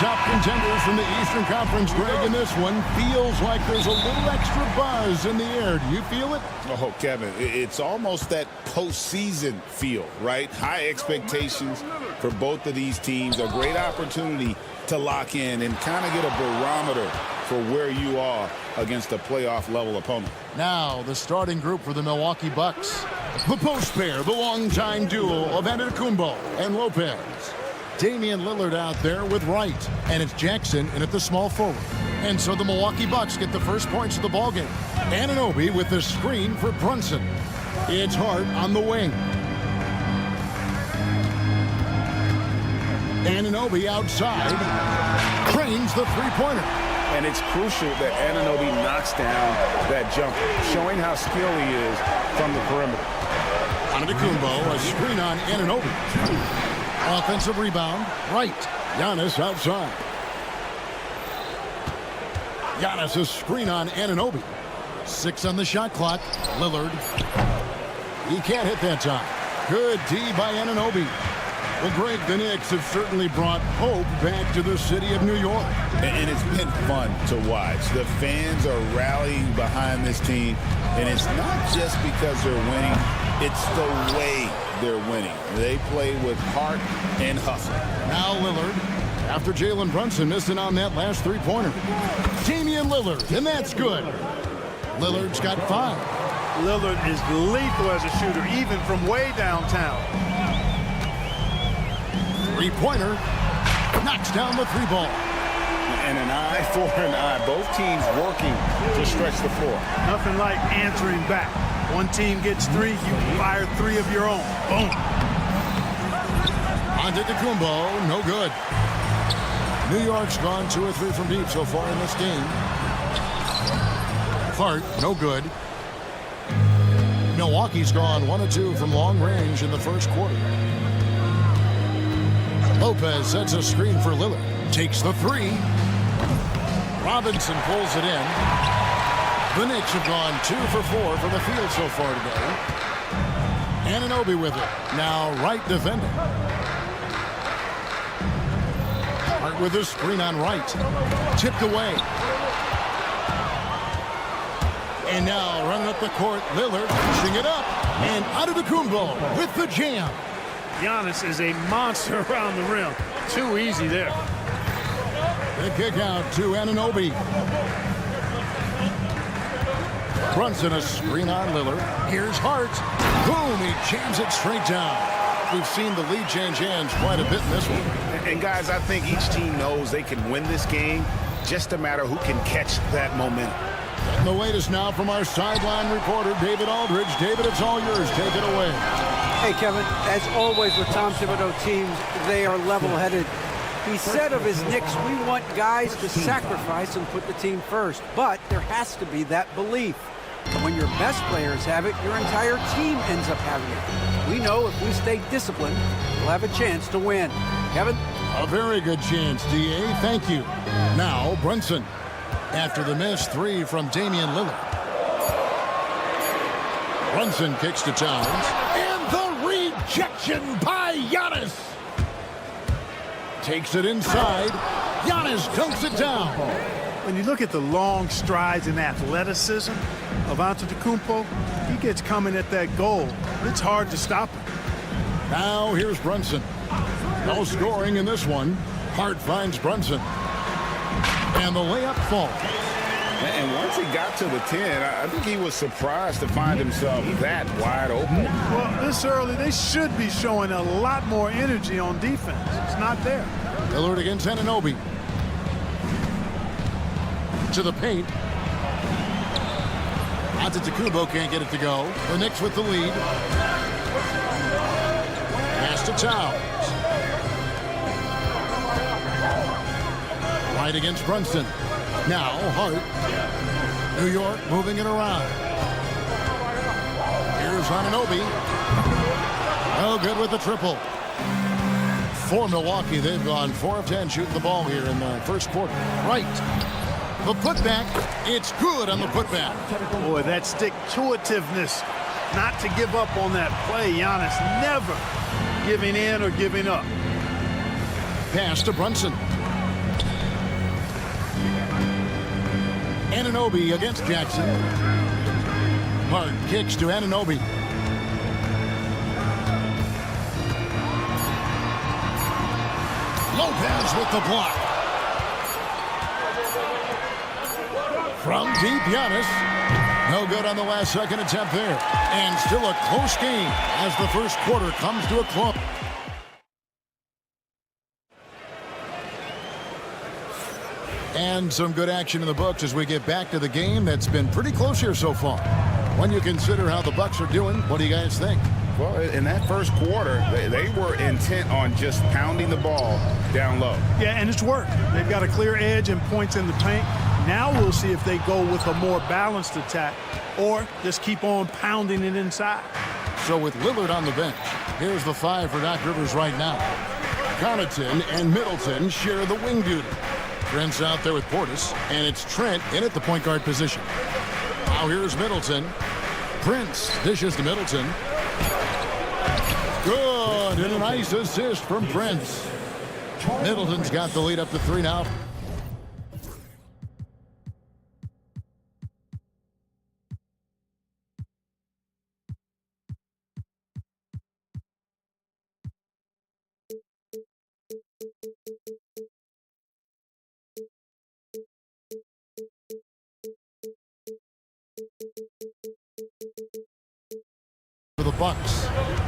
top contenders from the Eastern Conference, Greg, in this one. Feels like there's a little extra buzz in the air. Do you feel it? Oh, Kevin, it's almost that postseason feel, right? High expectations for both of these teams. A great opportunity to lock in and kind of get a barometer for where you are against a playoff-level opponent. Now, the starting group for the Milwaukee Bucks. The post pair, the longtime duo of Antetokounmpo and Lopez. Damian Lillard out there with Wright, and it's Jackson in at the small forward. And so the Milwaukee Bucks get the first points of the ballgame. Anunoby with the screen for Brunson. It's Hart on the wing. Anunoby outside. Cranes the three-pointer. And it's crucial that Anunoby knocks down that jumper, showing how skilled he is from the perimeter. Antetokounmpo, a screen on Anunoby. Offensive rebound, right. Giannis outside. Giannis a screen on Anunoby. 6 on the shot clock. Lillard. He can't hit that time. Good D by Anunoby. Well, Greg, the Knicks have certainly brought hope back to the city of New York. And it's been fun to watch. The fans are rallying behind this team. And it's not just because they're winning. It's the way they're winning. They play with heart and hustle. Now Lillard, after Jalen Brunson missing on that last three-pointer. Damian Lillard, and that's good. Lillard's got 5. Lillard is lethal as a shooter, even from way downtown. Three-pointer, knocks down the 3-ball. And an eye for an eye. Both teams working to stretch the floor. Nothing like answering back. One team gets 3, you fire 3 of your own. Boom. Antetokounmpo, no good. New York's gone 2 or 3 from deep so far in this game. Hart, no good. Milwaukee's gone 1 or 2 from long range in the first quarter. Lopez sets a screen for Lillard. Takes the 3. Robinson pulls it in. The Knicks have gone 2 for 4 from the field so far today. Anunoby with it. Now Wright defending. Hart with a screen on Wright. Tipped away. And now running up the court, Lillard pushing it up. And Antetokounmpo with the jam. Giannis is a monster around the rim. Too easy there. The kick out to Anunoby. Brunson a screen on Lillard. Here's Hart. Boom, he jams it straight down. We've seen the lead change hands quite a bit in this one. And guys, I think each team knows they can win this game. Just a matter who can catch that momentum. And the latest now from our sideline reporter, David Aldridge. David, it's all yours. Take it away. Hey, Kevin, as always with Tom Thibodeau teams, they are level-headed. He said of his Knicks, we want guys to sacrifice and put the team first. But there has to be that belief. And when your best players have it, your entire team ends up having it. We know if we stay disciplined, we'll have a chance to win. Kevin? A very good chance, D.A. Thank you. Now, Brunson. After the missed 3 from Damian Lillard. Brunson kicks to Towns. And the rejection by Giannis. Takes it inside. Giannis dunks it down. When you look at the long strides and athleticism of Antetokounmpo, he gets coming at that goal. It's hard to stop him. Now here's Brunson. No scoring in this one. Hart finds Brunson. And the layup falls. And once he got to the 10, I think he was surprised to find himself that wide open. Well, this early, they should be showing a lot more energy on defense. It's not there. Lillard against Anunoby. To the paint. Antetokounmpo can't get it to go. The Knicks with the lead. Pass to Towns. Right against Brunson. Now Hart. New York moving it around. Here's Anunoby. Oh, good with the triple. For Milwaukee, they've gone 4 of 10 shooting the ball here in the first quarter. Right. The putback, it's good on the putback. Boy, that stick-to-itiveness, not to give up on that play. Giannis never giving in or giving up. Pass to Brunson. Anunoby against Jackson. Hard kicks to Anunoby. Lopez with the block. From deep, Giannis. No good on the last second attempt there. And still a close game as the first quarter comes to a close. And some good action in the books as we get back to the game that's been pretty close here so far. When you consider how the Bucks are doing, what do you guys think? Well, in that first quarter, they were intent on just pounding the ball down low. Yeah, and it's worked. They've got a clear edge and points in the paint. Now we'll see if they go with a more balanced attack or just keep on pounding it inside. So with Lillard on the bench, here's the five for Doc Rivers right now. Connaughton and Middleton share the wing duty. Trent's out there with Portis, and it's Trent in at the point guard position. Now here's Middleton. Prince dishes to Middleton. Good, and a nice assist from Prince. Middleton's got the lead up to 3 now. For the Bucks.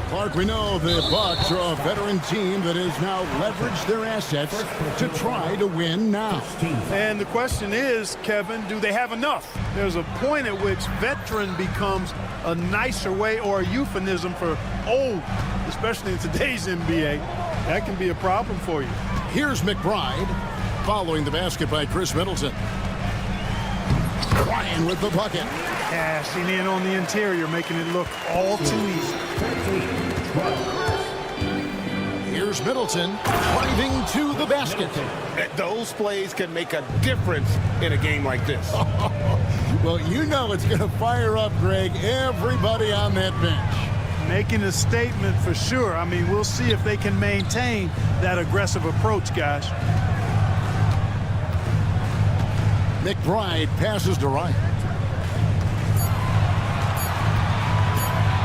Clark, we know the Bucks are a veteran team that has now leveraged their assets to try to win now. And the question is, Kevin, do they have enough? There's a point at which veteran becomes a nicer way or a euphemism for old, especially in today's NBA. That can be a problem for you. Here's McBride following the basket by Chris Middleton. Ryan with the bucket. Cashing in on the interior, making it look all too easy. Here's Middleton driving to the basket. Those plays can make a difference in a game like this. Well, you know it's going to fire up, Greg, everybody on that bench. Making a statement for sure. I mean, we'll see if they can maintain that aggressive approach, guys. McBride passes to Ryan.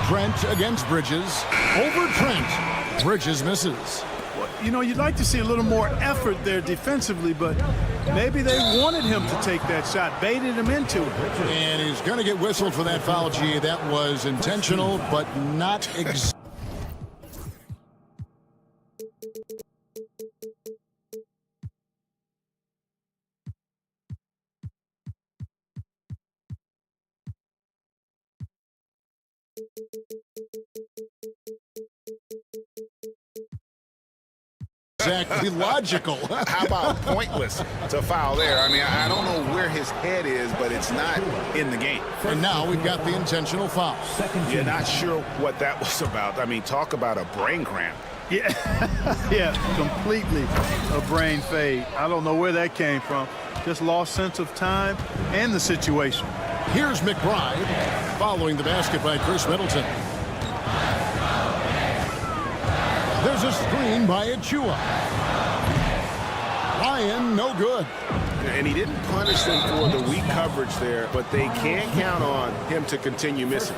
Trent against Bridges. Over Trent. Bridges misses. Well, you know, you'd like to see a little more effort there defensively, but maybe they wanted him to take that shot, baited him into it. And he's going to get whistled for that foul, G. That was intentional, but not exactly. Exactly logical. How about pointless to foul there? I mean, I don't know where his head is, but it's not in the game. And now we've got the intentional foul. You're not sure what that was about. I mean, talk about a brain cramp. Yeah, yeah, completely a brain fade. I don't know where that came from. Just lost sense of time and the situation. Here's McBride following the basket by Chris Middleton. There's a screen by Achua. Ryan, no good. And he didn't punish them for the weak coverage there, but they can't count on him to continue missing.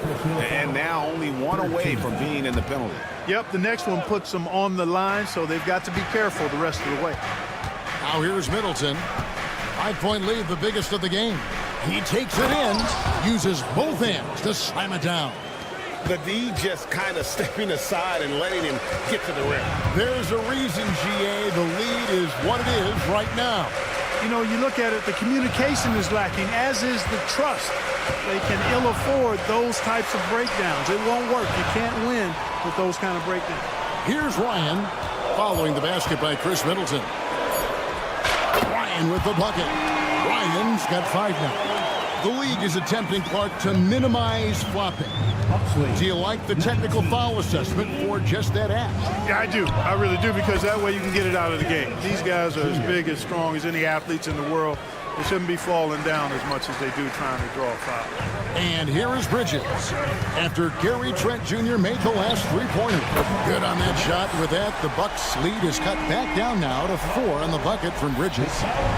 And now only one away from being in the penalty. Yep, the next one puts them on the line, so they've got to be careful the rest of the way. Now here's Middleton. 5-point lead, the biggest of the game. He takes it in, uses both hands to slam it down. The D just kind of stepping aside and letting him get to the rim. There's a reason, GA, the lead is what it is right now. You know, you look at it, the communication is lacking, as is the trust. They can ill afford those types of breakdowns. It won't work. You can't win with those kind of breakdowns. Here's Ryan following the basket by Chris Middleton. Ryan with the bucket. Ryan's got 5 now. The league is attempting, Clark, to minimize flopping. Do you like the technical foul assessment for just that act? Yeah, I do. I really do, because that way you can get it out of the game. These guys are as big, as strong as any athletes in the world. They shouldn't be falling down as much as they do trying to draw a foul. And here is Bridges after Gary Trent Jr. made the last three-pointer. Good on that shot. With that, the Bucks lead is cut back down now to 4 on the bucket from Bridges.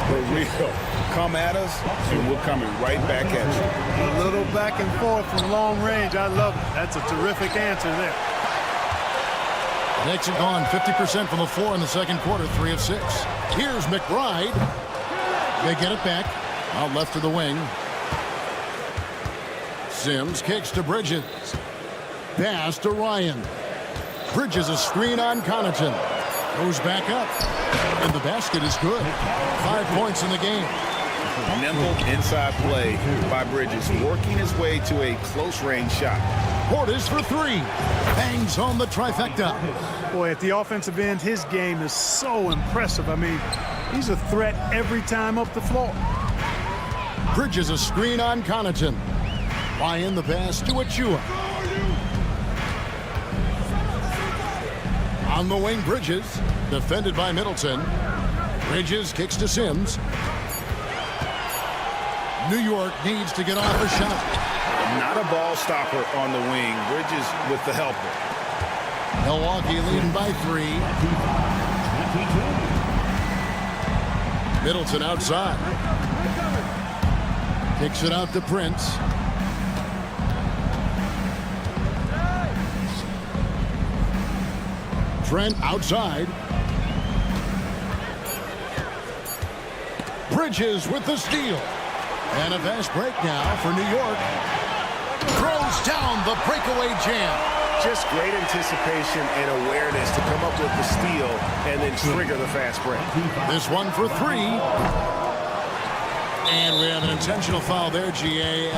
For real. Come at us, and we're coming right back at you. A little back and forth from long range. I love it. That's a terrific answer there. The Knicks have gone 50% from the floor in the second quarter, 3 of 6. Here's McBride. They get it back. Out left to the wing. Sims kicks to Bridges. Pass to Ryan. Bridges a screen on Connaughton. Goes back up. And the basket is good. 5 points in the game. Nimble inside play by Bridges, working his way to a close-range shot. Portis for 3. Bangs home the trifecta. Boy, at the offensive end, his game is so impressive. I mean, he's a threat every time up the floor. Bridges a screen on Connaughton. Ryan the pass to Achua. On the wing, Bridges. Defended by Middleton. Bridges kicks to Sims. New York needs to get off a shot. Not a ball stopper on the wing. Bridges with the helper. Milwaukee leading by 3. Middleton outside. Kicks it out to Prince. Trent outside. Bridges with the steal. And a fast break now for New York. Throws down the breakaway jam. Just great anticipation and awareness to come up with the steal and then trigger the fast break. This one for 3. And we have an intentional foul there, GA.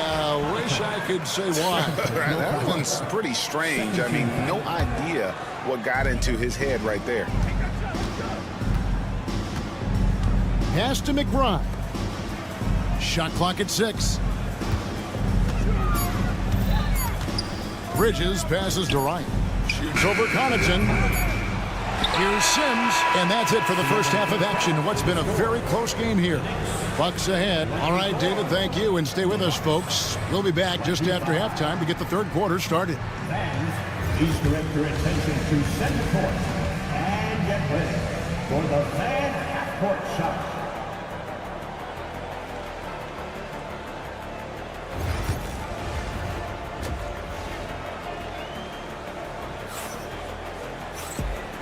Wish I could say why. That one's pretty strange. I mean, no idea what got into his head right there. Pass to McBride. Shot clock at 6. Bridges passes to Ryan. Shoots over Connaughton. Here's Sims, and that's it for the first half of action. What's been a very close game here. Bucks ahead. All right, David, thank you, and stay with us, folks. We'll be back just after halftime to get the third quarter started. Please direct your attention to center court and get ready for the fan half-court shot.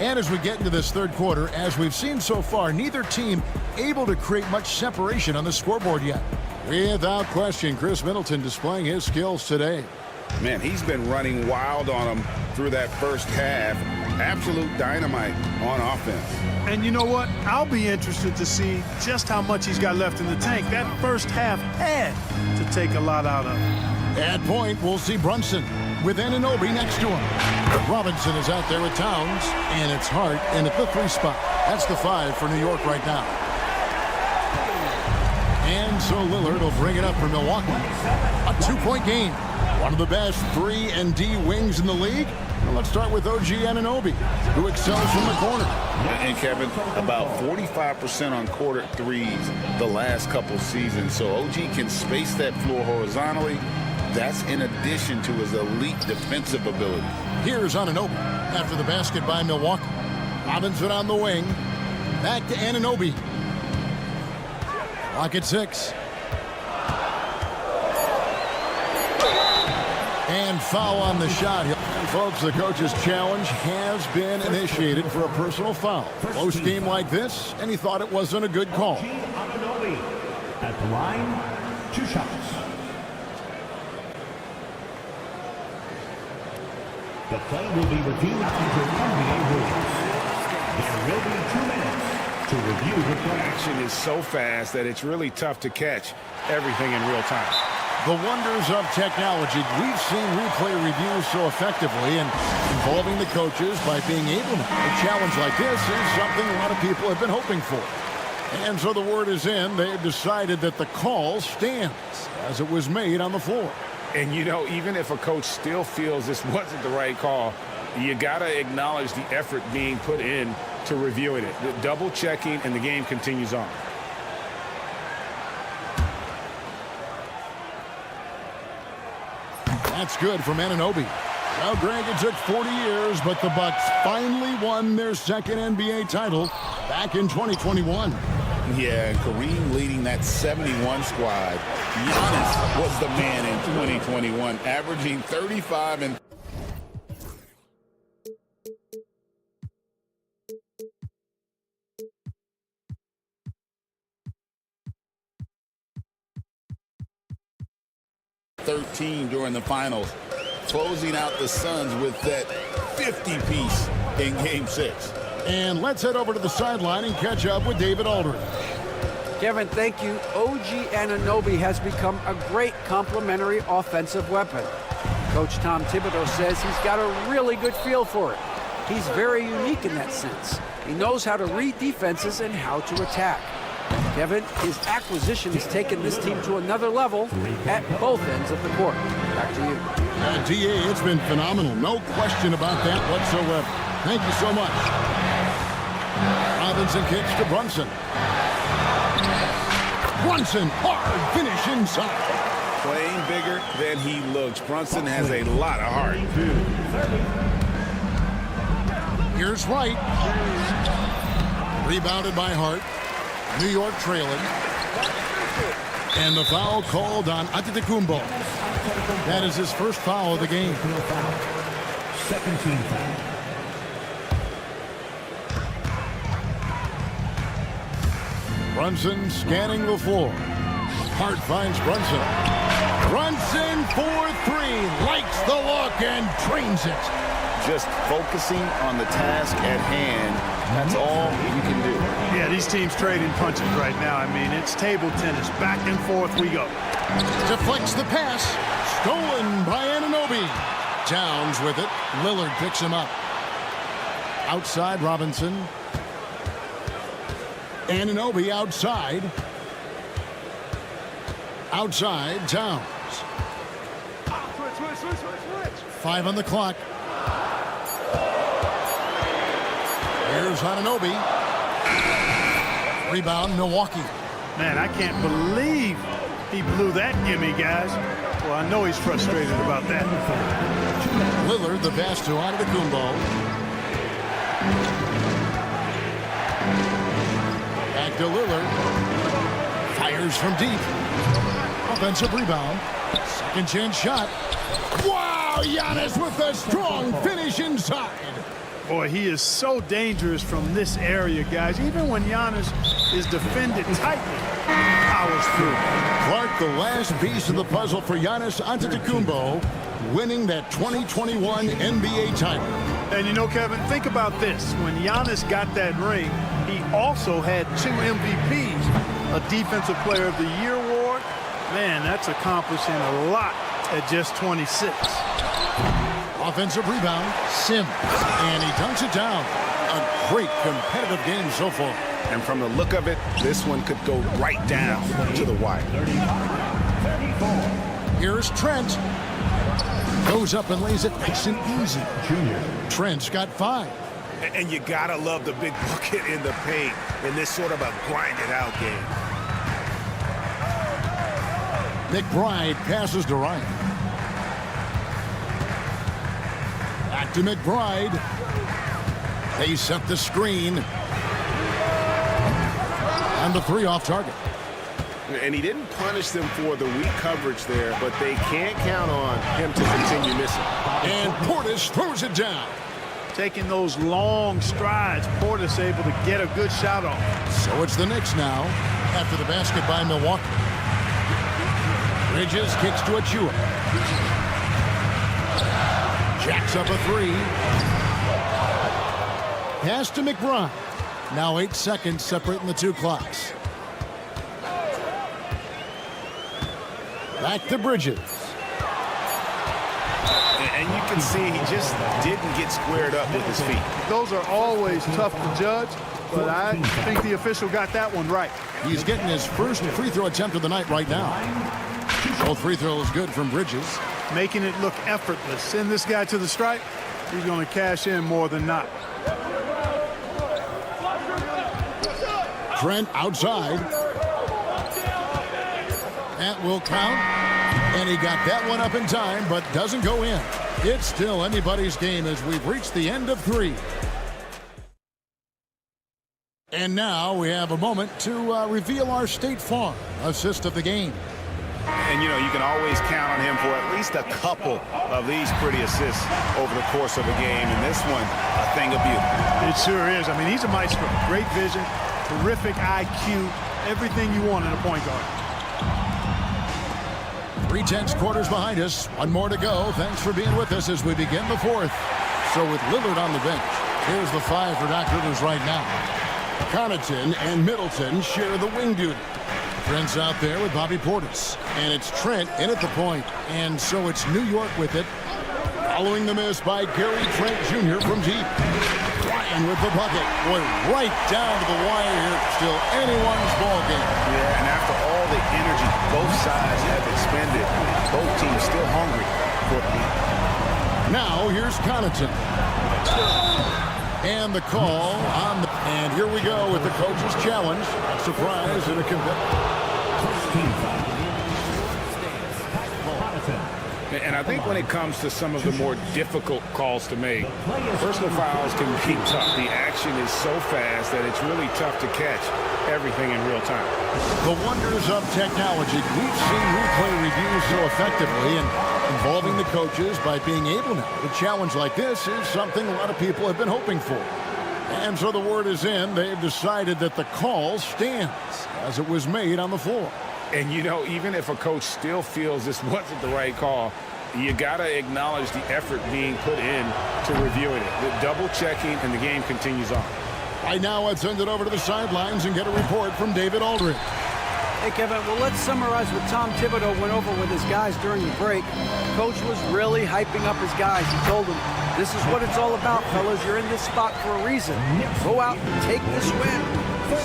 And as we get into this third quarter, as we've seen so far, neither team able to create much separation on the scoreboard yet. Without question, Chris Middleton displaying his skills today. Man, he's been running wild on him through that first half. Absolute dynamite on offense. And you know what? I'll be interested to see just how much he's got left in the tank. That first half had to take a lot out of him. At point, we'll see Brunson with Anunoby next to him. Robinson is out there with Towns, and it's Hart in at the 3 spot. That's the 5 for New York right now. And so Lillard will bring it up for Milwaukee. A 2-point game. One of the best 3 and D wings in the league. Well, let's start with OG Anunoby, who excels from the corner. And Kevin, about 45% on quarter threes the last couple seasons. So OG can space that floor horizontally. That's in addition to his elite defensive ability. Here's Anunoby after the basket by Milwaukee. Robinson on the wing. Back to Anunoby. Clock at 6. And foul on the shot. And folks, the coach's challenge has been initiated for a personal foul. Close game like this, and he thought it wasn't a good call. Anunoby at the line, 2 shots. The play will be reviewed under NBA rules. There will be 2 minutes to review the play. Action is so fast that it's really tough to catch everything in real time. The wonders of technology. We've seen replay reviews so effectively, and involving the coaches by being able to. A challenge like this is something a lot of people have been hoping for. And so the word is in. They've decided that the call stands as it was made on the floor. And, you know, even if a coach still feels this wasn't the right call, you got to acknowledge the effort being put in to reviewing it. The double checking, and the game continues on. That's good from Anunoby. Well, Greg, it took 40 years, but the Bucks finally won their second NBA title back in 2021. Yeah, and Kareem leading that 71 squad. Giannis was the man in 2021, averaging 35 and during the finals, closing out the Suns with that 50-piece in Game 6. And let's head over to the sideline and catch up with David Aldridge. Kevin, thank you. OG Anunoby has become a great complementary offensive weapon. Coach Tom Thibodeau says he's got a really good feel for it. He's very unique in that sense. He knows how to read defenses and how to attack. Kevin, his acquisition has taken this team to another level at both ends of the court. Back to you. DA, it's been phenomenal. No question about that whatsoever. Thank you so much. Robinson kicks to Brunson. Brunson, hard finish inside. Playing bigger than he looks. Brunson has a lot of heart. Here's Wright. Rebounded by Hart. New York trailing. And the foul called on Antetokounmpo. That is his first foul of the game. 17 foul. Brunson scanning the floor. Hart finds Brunson. Brunson for three. Likes the look and drains it. Just focusing on the task at hand. That's all you can do. Yeah, these teams trading punches right now. I mean, it's table tennis. Back and forth we go. Deflects the pass. Stolen by Anunoby. Towns with it. Lillard picks him up. Outside Robinson. Anunoby outside. Outside Towns. 5 on the clock. Here's Anunoby. Rebound, Milwaukee. Man, I can't believe he blew that gimme, guys. Well, I know he's frustrated about that. Lillard, the pass to Antetokounmpo. Back to Lillard. Fires from deep. Offensive rebound. Second chance shot. Wow, Giannis with a strong finish inside. Boy, he is so dangerous from this area, guys. Even when Giannis is defended tightly, powers through. Clark, the last piece of the puzzle for Giannis Antetokounmpo, winning that 2021 NBA title. And you know, Kevin, think about this. When Giannis got that ring, he also had 2 MVPs, a Defensive Player of the Year award. Man, that's accomplishing a lot at just 26. Offensive rebound, Sims, and he dunks it down. A great competitive game so far. And from the look of it, this one could go right down to the wire. Here's Trent. Goes up and lays it nice and easy. Trent's got 5. And you gotta love the big bucket in the paint in this sort of a grinded out game. McBride passes to Ryan. Back to McBride. They set the screen. And the 3 off target. And he didn't punish them for the weak coverage there, but they can't count on him to continue missing. And Portis throws it down. Taking those long strides, Portis able to get a good shot off. So it's the Knicks now after the basket by Milwaukee. Bridges kicks to Achua. Jacks up a 3. Pass to McBride. Now 8 seconds separating the 2 clocks. Back to Bridges. And you can see he just didn't get squared up with his feet. Those are always tough to judge, but I think the official got that one right. He's getting his first free throw attempt of the night right now. Both free throws good from Bridges. Making it look effortless. Send this guy to the stripe, he's going to cash in more than not. Trent outside. That will count. And he got that one up in time, but doesn't go in. It's still anybody's game as we've reached the end of 3. And now we have a moment to reveal our State Farm assist of the game. And, you know, you can always count on him for at least a couple of these pretty assists over the course of a game. And this one, a thing of beauty. It sure is. I mean, he's a maestro. Great vision, terrific IQ, everything you want in a point guard. 3/10 quarters behind us. One more to go. Thanks for being with us as we begin the 4th. So with Lillard on the bench, here's the 5 for Doc Rivers right now. Connaughton and Middleton share the wing duty. Trent's out there with Bobby Portis. And it's Trent in at the point. And so it's New York with it. Following the miss by Gary Trent Jr. from deep. Ryan with the bucket. Boy, right down to the wire here. Still anyone's ball game. Yeah, and after all the energy both sides have expended, both teams still hungry for the lead. Now here's Connaughton. And the call on the... And here we go with the coach's challenge. Surprise and a And I think when it comes to some of the more difficult calls to make, personal fouls can be tough. The action is so fast that it's really tough to catch everything in real time. The wonders of technology. We've seen replay reviews so effectively, and involving the coaches by being able now to challenge like this is something a lot of people have been hoping for. And so the word is in. They've decided that the call stands as it was made on the floor. And, you know, even if a coach still feels this wasn't the right call, you got to acknowledge the effort being put in to reviewing it. The double checking, and the game continues on. Right now, let's send it over to the sidelines and get a report from David Aldridge. Hey, Kevin, well, let's summarize what Tom Thibodeau went over with his guys during the break. Coach was really hyping up his guys. He told them, this is what it's all about, fellas. You're in this spot for a reason. Go out and take this win.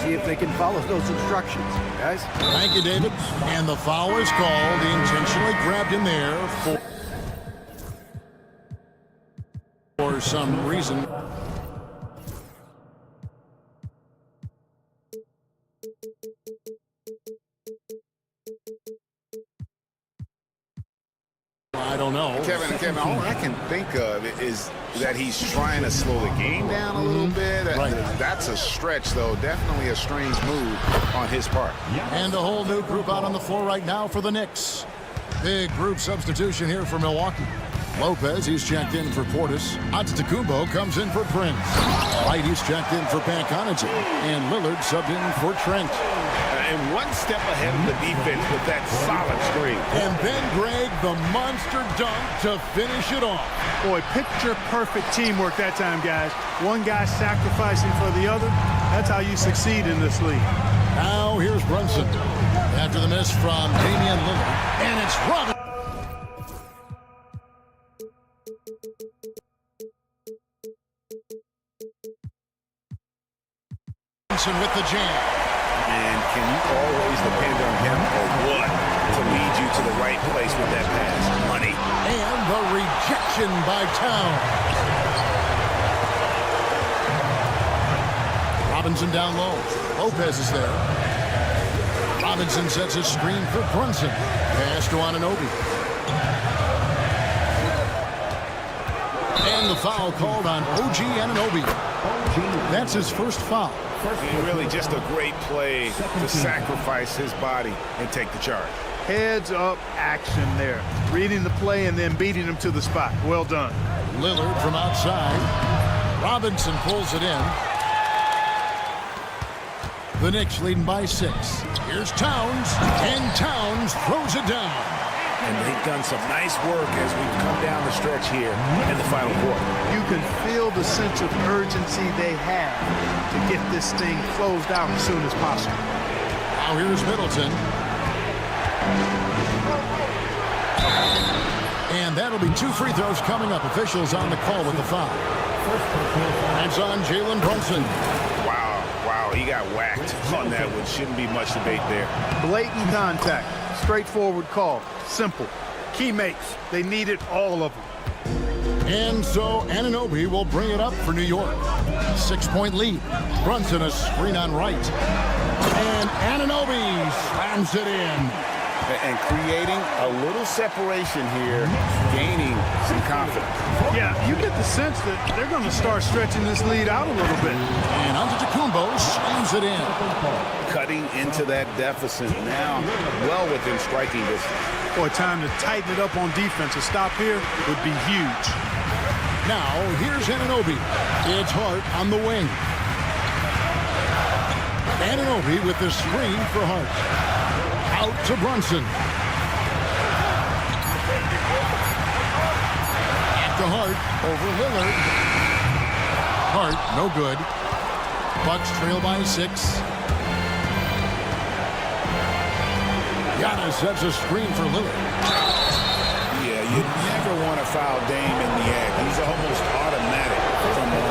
See if they can follow those instructions, guys. Thank you, David. And the foul is called. He intentionally grabbed him there for some reason. I don't know. Kevin, all I can think of is that he's trying to slow the game down a little bit. Right. That's a stretch, though. Definitely a strange move on his part. And a whole new group out on the floor right now for the Knicks. Big group substitution here for Milwaukee. Lopez, he's checked in for Portis. Antetokounmpo comes in for Prince. White, he's checked in for Connaughton. And Lillard subbed in for Trent. And one step ahead of the defense with that solid screen. And then Greg, the monster dunk to finish it off. Boy, picture-perfect teamwork that time, guys. One guy sacrificing for the other. That's how you succeed in this league. Now here's Brunson. After the miss from Damian Lillard. And it's Robinson with the jam. And can you always depend on him or what to lead you to the right place with that pass? Money. And the rejection by Towns. Robinson down low. Lopez is there. Robinson sets a screen for Brunson. Pass to Anunoby. And the foul called on OG Anunoby. That's his first foul. Really just a great play to sacrifice his body and take the charge. Heads up action there. Reading the play and then beating him to the spot. Well done. Lillard from outside. Robinson pulls it in. The Knicks leading by 6. Here's Towns, and Towns throws it down. And they've done some nice work as we've come down the stretch here in the final quarter. You can feel the sense of urgency they have to get this thing closed out as soon as possible. Now here's Middleton. And that'll be 2 free throws coming up. Officials on the call with the foul. That's on Jalen Brunson. Wow, he got whacked on that one. Shouldn't be much debate there. Blatant contact. Straightforward call. Simple. Key makes. They needed all of them. And so Anunoby will bring it up for New York. 6-point lead. Brunson a screen on right. And Anunoby slams it in. and creating a little separation here, gaining some confidence. Yeah, you get the sense that they're going to start stretching this lead out a little bit. And Antetokounmpo slams it in. Cutting into that deficit now, well within striking distance. Boy, time to tighten it up on defense. A stop here would be huge. Now, here's Anunoby. It's Hart on the wing. Anunoby with the screen for Hart. Out to Brunson. To Hart over Lillard. Hart, no good. Bucks trail by 6. Giannis sets a screen for Lillard. Yeah, you never want to foul Dame in the act. He's almost automatic from the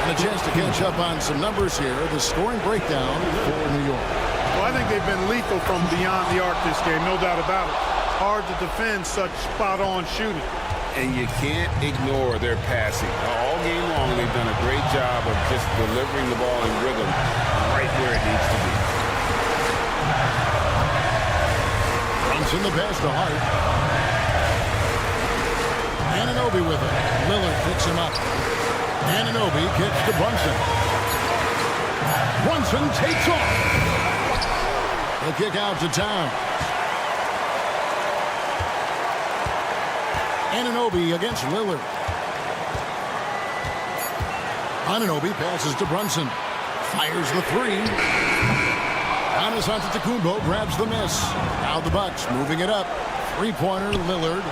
And a chance to catch up on some numbers here. The scoring breakdown for New York. Well, I think they've been lethal from beyond the arc this game, no doubt about it. Hard to defend such spot-on shooting. And you can't ignore their passing. All game long, they've done a great job of just delivering the ball in rhythm right where it needs to be. Brunson the pass to Hart. Anunoby with it. Lillard picks him up. Anunoby kicks to Brunson. Brunson takes off. The kick out to Towns. Anunoby against Lillard. Anunoby passes to Brunson. Fires the 3. Giannis Antetokounmpo grabs the miss. Now the Bucks moving it up. 3-pointer Lillard.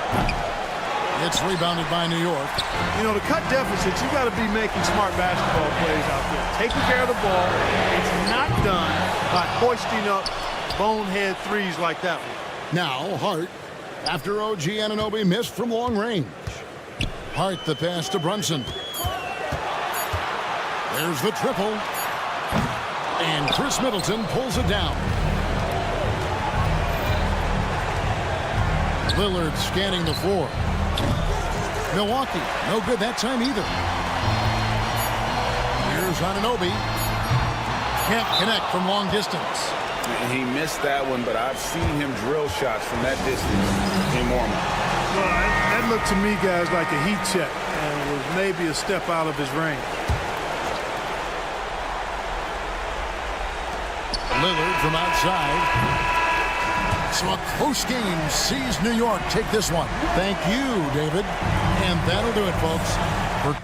It's rebounded by New York. You know, to cut deficits, you got to be making smart basketball plays out there. Taking care of the ball. It's not done by hoisting up bonehead threes like that one. Now Hart. After OG Anunoby missed from long range. Hart the pass to Brunson. There's the triple. And Chris Middleton pulls it down. Lillard scanning the floor. Milwaukee, no good that time either. Here's Anunoby. Can't connect from long distance. He missed that one, but I've seen him drill shots from that distance in warm-up. Well, that looked to me, guys, like a heat check, and was maybe a step out of his range. Lillard from outside. So a close game sees New York take this one. Thank you, David. And that'll do it, folks. For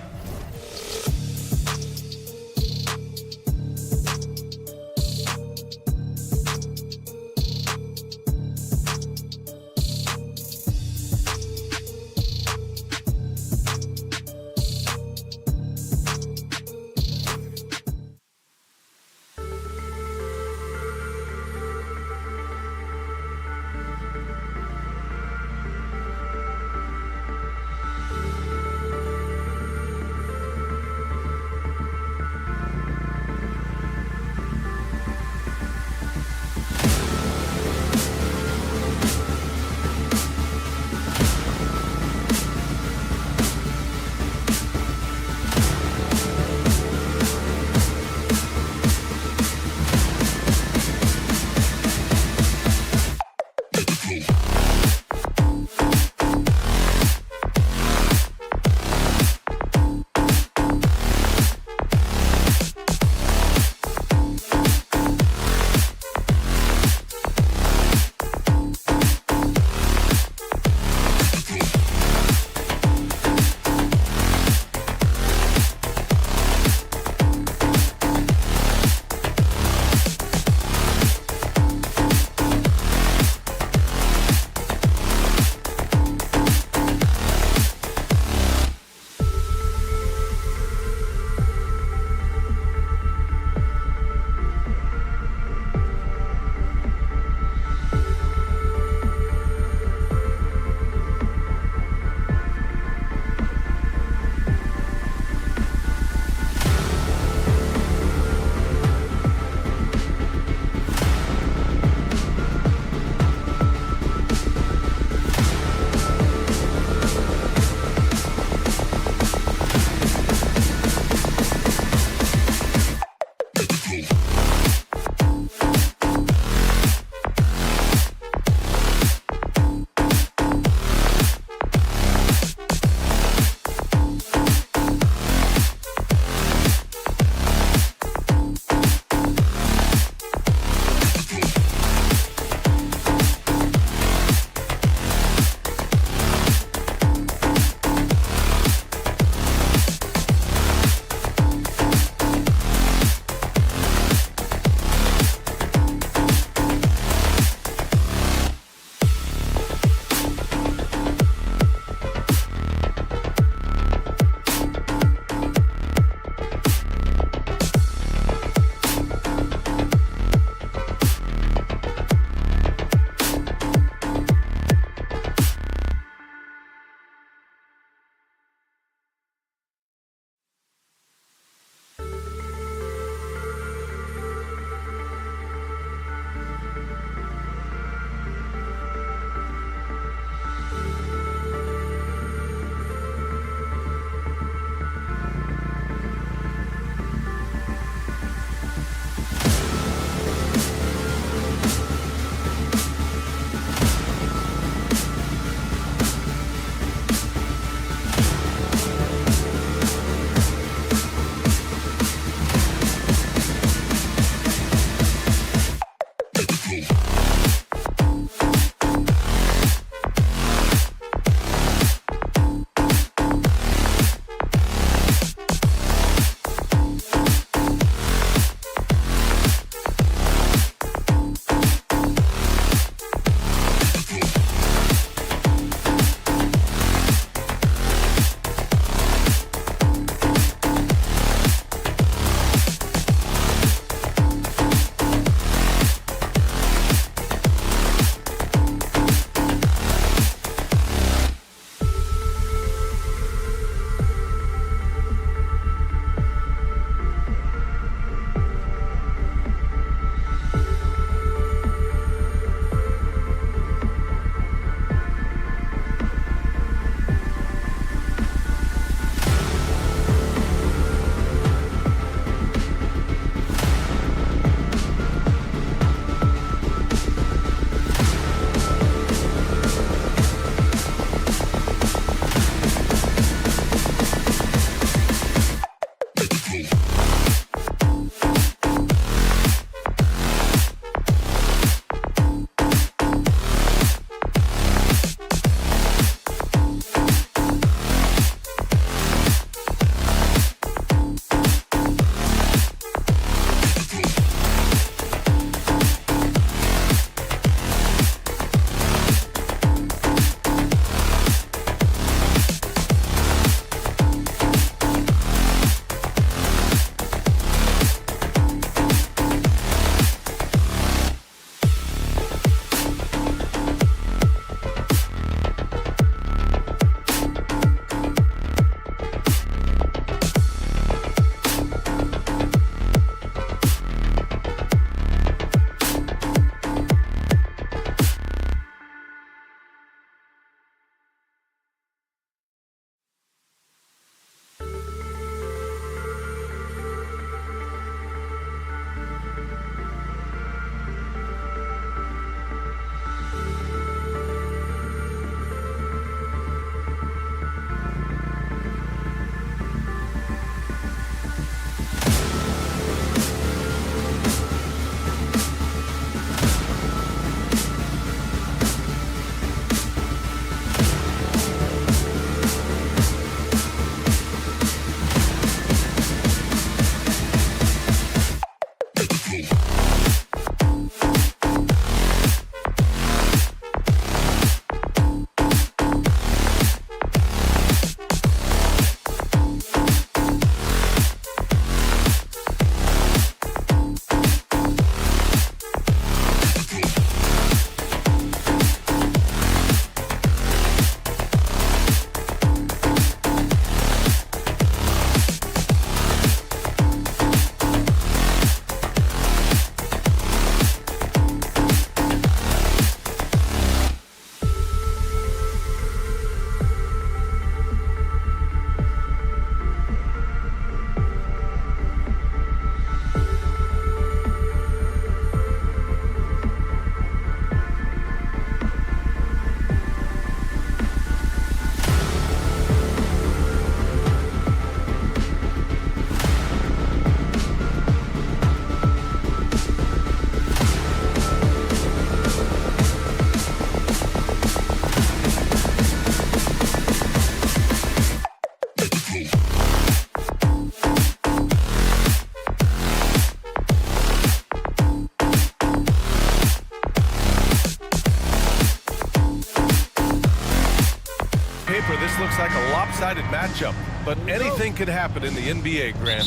looks like a lopsided matchup, but anything could happen in the NBA, Grant.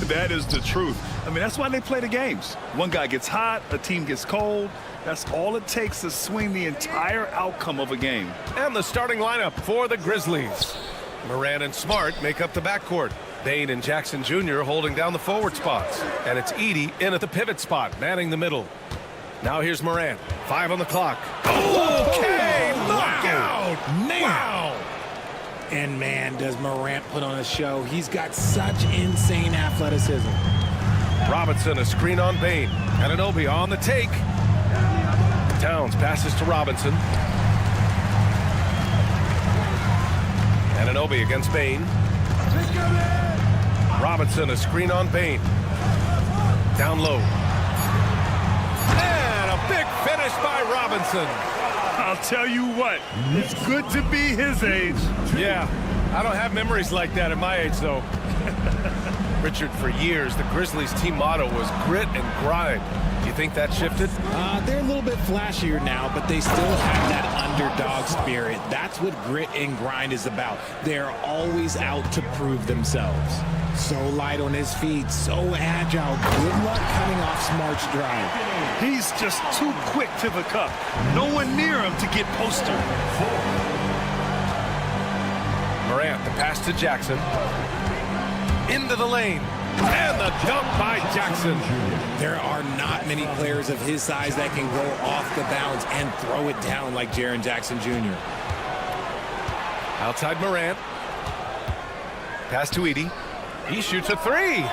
That is the truth. I mean, that's why they play the games. One guy gets hot, a team gets cold. That's all it takes to swing the entire outcome of a game. And the starting lineup for the Grizzlies. Morant and Smart make up the backcourt. Bane and Jackson Jr. holding down the forward spots. And it's Edey in at the pivot spot, manning the middle. Now here's Morant. 5 on the clock. Okay, knockout! Wow! And man, does Morant put on a show. He's got such insane athleticism. Robinson, a screen on Bane. Anunoby on the take. Towns passes to Robinson. Anunoby against Bane. Robinson, a screen on Bane. Down low. And a big finish by Robinson. I'll tell you what, it's good to be his age. Yeah, I don't have memories like that at my age, though. Richard, for years, the Grizzlies team motto was grit and grind. Do you think that shifted? They're a little bit flashier now, but they still have that underdog spirit. That's what grit and grind is about. They're always out to prove themselves. So light on his feet, so agile. Good luck cutting off Smart's drive. He's just too quick to the cup. No one near him to get postered. Morant, the pass to Jackson. Into the lane. And the dunk by Jackson. There are not many players of his size that can go off the bounce and throw it down like Jaren Jackson Jr. Outside Morant. Pass to Edey. He shoots a 3.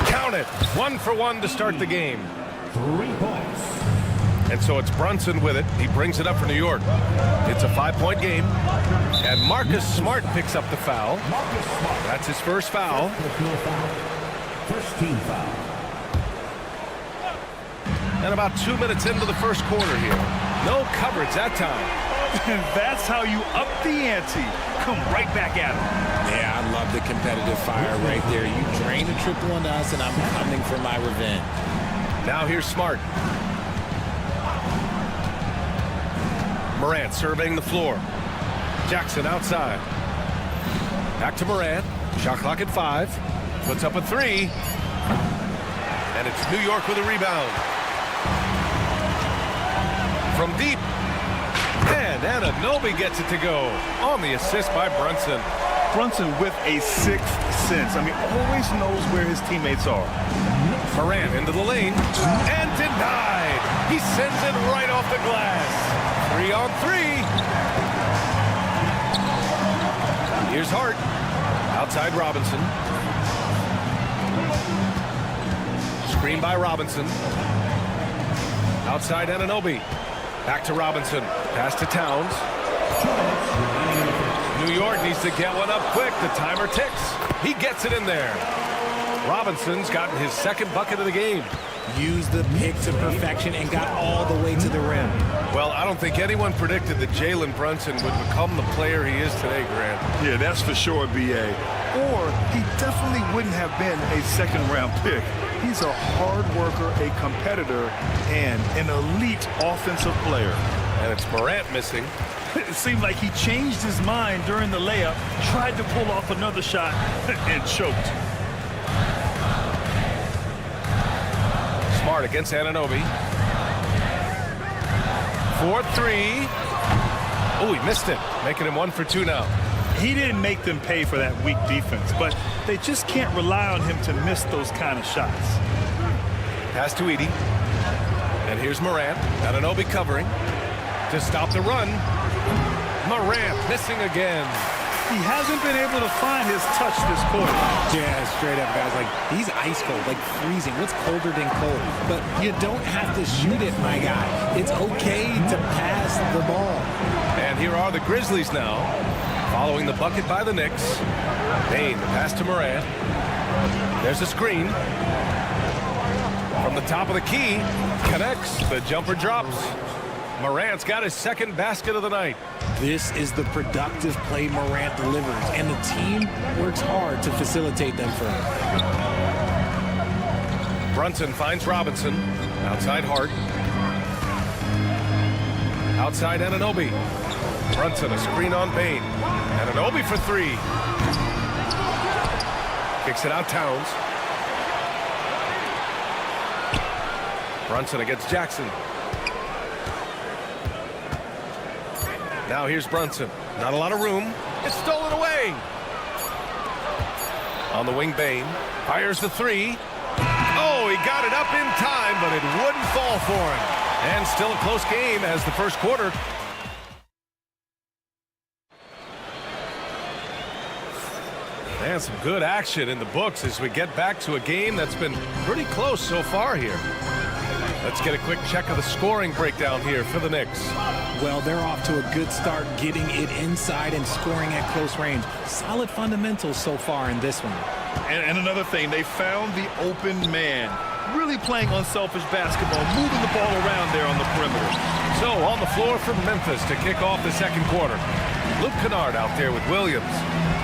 Count it. 1 for 1 to start the game. 3 points. And so it's Brunson with it. He brings it up for New York. It's a 5-point game. And Marcus Smart picks up the foul. That's his first foul. First team foul. And about 2 minutes into the first quarter here. No coverage that time. And that's how you up the ante. Come right back at him. Yeah, I love the competitive fire right there. You drain a triple on us, and I'm coming for my revenge. Now here's Smart. Morant surveying the floor. Jackson outside. Back to Morant. Shot clock at 5. Puts up a 3. And it's New York with a rebound. From deep. And Anunoby gets it to go on the assist by Brunson. Brunson with a sixth sense. I mean, always knows where his teammates are. Morant into the lane. And denied. He sends it right off the glass. 3 on 3. Here's Hart. Outside Robinson. Screen by Robinson. Outside Anunoby. Back to Robinson. Pass to Towns. New York needs to get one up quick. The timer ticks. He gets it in there. Robinson's gotten his second bucket of the game. Used the pick to perfection and got all the way to the rim. Well, I don't think anyone predicted that Jalen Brunson would become the player he is today, Grant. Yeah, that's for sure, B.A. Or he definitely wouldn't have been a second-round pick. He's a hard worker, a competitor, and an elite offensive player. And it's Morant missing. It seemed like he changed his mind during the layup, tried to pull off another shot, and choked. Smart against Anunoby. 4-3. Oh, he missed it, making him 1 for 2 now. He didn't make them pay for that weak defense, but they just can't rely on him to miss those kind of shots. Pass to Edey. And here's Morant. Anunoby covering to stop the run. Morant missing again. He hasn't been able to find his touch this quarter. Yeah, straight up, guys. Like, he's ice cold, like freezing. What's colder than cold? But you don't have to shoot it, my guy. It's okay to pass the ball. And here are the Grizzlies now, following the bucket by the Knicks. Bane, the pass to Morant. There's a screen. From the top of the key, connects. The jumper drops. Morant's got his second basket of the night. This is the productive play Morant delivers, and the team works hard to facilitate them for him. Brunson finds Robinson. Outside Hart. Outside Anunoby. Brunson, a screen on Bain. And an Obi for three. Kicks it out, Towns. Brunson against Jackson. Now here's Brunson. Not a lot of room. It's stolen away. On the wing, Bain. Fires the three. Oh, he got it up in time, but it wouldn't fall for him. And still a close game as the first quarter. And some good action in the books as we get back to a game that's been pretty close so far here. Let's get a quick check of the scoring breakdown here for the Knicks. Well, they're off to a good start getting it inside and scoring at close range. Solid fundamentals so far in this one. And another thing, they found the open man. Really playing unselfish basketball, moving the ball around there on the perimeter. So on the floor for Memphis to kick off the second quarter. Luke Kennard out there with Williams.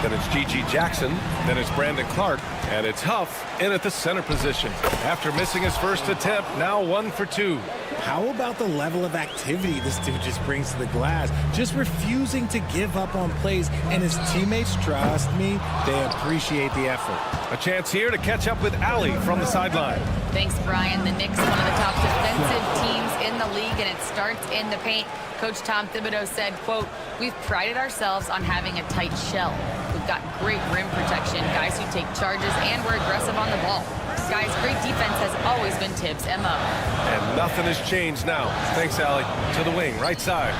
Then it's G.G. Jackson. Then it's Brandon Clark. And it's Huff in at the center position. After missing his first attempt, now 1 for 2. How about the level of activity this dude just brings to the glass? Just refusing to give up on plays, and his teammates, trust me, they appreciate the effort. A chance here to catch up with Allie from the sideline. Thanks, Brian. The Knicks, one of the top defensive teams in the league, and it starts in the paint. Coach Tom Thibodeau said, quote, "We've prided ourselves on having a tight shell. We've got great rim protection, guys who take charges, and we're aggressive on the ball. Guys, great defense has always been Tibbs' MO." And nothing has changed now. Thanks, Allie. To the wing, right side.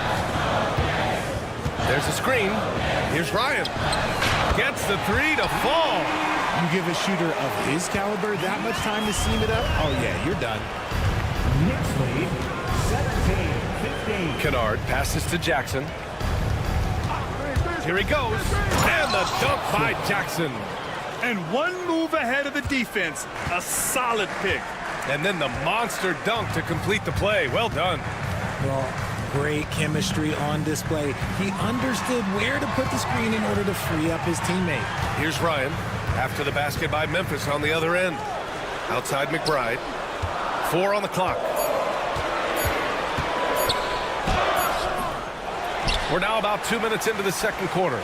There's a screen. Here's Ryan. Gets the three to fall. You give a shooter of his caliber that much time to seam it up? Oh, yeah, you're done. Knicks lead 17-15. Kennard passes to Jackson. Here he goes. And the dunk by Jackson. And one move ahead of the defense. A solid pick. And then the monster dunk to complete the play. Well done. Well, great chemistry on display. He understood where to put the screen in order to free up his teammate. Here's Ryan. After the basket by Memphis on the other end. Outside McBride. 4 on the clock. We're now about 2 minutes into the second quarter.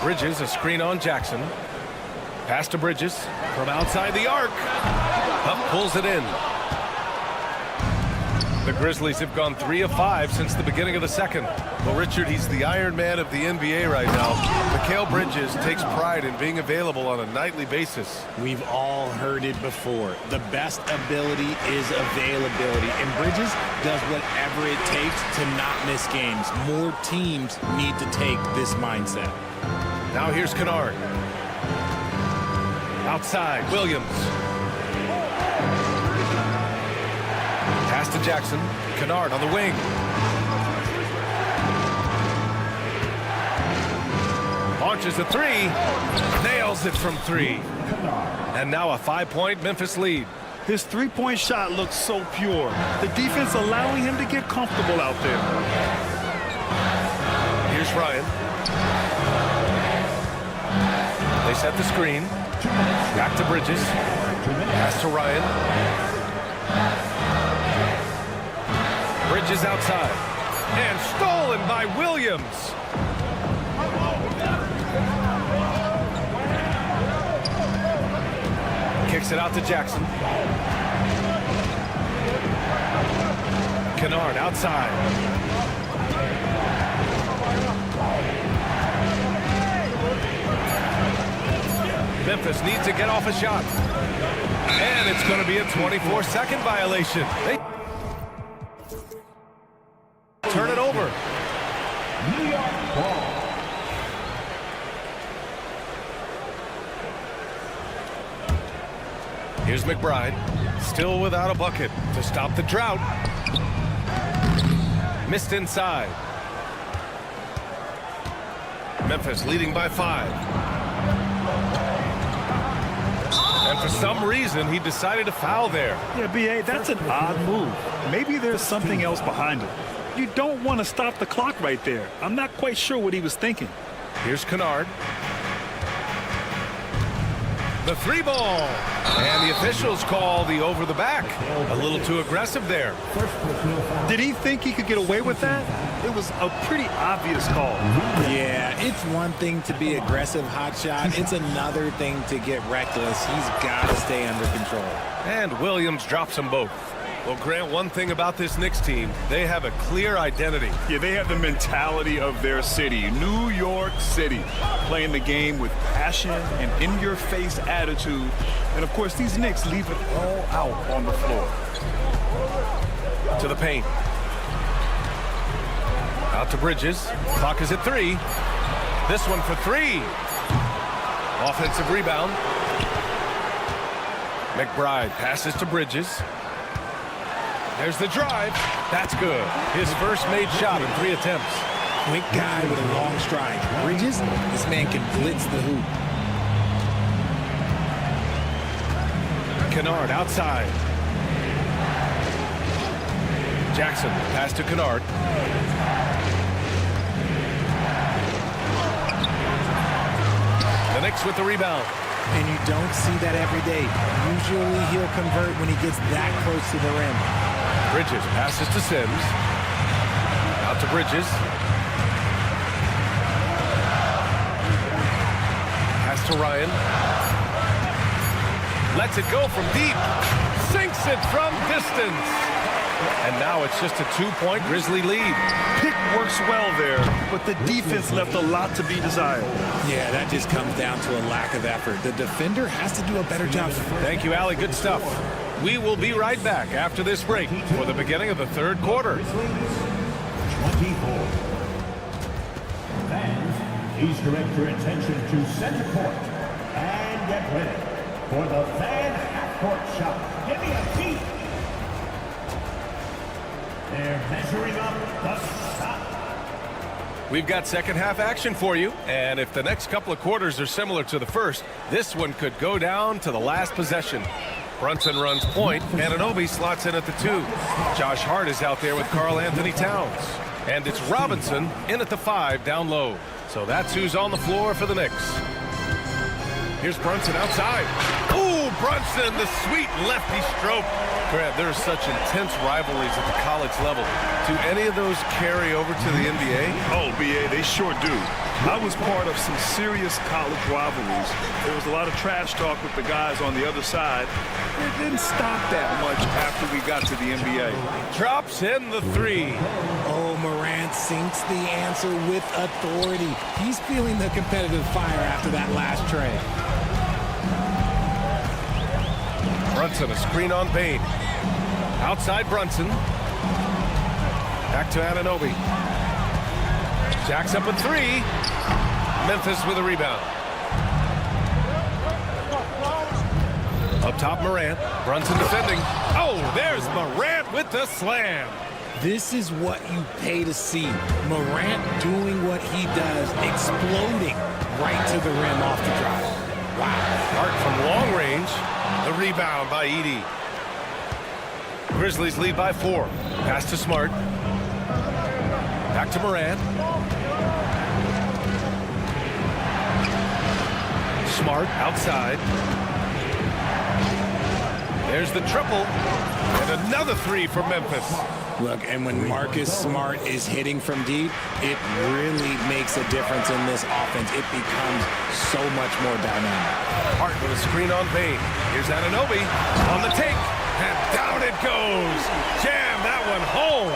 Bridges, a screen on Jackson. Pass to Bridges from outside the arc. Huff pulls it in. The Grizzlies have gone 3 of 5 since the beginning of the second. Well, Richard, he's the Iron Man of the NBA right now. Mikal Bridges takes pride in being available on a nightly basis. We've all heard it before. The best ability is availability. And Bridges does whatever it takes to not miss games. More teams need to take this mindset. Now here's Kennard. Outside, Williams. Pass to Jackson. Kennard on the wing. Launches a three. Nails it from 3. And now a 5-point Memphis lead. His three-point shot looks so pure. The defense allowing him to get comfortable out there. Here's Ryan. They set the screen. Back to Bridges. Pass to Ryan. Bridges outside. And stolen by Williams. Kicks it out to Jackson. Kennard outside. Memphis needs to get off a shot. And it's going to be a 24-second violation. They turn it over. New York ball. Here's McBride. Still without a bucket to stop the drought. Missed inside. Memphis leading by 5. And for some reason, he decided to foul there. Yeah, B.A., that's an odd move. Maybe there's something else behind it. You don't want to stop the clock right there. I'm not quite sure what he was thinking. Here's Kennard. The three ball. And the officials call the over the back. A little too aggressive there. Did he think he could get away with that? It was a pretty obvious call. Yeah, it's one thing to be aggressive, hot shot. It's another thing to get reckless. He's got to stay under control. And Williams drops them both. Well, Grant, one thing about this Knicks team, they have a clear identity. Yeah, they have the mentality of their city, New York City, playing the game with passion and in-your-face attitude. And, of course, these Knicks leave it all out on the floor. To the paint. Out to Bridges. Clock is at 3. This one for 3. Offensive rebound. McBride passes to Bridges. There's the drive. That's good. His first made shot in 3 attempts. Quick guy with a long stride. Bridges, this man can blitz the hoop. Kennard outside. Jackson pass to Kennard. The Knicks with the rebound. And you don't see that every day. Usually he'll convert when he gets that close to the rim. Bridges passes to Sims. Out to Bridges. Pass to Ryan. Lets it go from deep. Sinks it from distance. And now it's just a 2-point Grizzly lead. Pick works well there, but the defense left a lot to be desired. Yeah, that just comes down to a lack of effort. The defender has to do a better job. Thank you, Allie. Good stuff. We will be right back after this break for the beginning of the third quarter. 24. Fans, please direct your attention to center court and get ready for the fan half-court shot. Give me a beat. They're measuring up the shot. We've got second half action for you, and if the next couple of quarters are similar to the first, this one could go down to the last possession. Brunson runs point, and Anunoby slots in at the 2. Josh Hart is out there with Karl Anthony Towns. And it's Robinson in at the 5 down low. So that's who's on the floor for the Knicks. Here's Brunson outside. Ooh, Brunson, the sweet lefty stroke. Grant, there's such intense rivalries at the college level. Do any of those carry over to the NBA? Oh, BA, they sure do. I was part of some serious college rivalries. There was a lot of trash talk with the guys on the other side. It didn't stop that much after we got to the NBA. Drops in the 3. Oh, Morant sinks the answer with authority. He's feeling the competitive fire after that last trade. Brunson, a screen on Payne. Outside Brunson. Back to Anunoby. Jacks up at 3. Memphis with a rebound. Up top, Morant. Brunson defending. Oh, there's Morant with the slam. This is what you pay to see. Morant doing what he does, exploding right to the rim off the drive. Wow. Hart from long range. The rebound by Edey. Grizzlies lead by 4. Pass to Smart. Back to Morant. Smart outside. There's the triple. And another 3 for Memphis. Look, and when Marcus Smart is hitting from deep, it really makes a difference in this offense. It becomes so much more dynamic. Hart with a screen on Payne. Here's Anunoby on the take. And down it goes. Jam that one home.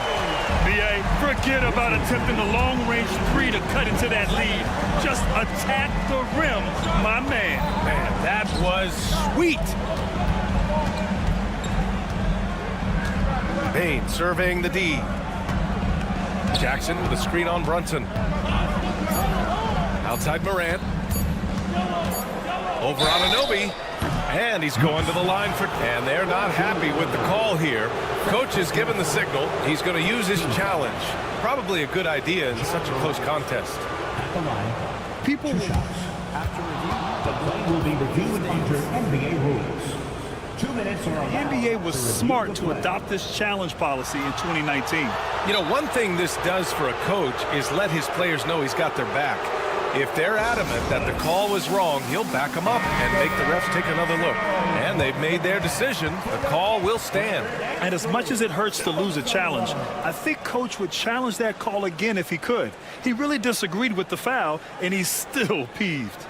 BA, forget about attempting the long-range 3 to cut into that lead. Just attack the rim, my man. Man, that was sweet. Payne surveying the D. Jackson with a screen on Brunson. Outside Morant. Over Anunoby. And he's going to the line for... And they're not happy with the call here. Coach has given the signal. He's going to use his challenge. Probably a good idea in such a close contest. At the line, people will... After review, the play will be reviewed under NBA rules. 2 minutes or the NBA was smart to adopt this challenge policy in 2019. You know, one thing this does for a coach is let his players know he's got their back. If they're adamant that the call was wrong, he'll back them up and make the refs take another look. And they've made their decision. The call will stand. And as much as it hurts to lose a challenge, I think Coach would challenge that call again if he could. He really disagreed with the foul, and he's still peeved.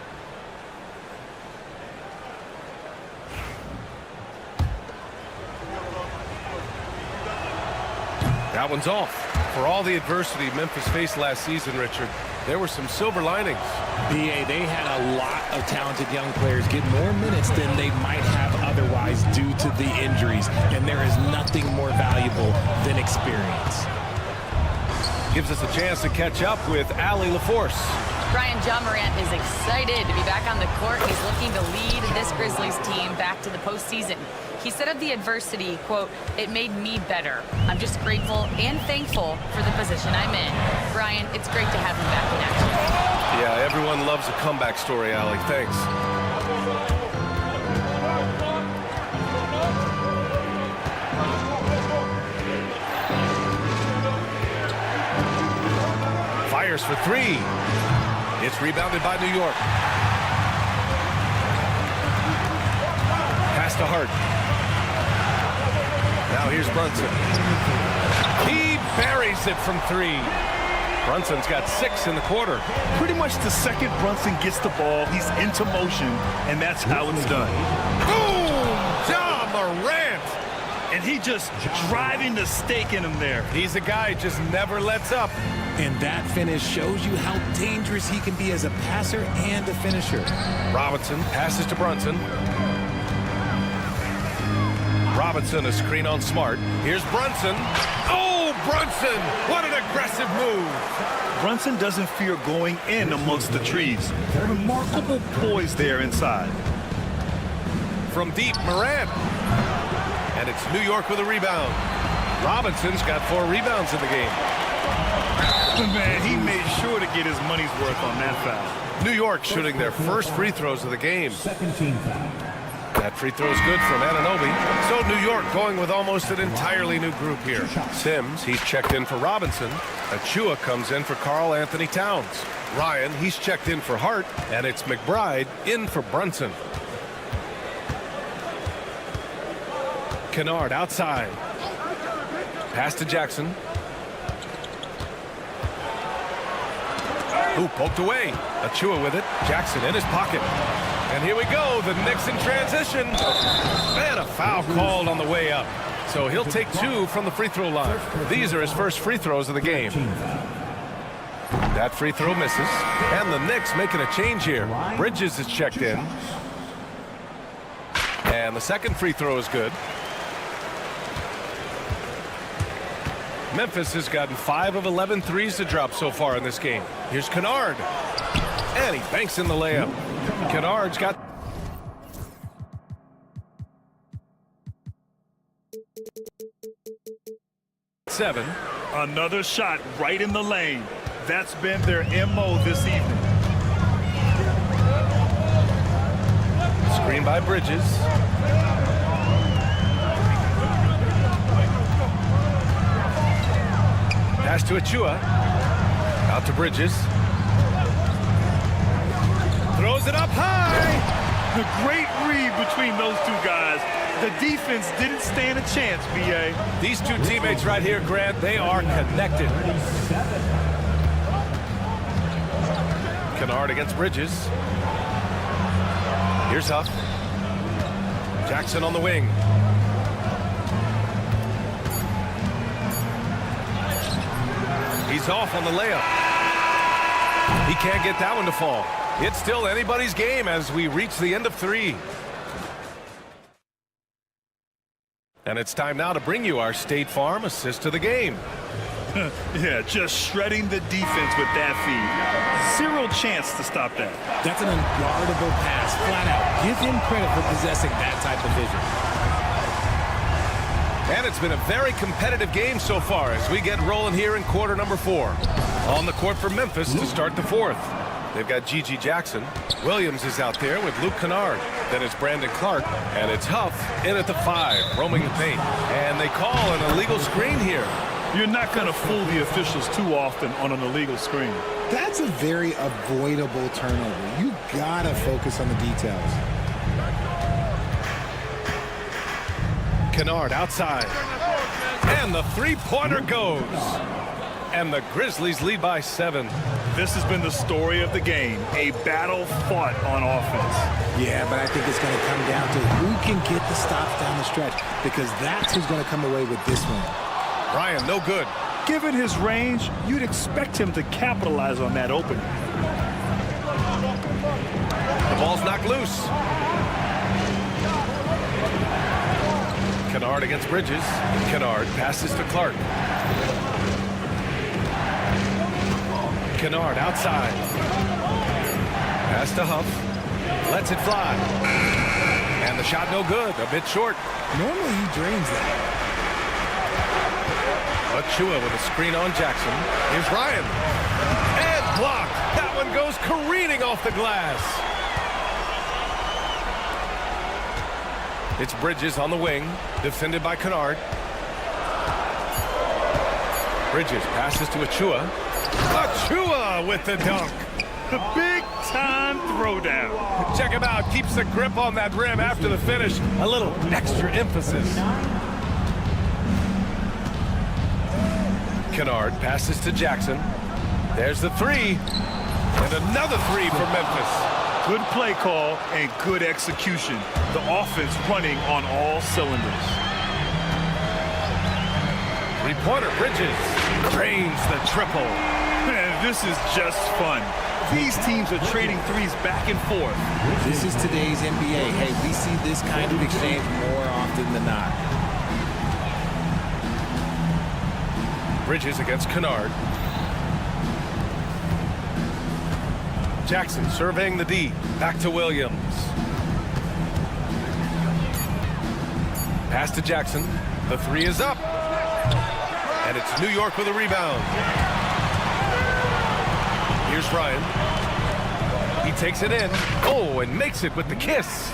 That one's off. For all the adversity Memphis faced last season, Richard, there were some silver linings. BA, they had a lot of talented young players get more minutes than they might have otherwise due to the injuries, and there is nothing more valuable than experience. Gives us a chance to catch up with Allie LaForce. Brian, John Morant is excited to be back on the court. He's looking to lead this Grizzlies team back to the postseason. He said of the adversity, quote, "It made me better. I'm just grateful and thankful for the position I'm in." Brian, it's great to have him back in action. Yeah, everyone loves a comeback story, Allie. Thanks. Fires for three. It's rebounded by New York. Pass to Hart. Now here's Brunson. He buries it from three. Brunson's got 6 in the quarter. Pretty much the second Brunson gets the ball, he's into motion, and that's how it's done. Boom! John Morant! And he just driving the stake in him there. He's a guy who just never lets up. And that finish shows you how dangerous he can be as a passer and a finisher. Robinson passes to Brunson. Robinson, a screen on Smart. Here's Brunson. Oh, Brunson! What an aggressive move! Brunson doesn't fear going in amongst the trees. Remarkable poise there inside. From deep, Morant. And it's New York with a rebound. Robinson's got 4 rebounds in the game. Man, he made sure to get his money's worth on that foul. New York shooting their first free throws of the game. Second team foul. That free throw is good from Anunoby. So New York going with almost an entirely new group here. Sims, he's checked in for Robinson. Achua comes in for Karl Anthony Towns. Ryan, he's checked in for Hart. And it's McBride in for Brunson. Kennard outside. Pass to Jackson. Ooh, poked away. Achua with it. Jackson in his pocket. And here we go. The Knicks in transition. And a foul called on the way up. So he'll take 2 from the free throw line. These are his first free throws of the game. That free throw misses. And the Knicks making a change here. Bridges is checked in. And the second free throw is good. Memphis has gotten 5 of 11 threes to drop so far in this game. Here's Kennard. And he banks in the layup. Kennard's got... seven. Another shot right in the lane. That's been their MO this evening. Screen by Bridges. Pass to Achua. Out to Bridges. Throws it up high. The great read between those two guys. The defense didn't stand a chance, B.A. These two teammates right here, Grant, they are connected. Kennard against Bridges. Here's Huff. Jackson on the wing. He's off on the layup. He can't get that one to fall. It's still anybody's game as we reach the end of 3. And it's time now to bring you our State Farm assist of the game. Yeah, just shredding the defense with that feed. 0 chance to stop that. That's an unguardable pass, flat out. Give him credit for possessing that type of vision. And it's been a very competitive game so far as we get rolling here in quarter number 4. On the court for Memphis to start the 4th. They've got G.G. Jackson. Williams is out there with Luke Kennard. Then it's Brandon Clark. And it's Huff in at the 5, roaming the paint. And they call an illegal screen here. You're not going to fool the officials too often on an illegal screen. That's a very avoidable turnover. You gotta focus on the details. Kennard outside. And the three-pointer goes. And the Grizzlies lead by 7. This has been the story of the game, a battle fought on offense. Yeah, but I think it's going to come down to who can get the stops down the stretch, because that's who's going to come away with this one. Ryan, no good. Given his range, you'd expect him to capitalize on that opening. The ball's knocked loose. Kennard against Bridges. Kennard passes to Clark. Kennard outside. Pass to Huff. Lets it fly. And the shot no good. A bit short. Normally he drains that. Achua with a screen on Jackson. Here's Ryan. And blocked. That one goes careening off the glass. It's Bridges on the wing. Defended by Kennard. Bridges passes to Achua. Achua with the dunk. The big-time throwdown. Check him out. Keeps the grip on that rim after the finish. A little extra emphasis. Kennard passes to Jackson. There's the three. And another three for Memphis. Good play call and good execution. The offense running on all cylinders. Three-pointer Bridges drains the triple. Man, this is just fun. These teams are trading threes back and forth. This is today's NBA. Hey, we see this kind of exchange more often than not. Bridges against Kennard. Jackson surveying the D. Back to Williams. Pass to Jackson. The three is up. And it's New York with a rebound. Here's Ryan. He takes it in. Oh, and makes it with the kiss.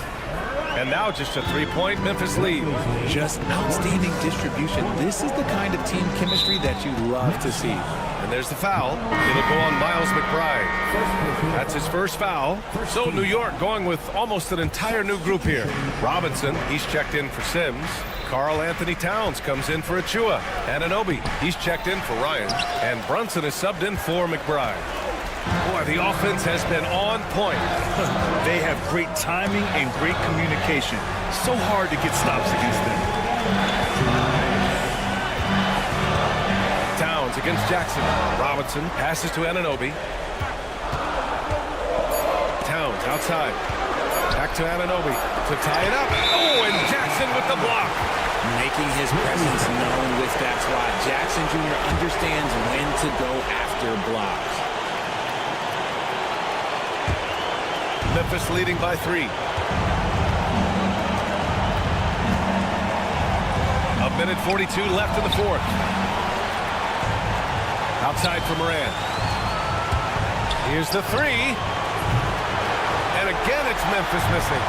And now just a three-point Memphis lead. Just outstanding distribution. This is the kind of team chemistry that you love to see. And there's the foul. It'll go on Miles McBride. That's his first foul. So New York going with almost an entire new group here. Robinson, he's checked in for Sims. Karl Anthony Towns comes in for Achua. Anunoby, he's checked in for Ryan. And Brunson is subbed in for McBride. Boy, the offense has been on point. They have great timing and great communication. So hard to get stops against them. Towns against Jackson. Robinson passes to Anunoby. Towns outside. Back to Anunoby to tie it up. Oh, and Jackson with the block. Making his presence known with that slot. Jackson Jr. understands when to go after blocks. Memphis leading by 3. A minute 42 left in the fourth. Outside for Moran. Here's the three. And again, it's Memphis missing.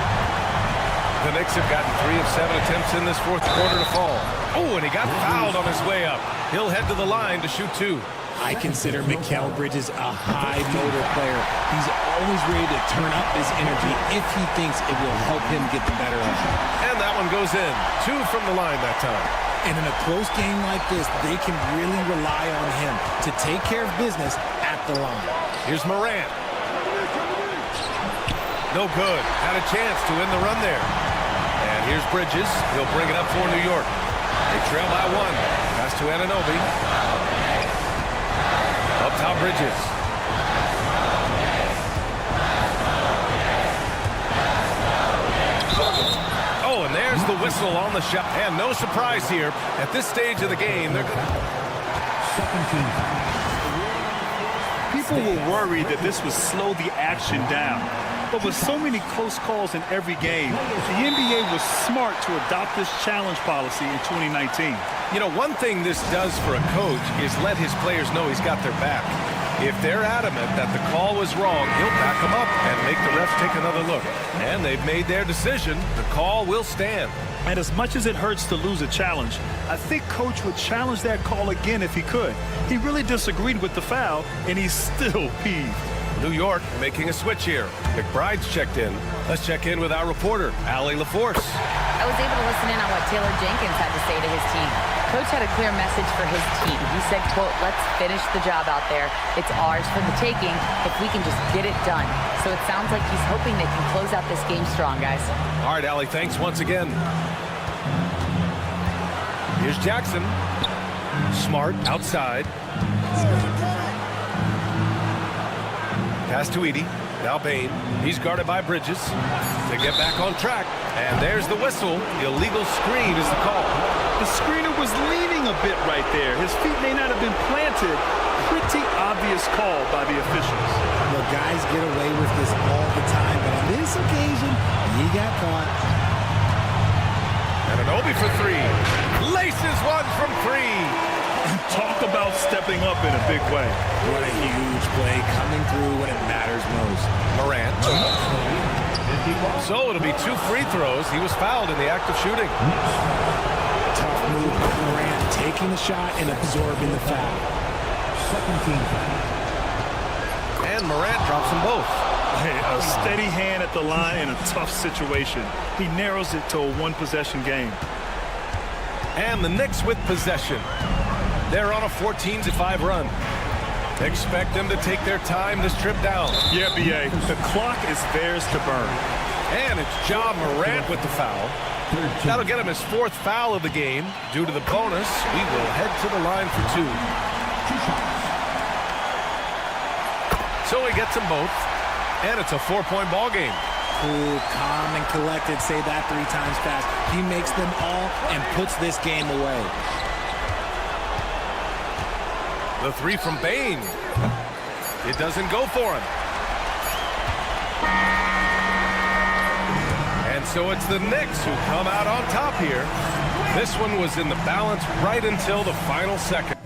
The Knicks have gotten 3 of 7 attempts in this fourth quarter to fall. Oh, and he got fouled on his way up. He'll head to the line to shoot 2. I consider Mikal Bridges a high motor player. He's always ready to turn up his energy if he thinks it will help him get the better of him. And that one goes in. 2 from the line that time. And in a close game like this, they can really rely on him to take care of business at the line. Here's Morant. No good. Had a chance to win the run there. And here's Bridges. He'll bring it up for New York. They trail by 1. Pass to Anunoby. Up top, Bridges. Oh, and there's the whistle on the shot. And no surprise here. At this stage of the game, they're going to... People were worried that this would slow the action down. But with so many close calls in every game, the NBA was smart to adopt this challenge policy in 2019. You know, one thing this does for a coach is let his players know he's got their back. If they're adamant that the call was wrong, he'll back them up and make the refs take another look. And they've made their decision. The call will stand. And as much as it hurts to lose a challenge, I think Coach would challenge that call again if he could. He really disagreed with the foul, and he's still peeved. New York making a switch here. McBride's checked in. Let's check in with our reporter, Allie LaForce. I was able to listen in on what Taylor Jenkins had to say to his team. Coach had a clear message for his team. He said, quote, let's finish the job out there. It's ours for the taking if we can just get it done. So it sounds like he's hoping they can close out this game strong, guys. All right, Allie, thanks once again. Here's Jackson. Smart outside. Pass to Edey. Now Bain. He's guarded by Bridges. They get back on track. And there's the whistle. The illegal screen is the call. The screener was leaning a bit right there. His feet may not have been planted. Pretty obvious call by the officials. The guys get away with this all the time, but on this occasion, he got caught. And Anunoby for three. Laces one from three. Talk about stepping up in a big way. What a huge play coming through when it matters most. Morant. So it'll be 2 free throws. He was fouled in the act of shooting. Tough move by Morant, taking the shot and absorbing the foul. And Morant drops them both. Hey, a steady hand at the line in a tough situation. He narrows it to a one-possession game. And the Knicks with possession. They're on a 14-5 run. Expect them to take their time this trip down. Yeah, B.A. The clock is theirs to burn. And it's Ja Morant with the foul. That'll get him his 4th foul of the game. Due to the bonus, we will head to the line for 2. So he gets them both. And it's a 4-point ball game. Cool, calm, and collected. Say that 3 times fast. He makes them all and puts this game away. The 3 from Bain. It doesn't go for him. And so it's the Knicks who come out on top here. This one was in the balance right until the final second.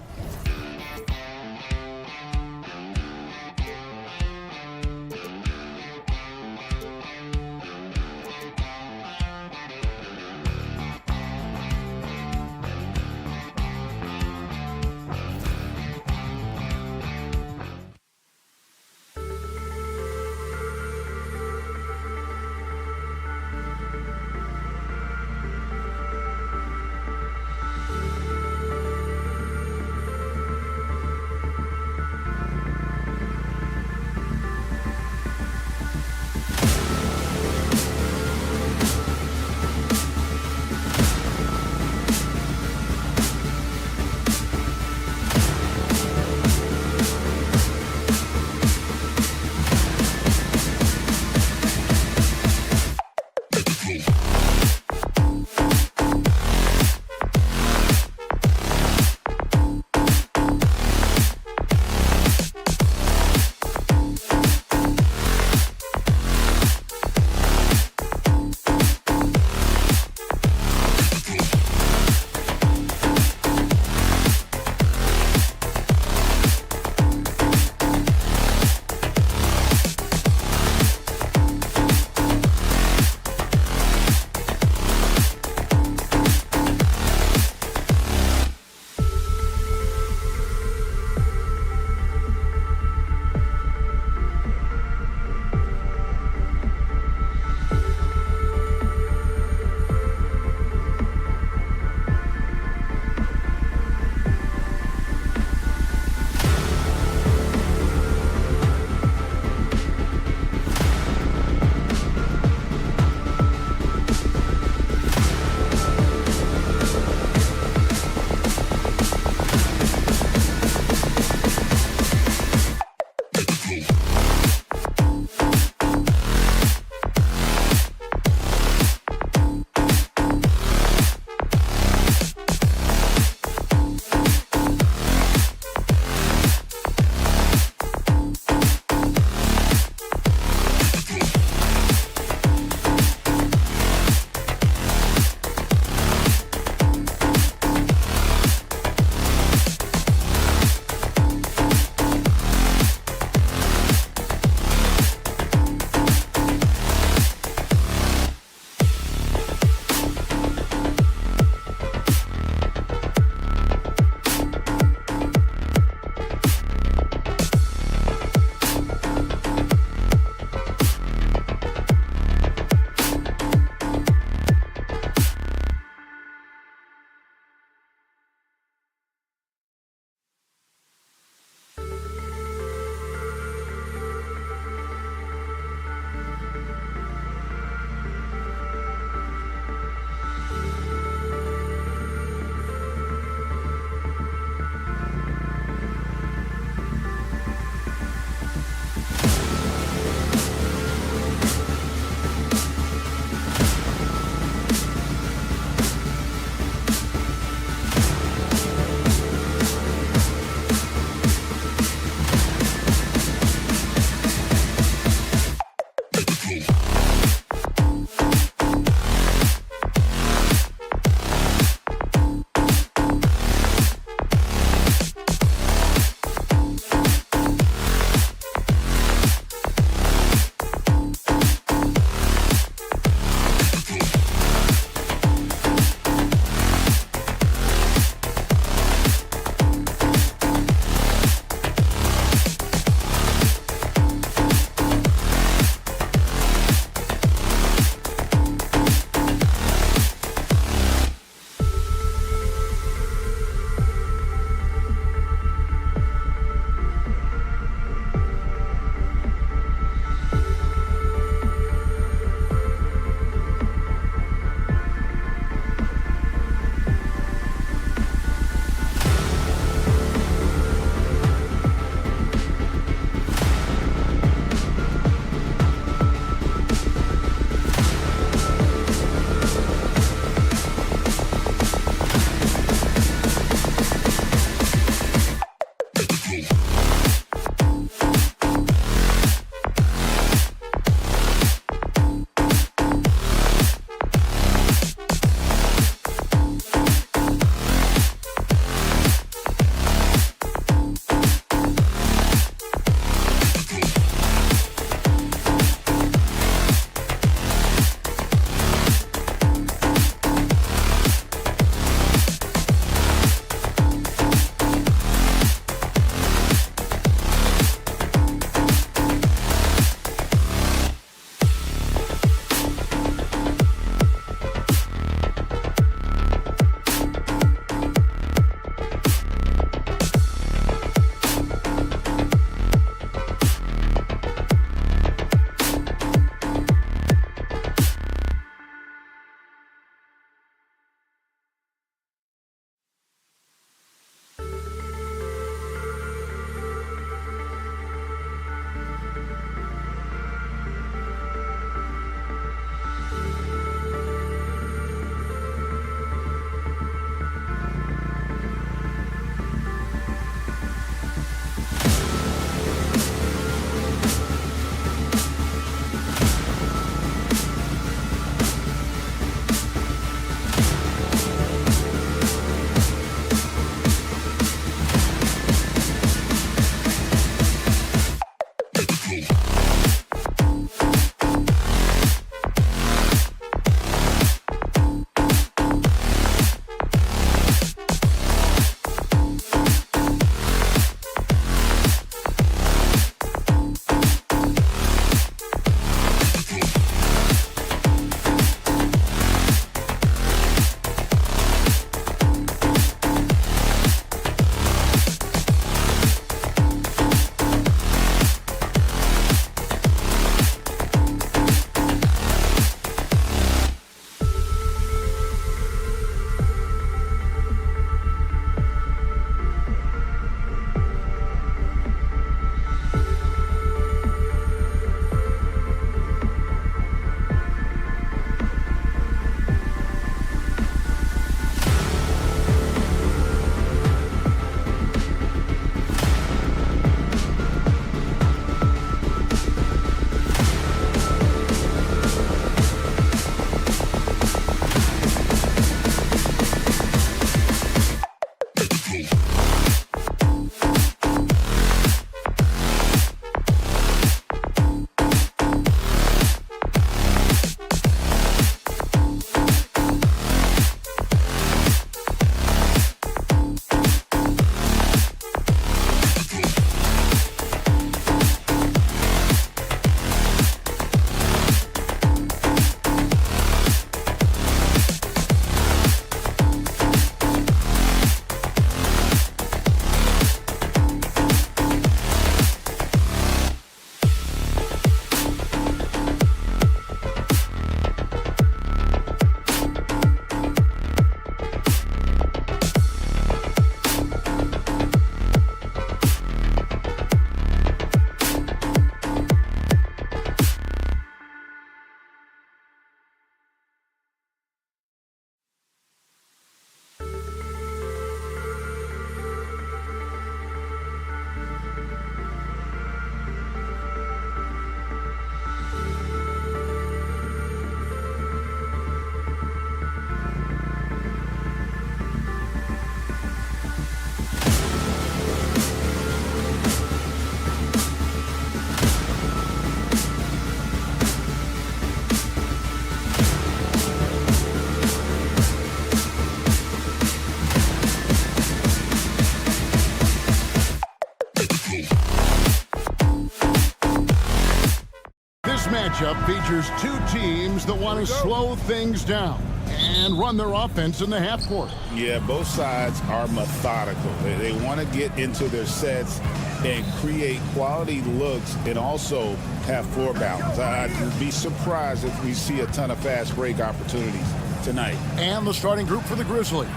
matchup features two teams that want to slow things down and run their offense in the half court. Yeah, both sides are methodical. They want to get into their sets and create quality looks and also have floor balance. I'd be surprised if we see a ton of fast break opportunities tonight. And the starting group for the Grizzlies.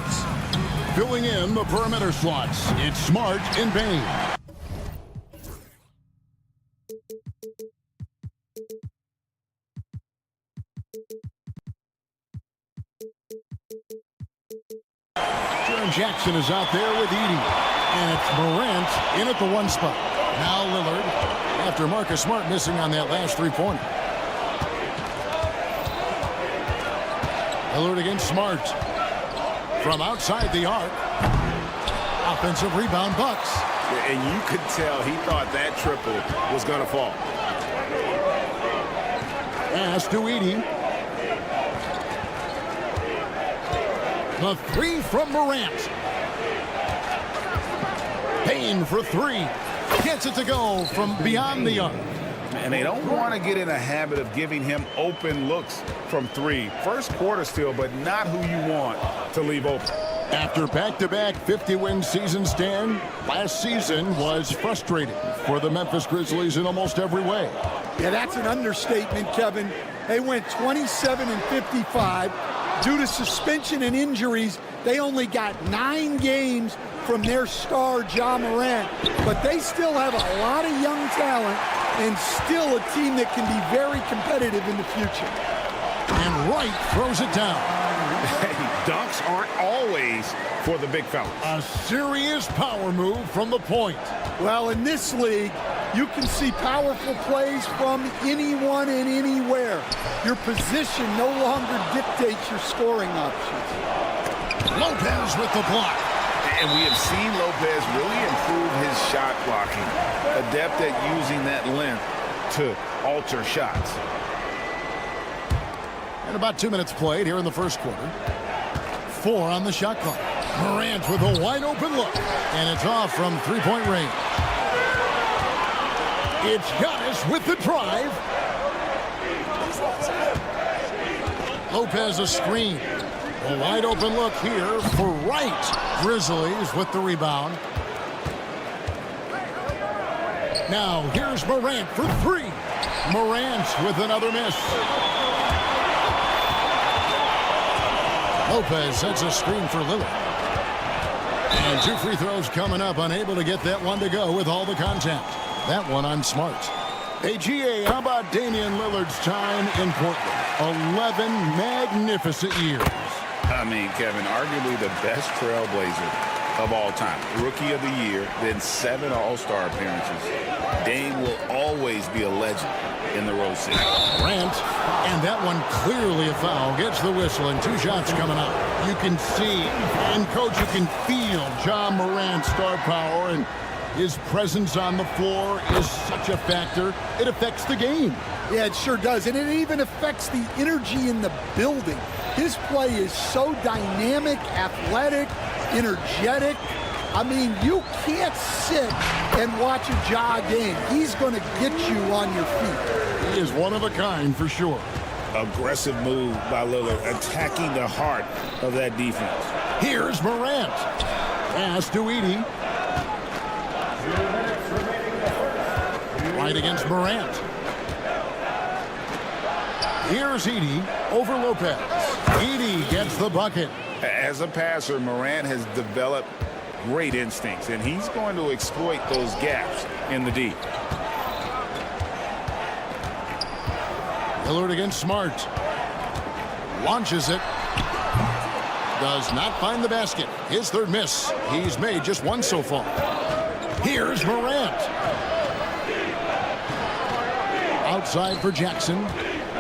Filling in the perimeter slots, it's Smart and Bain. Jackson is out there with Edey. And it's Morant in at the one spot. Now Lillard, after Marcus Smart missing on that last three-pointer. Lillard against Smart. From outside the arc. Offensive rebound, Bucks. And you could tell he thought that triple was going to fall. Pass to Edey. The three from Morant. Payne for three. Gets it to go from beyond the arc. And they don't want to get in a habit of giving him open looks from three. First quarter still, but not who you want to leave open. After back-to-back 50-win seasons, Stan, last season was frustrating for the Memphis Grizzlies in almost every way. Yeah, that's an understatement, Kevin. They went 27-55. Due to suspension and injuries, they only got 9 games from their star, Ja Morant. But they still have a lot of young talent and still a team that can be very competitive in the future. And Wright throws it down. Hey, dunks aren't always for the big fellas. A serious power move from the point. Well, in this league, you can see powerful plays from anyone and anywhere. Your position no longer dictates your scoring options. Lopez with the block. And we have seen Lopez really improve his shot blocking. Adept at using that length to alter shots. And about 2 minutes played here in the first quarter. 4 on the shot clock. Morant with a wide open look. And it's off from three-point range. It's Giannis with the drive. Lopez a screen. A wide open look here for Wright. Grizzlies with the rebound. Now here's Morant for three. Morant with another miss. Lopez sets a screen for Lillard. And 2 free throws coming up. Unable to get that one to go with all the contact. That one on Smart. Hey, GA, how about Damian Lillard's time in Portland? 11 magnificent years. I mean, Kevin, arguably the best trailblazer of all time. Rookie of the year, then 7 All-Star appearances. Dame will always be a legend in the Rose City. Grant, and that one clearly a foul. Gets the whistle, and 2 shots coming out. You can see, and Coach, you can feel Ja Morant's star power, and his presence on the floor is such a factor. It affects the game. Yeah, it sure does, and it even affects the energy in the building. His play is so dynamic, athletic, energetic. I mean, you can't sit and watch a Ja game. He's going to get you on your feet. He is one of a kind for sure. Aggressive move by Lillard, attacking the heart of that defense. Here's Morant. Pass to Edey. Right against Morant. Here's Edey over Lopez. Edey gets the bucket. As a passer, Morant has developed great instincts, and he's going to exploit those gaps in the D. Lillard against Smart. Launches it. Does not find the basket. His third miss. He's made just 1 so far. Here's Morant. Outside for Jackson.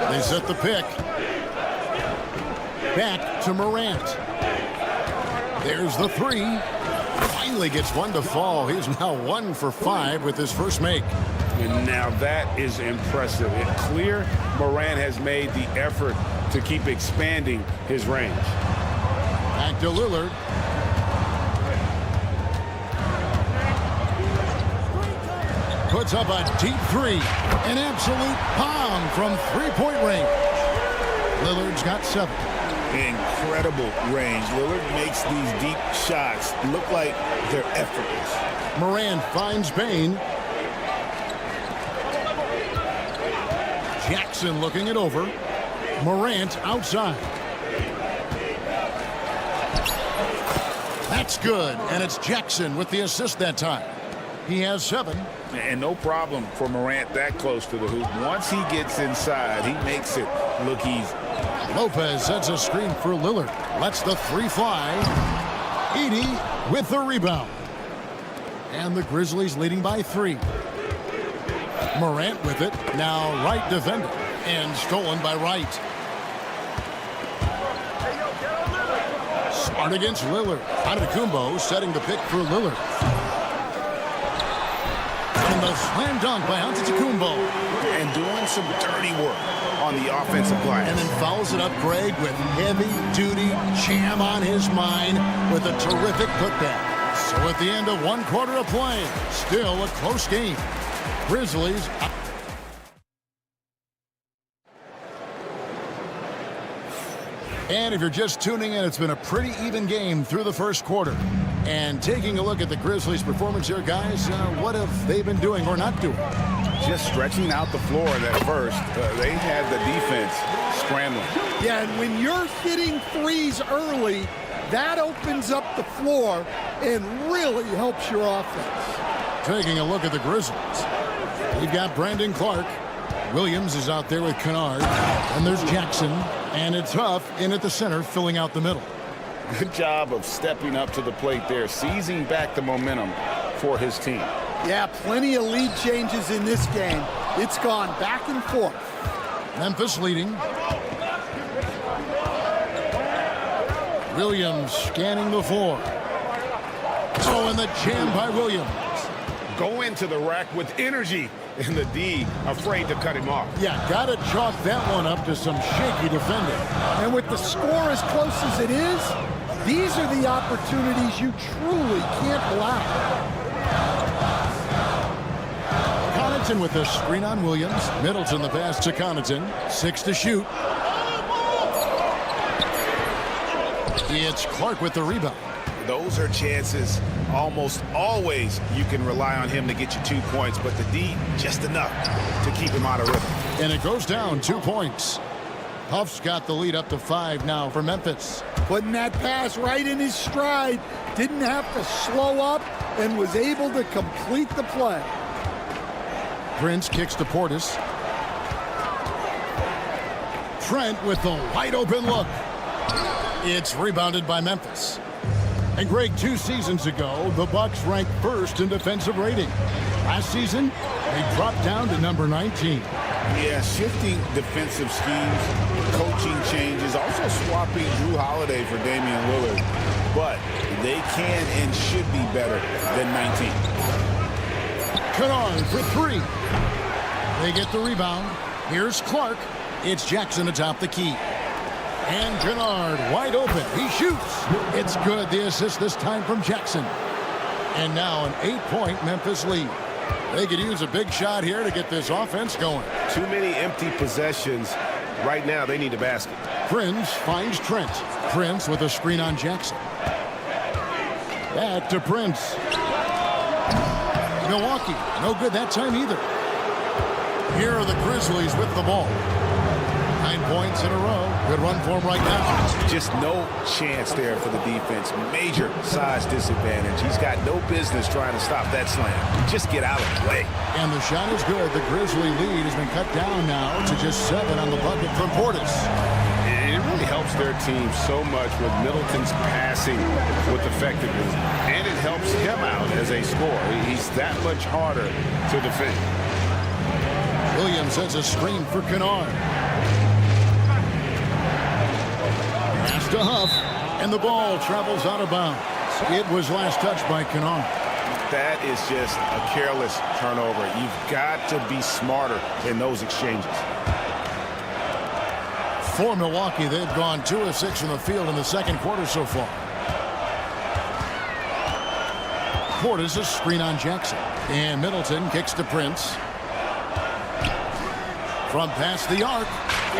They set the pick. Back to Morant. There's the 3. Finally gets 1 to fall. He's now 1 for 5 with his first make. And now that is impressive. It's clear Morant has made the effort to keep expanding his range. Back to Lillard. puts up a deep three. An absolute bomb from three-point range. Lillard's got 7. Incredible range. Lillard makes these deep shots look like they're effortless. Morant finds Bain. Jackson looking it over. Morant outside. That's good, and it's Jackson with the assist that time. He has 7. And no problem for Morant that close to the hoop. Once he gets inside, he makes it look easy. Lopez sets a screen for Lillard. Lets the 3 fly. Edey with the rebound. And the Grizzlies leading by 3. Morant with it. Now Wright defended. And stolen by Wright. Smart against Lillard. Antetokounmpo setting the pick for Lillard. And the slam dunk by Antetokounmpo. And doing some dirty work on the offensive glass. And then fouls it up Greg with heavy-duty jam on his mind with a terrific putback. So at the end of 1 quarter of play, still a close game. Grizzlies. And if you're just tuning in, it's been a pretty even game through the first quarter. And taking a look at the Grizzlies' performance here, guys, what have they been doing or not doing? Just stretching out the floor at first. They had the defense scrambling. Yeah, and when you're hitting threes early, that opens up the floor and really helps your offense. Taking a look at the Grizzlies. We've got Brandon Clark. Williams is out there with Kennard. And there's Jackson. And it's Huff in at the center, filling out the middle. Good job of stepping up to the plate there, seizing back the momentum for his team. Yeah, plenty of lead changes in this game. It's gone back and forth. Memphis leading. Williams scanning the floor. Oh, and the jam by Williams. Go into the rack with energy. And the D afraid to cut him off. Yeah, got to chalk that one up to some shaky defending. And with the score as close as it is, these are the opportunities you truly can't allow. Connaughton with the screen on Williams. Middleton the pass to Connaughton. 6 to shoot. It's Clark with the rebound. Those are chances almost always you can rely on him to get you 2 points, but the D just enough to keep him out of rhythm. And it goes down 2 points. Huff's got the lead up to 5 now for Memphis. Putting that pass right in his stride. Didn't have to slow up and was able to complete the play. Prince kicks to Portis. Trent with the wide open look. It's rebounded by Memphis. And Greg, 2 seasons ago, the Bucks ranked 1st in defensive rating. Last season, they dropped down to number 19. Yeah, shifting defensive schemes, coaching changes, also swapping Drew Holiday for Damian Lillard. But they can and should be better than 19. Kennard for 3. They get the rebound. Here's Clark. It's Jackson atop the key. And Kennard wide open. He shoots. It's good. The assist this time from Jackson. And now an 8-point Memphis lead. They could use a big shot here to get this offense going. Too many empty possessions. Right now, they need a basket. Prince finds Trent. Prince with a screen on Jackson. Back to Prince. Milwaukee, no good that time either. Here are the Grizzlies with the ball. 9 points in a row. Good run for him right now. Just no chance there for the defense. Major size disadvantage. He's got no business trying to stop that slam. Just get out of the way. And the shot is good. The Grizzly lead has been cut down now to just 7 on the bucket from Portis. It really helps their team so much with Middleton's passing with effectiveness. And it helps him out as a scorer. He's that much harder to defend. Williams sets a screen for Kennard. Pass to Huff, and the ball travels out of bounds. It was last touched by Kennard. That is just a careless turnover. You've got to be smarter in those exchanges. For Milwaukee, they've gone 2 of 6 from the field in the second quarter so far. Portis a screen on Jackson. And Middleton kicks to Prince. From past the arc.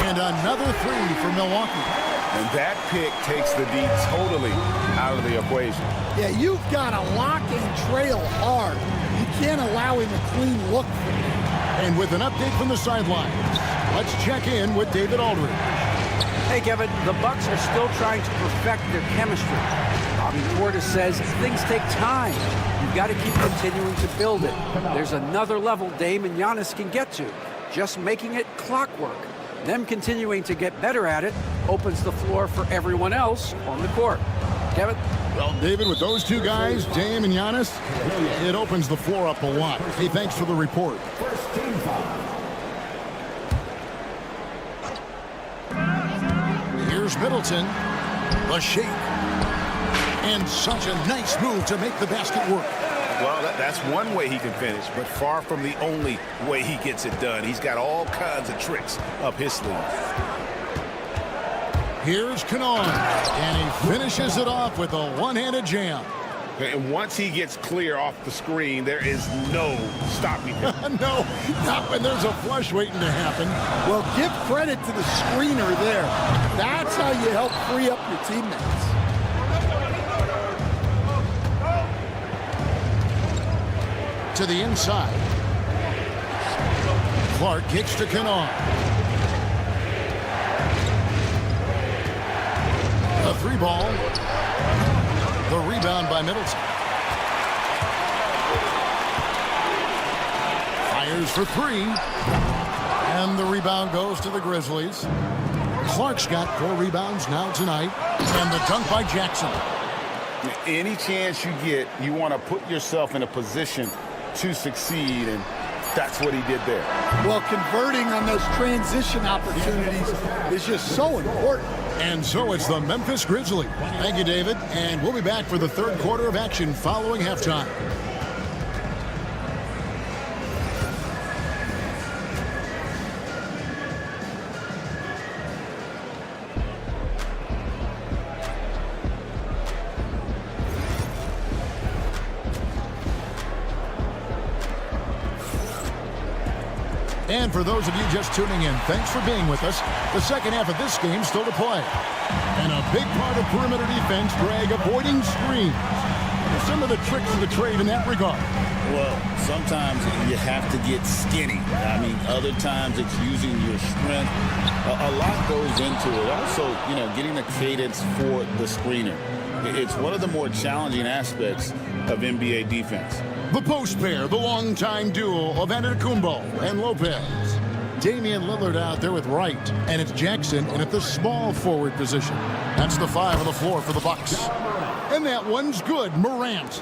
And another three for Milwaukee. And that pick takes the D totally out of the equation. Yeah, you've got to lock and trail hard. You can't allow him a clean look for him. And with an update from the sidelines, let's check in with David Aldridge. Hey, Kevin, the Bucks are still trying to perfect their chemistry. Bobby Portis says things take time. You've got to keep continuing to build it. There's another level Dame and Giannis can get to. Just making it clockwork. Them continuing to get better at it opens the floor for everyone else on the court. Kevin? Well, David, with those two guys, Dame and Giannis, it opens the floor up a lot. Hey, thanks for the report. Here's Middleton. The shake. And such a nice move to make the basket work. Well, that's one way he can finish, but far from the only way he gets it done. He's got all kinds of tricks up his sleeve. Here's Kanon, and he finishes it off with a one-handed jam. And once he gets clear off the screen, there is no stopping him. No, not when there's a flush waiting to happen. Well, give credit to the screener there. That's how you help free up your teammates. To the inside. Clark kicks to Kanon. The three ball. The rebound by Middleton. Fires for three. And the rebound goes to the Grizzlies. Clark's got 4 rebounds now tonight. And the dunk by Jackson. Any chance you get, you want to put yourself in a position to succeed, and that's what he did there. Well, converting on those transition opportunities is just so important. And so it's the Memphis Grizzlies. Thank you, David. And we'll be back for the third quarter of action following halftime. And for those of you just tuning in, thanks for being with us. The second half of this game still to play. And a big part of perimeter defense, Greg, avoiding screens. Some of the tricks of the trade in that regard. Well, sometimes you have to get skinny. I mean, other times it's using your strength. A lot goes into it. Also, getting the cadence for the screener. It's one of the more challenging aspects of NBA defense. The post pair, the longtime duo of Antetokounmpo and Lopez. Damian Lillard out there with Wright, and it's Jackson in at the small forward position. That's the 5 on the floor for the Bucks. And that one's good, Morant.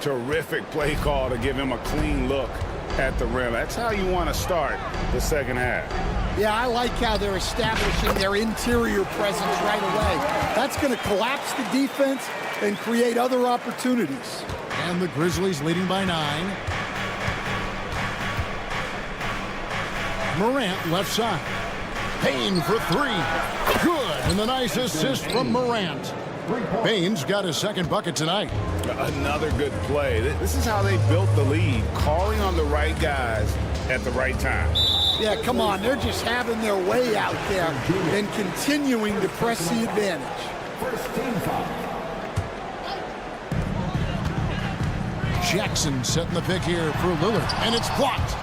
Terrific play call to give him a clean look at the rim. That's how you want to start the second half. Yeah, I like how they're establishing their interior presence right away. That's going to collapse the defense and create other opportunities. And the Grizzlies leading by 9. Morant left side. Payne for 3. Good. And the nice assist from Morant. Payne's got his second bucket tonight. Another good play. This is how they built the lead, calling on the right guys at the right time. Yeah, come on. They're just having their way out there and continuing to press the advantage. First team foul. Jackson setting the pick here for Lillard, and it's blocked.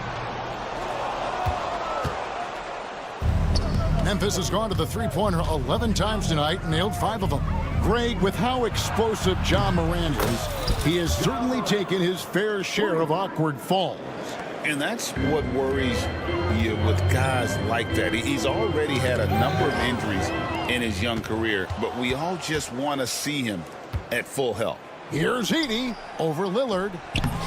Memphis has gone to the three-pointer 11 times tonight, nailed 5 of them. Greg, with how explosive Ja Morant is, he has certainly taken his fair share of awkward falls. And that's what worries you with guys like that. He's already had a number of injuries in his young career, but we all just want to see him at full health. Here's Heaney over Lillard,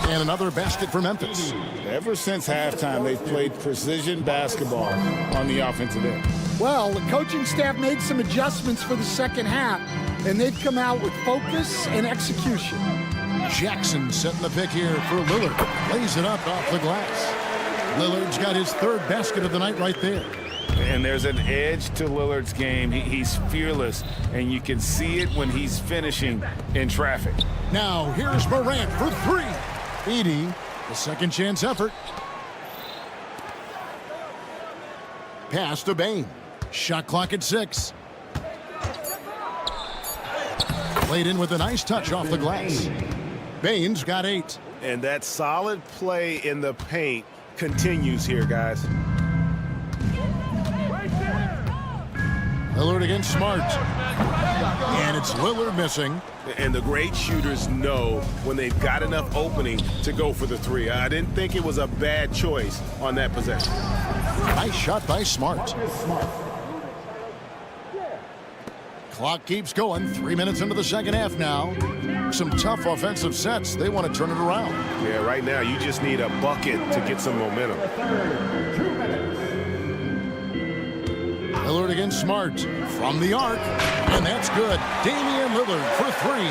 and another basket for Memphis. Ever since halftime, they've played precision basketball on the offensive end. Well, the coaching staff made some adjustments for the second half, and they've come out with focus and execution. Jackson setting the pick here for Lillard. Lays it up off the glass. Lillard's got his third basket of the night right there. And there's an edge to Lillard's game. He's fearless, and you can see it when he's finishing in traffic. Now, here's Morant for three. Edie, the second chance effort. Pass to Bane. Shot clock at 6. Played in with a nice touch off the glass. Bane's got 8. And that solid play in the paint continues here, guys. Lillard against Smart. And it's Lillard missing. And the great shooters know when they've got enough opening to go for the three. I didn't think it was a bad choice on that possession. Nice shot by Smart. Clock keeps going. 3 minutes into the second half now. Some tough offensive sets. They want to turn it around. Yeah, right now you just need a bucket to get some momentum. Lillard against Smart from the arc, and that's good. Damian Lillard for 3.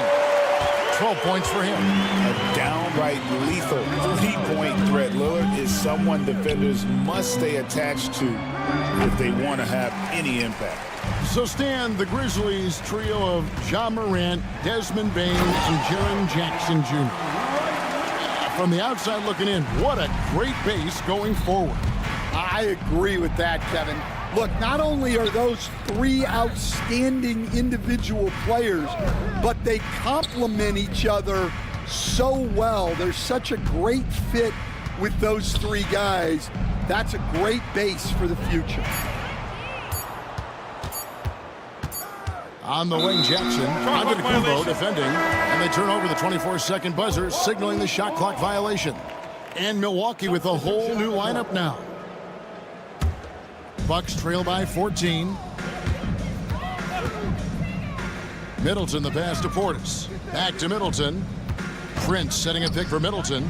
12 points for him. A downright lethal three-point threat. Lillard is someone defenders must stay attached to if they want to have any impact. So Stan, the Grizzlies trio of Ja Morant, Desmond Bane, and Jaren Jackson Jr. From the outside looking in, what a great base going forward. I agree with that, Kevin. Look, not only are those 3 outstanding individual players, but they complement each other so well. There's such a great fit with those 3 guys. That's a great base for the future. On the wing, Jackson. Antetokounmpo defending. And they turn over the 24-second buzzer, signaling the shot clock violation. And Milwaukee with a whole new lineup now. Bucks trail by 14. Middleton, the pass to Portis. Back to Middleton. Prince setting a pick for Middleton.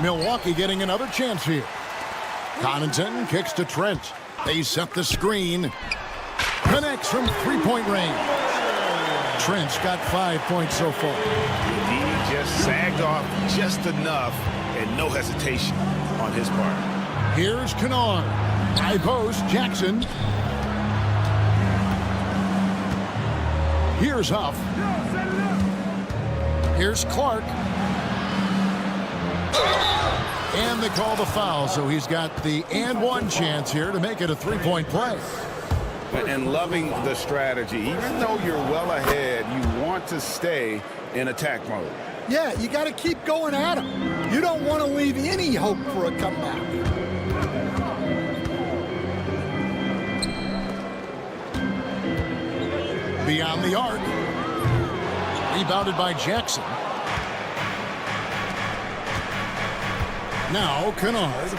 Milwaukee getting another chance here. Connaughton kicks to Trent. They set the screen. Connects from three-point range. Trent's got 5 points so far. He just sagged off just enough and no hesitation on his part. Here's Kennard. High post, Jackson. Here's Huff. Here's Clark. And they call the foul, so he's got the and one chance here to make it a three-point play. And loving the strategy. Even though you're well ahead, you want to stay in attack mode. Yeah, you got to keep going at him. You don't want to leave any hope for a comeback. Beyond the arc. Rebounded by Jackson. Now Kennard.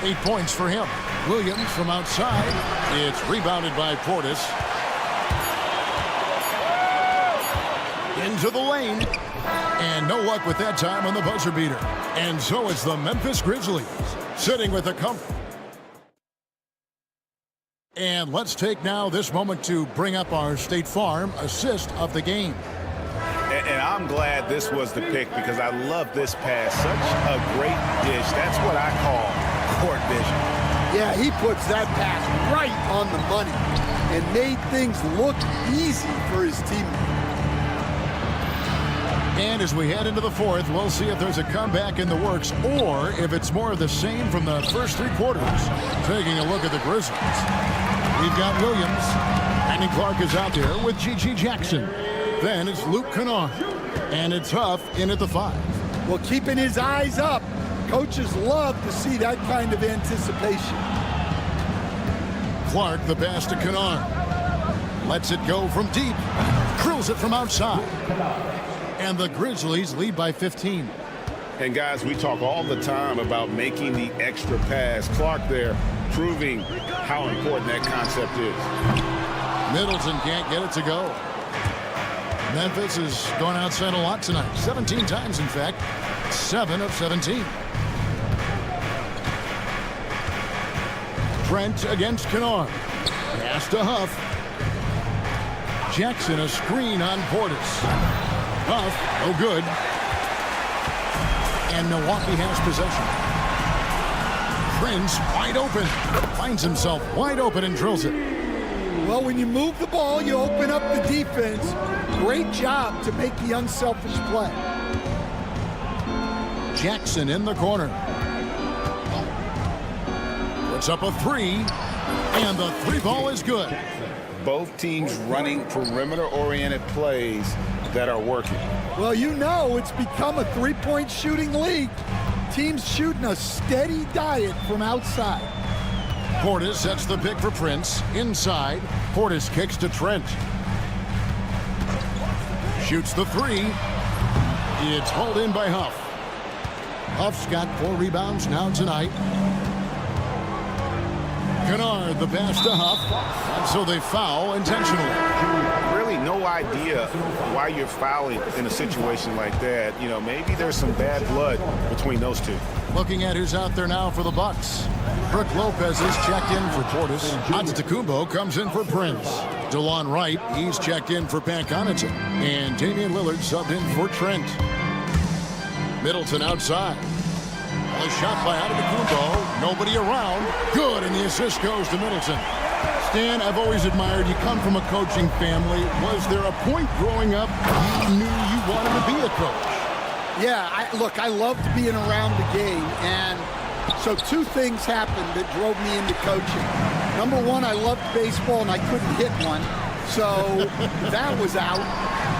8 points for him. Williams from outside. It's rebounded by Portis. Into the lane. And no luck with that time on the buzzer beater. And so it's the Memphis Grizzlies sitting with a comfort. And let's take now this moment to bring up our State Farm assist of the game. And I'm glad this was the pick because I love this pass. Such a great dish. That's what I call court vision. Yeah, he puts that pass right on the money and made things look easy for his teammates. And as we head into the fourth, we'll see if there's a comeback in the works or if it's more of the same from the first 3 quarters. Taking a look at the Grizzlies. We've got Williams. Brandon Clark is out there with G.G. Jackson. Then it's Luke Kennard. And it's Huff in at the 5. Well, keeping his eyes up. Coaches love to see that kind of anticipation. Clark, the pass to Kennard. Lets it go from deep. Drills it from outside. And the Grizzlies lead by 15. And guys, we talk all the time about making the extra pass. Clark there proving how important that concept is. Middleton can't get it to go. Memphis has gone outside a lot tonight. 17 times, in fact. 7 of 17. Trent against Kennard. Pass to Huff. Jackson, a screen on Portis. Huff, no good. And Milwaukee has possession. Prince wide open. Finds himself wide open and drills it. Well, when you move the ball, you open up the defense. Great job to make the unselfish play. Jackson in the corner. Puts up a three, and the three ball is good. Both teams running perimeter-oriented plays that are working. Well, you know it's become a three-point shooting league. Teams shooting a steady diet from outside. Portis sets the pick for Prince. Inside, Portis kicks to Trent. Shoots the three. It's hauled in by Huff. Huff's got 4 rebounds now tonight. Kennard the pass to Huff, and so they foul intentionally. Really no idea why you're fouling in a situation like that. You know, maybe there's some bad blood between those two. Looking at who's out there now for the Bucks. Brook Lopez is checked in for Portis. Antetokounmpo comes in for Prince. DeLon Wright, he's checked in for Pat Connaughton. And Damian Lillard subbed in for Trent. Middleton outside. A shot by Antetokounmpo. Nobody around. Good, and the assist goes to Middleton. Stan, I've always admired you come from a coaching family. Was there a point growing up you knew you wanted to be a coach? Yeah, I loved being around the game, and so 2 things happened that drove me into coaching. Number 1, I loved baseball, and I couldn't hit one, so that was out.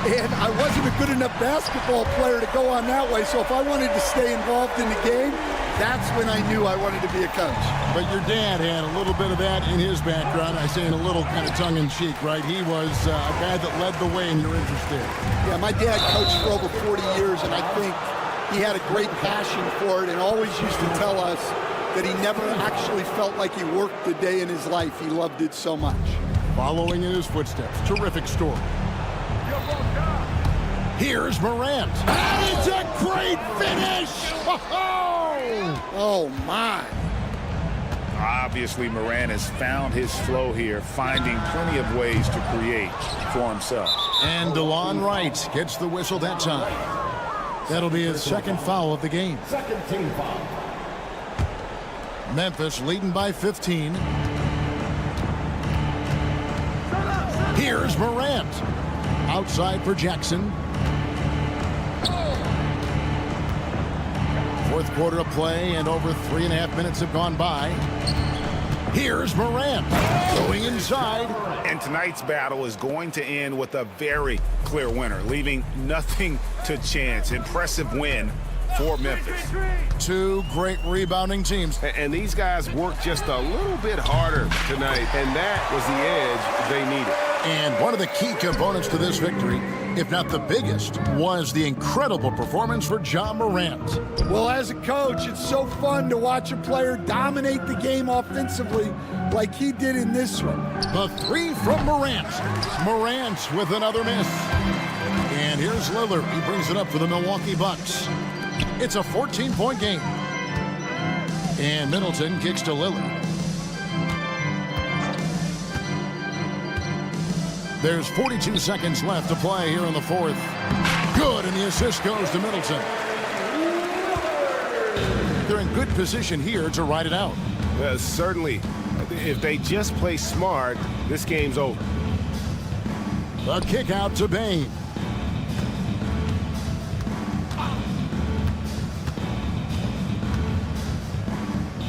And I wasn't a good enough basketball player to go on that way, so if I wanted to stay involved in the game, that's when I knew I wanted to be a coach. But your dad had a little bit of that in his background. I say in a little kind of tongue-in-cheek, right? He was a guy that led the way, and you're interested. Yeah, my dad coached for over 40 years, and I think he had a great passion for it and always used to tell us that he never actually felt like he worked a day in his life. He loved it so much. Following in his footsteps. Terrific story. Here's Morant. And it's a great finish! Oh, my. Obviously, Morant has found his flow here, finding plenty of ways to create for himself. And DeLon Wright gets the whistle that time. That'll be his second foul of the game. Second team foul. Memphis leading by 15. Here's Morant. Outside for Jackson. 4th quarter of play, and over 3.5 minutes have gone by. Here's Morant going inside. And tonight's battle is going to end with a very clear winner, leaving nothing to chance. Impressive win for Memphis. 2 great rebounding teams. And these guys worked just a little bit harder tonight, and that was the edge they needed. And one of the key components to this victory, if not the biggest, was the incredible performance for Ja Morant. Well, as a coach, it's so fun to watch a player dominate the game offensively like he did in this one. The 3 from Morant. Morant with another miss. And here's Lillard. He brings it up for the Milwaukee Bucks. It's a 14-point game. And Middleton kicks to Lillard. There's 42 seconds left to play here in the 4th. Good, and the assist goes to Middleton. They're in good position here to ride it out. Certainly, if they just play smart, this game's over. The kick out to Bane.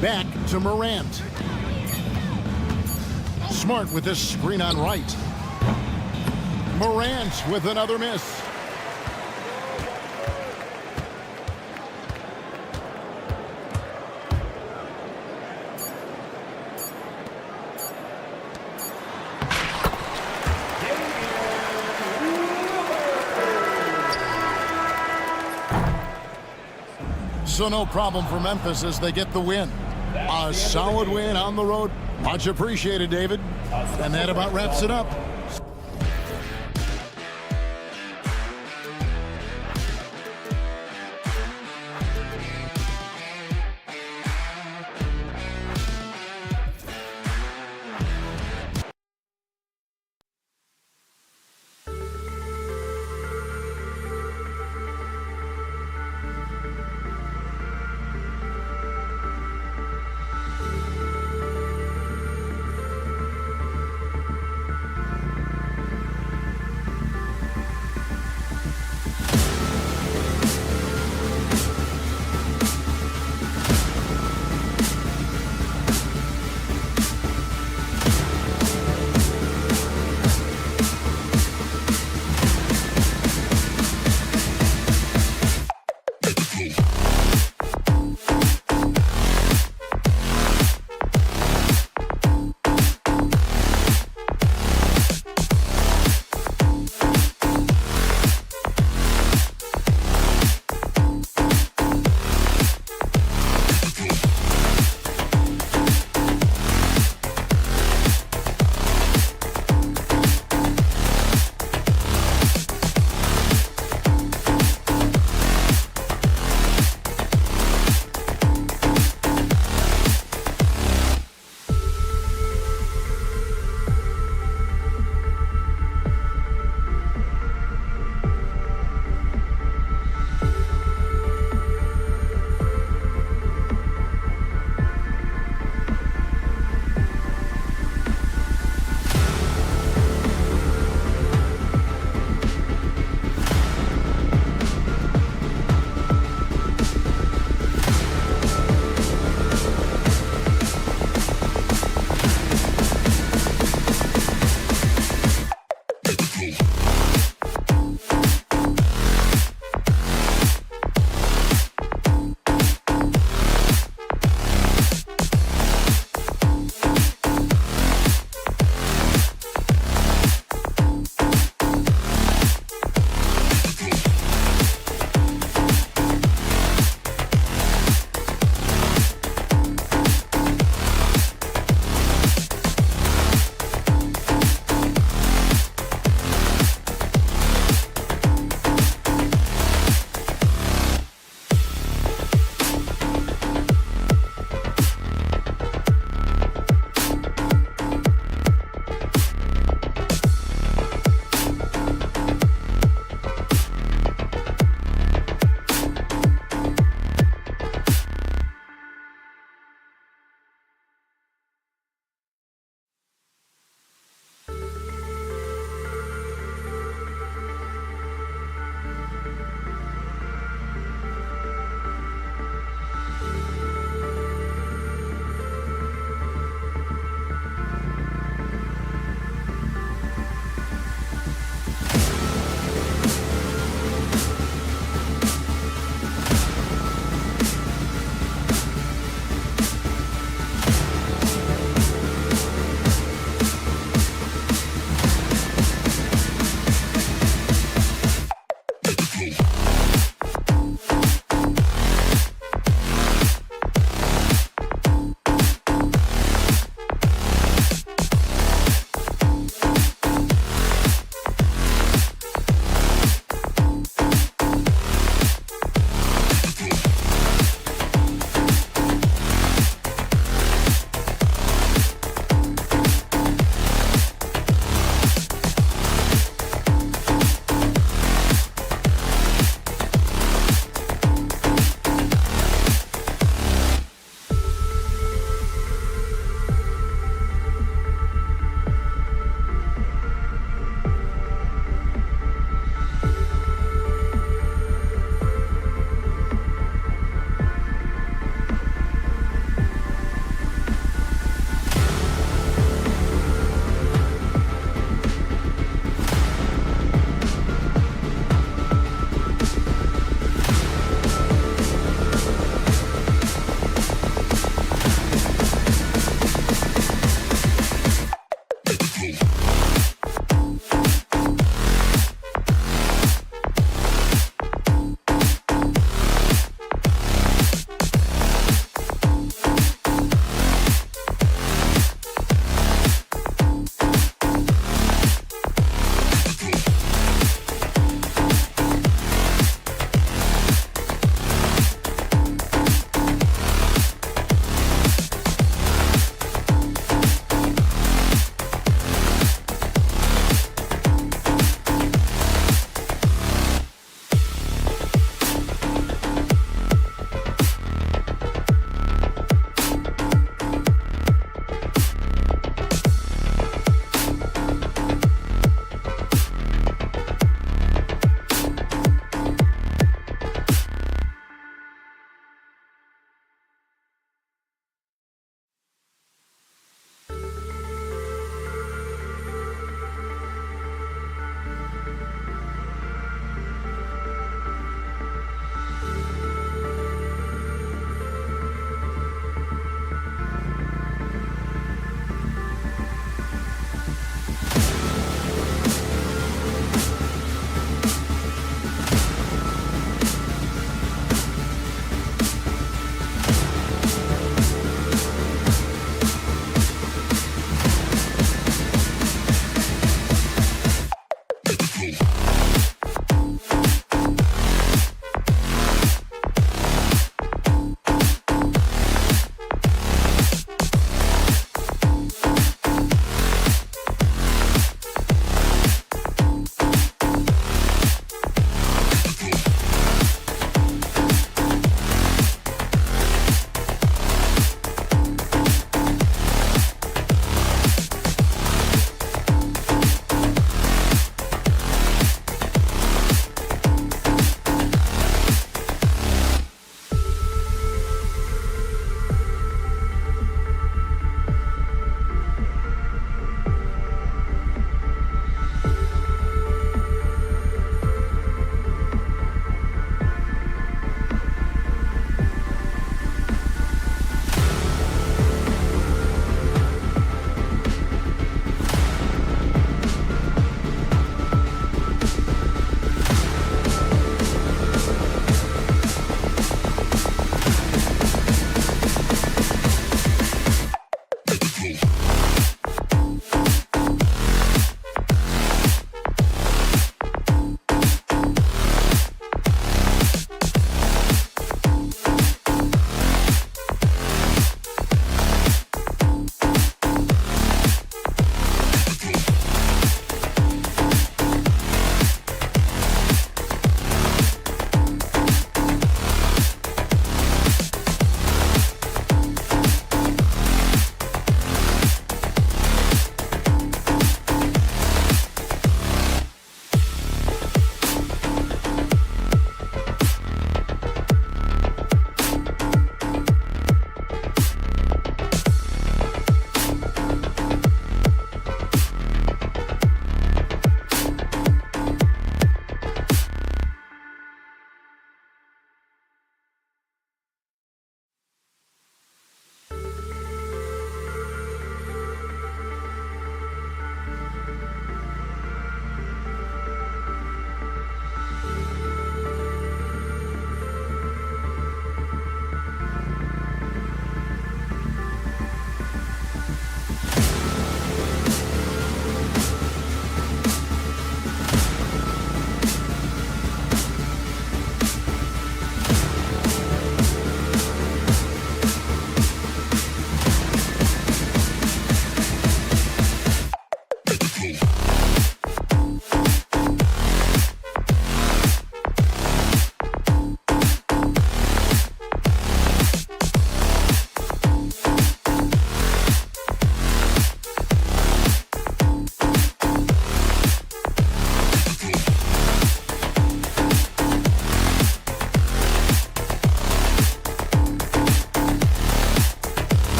Back to Morant. Smart with this screen on Wright. Morant with another miss. So no problem for Memphis as they get the win. A solid win on the road. Much appreciated, David. And that about wraps it up.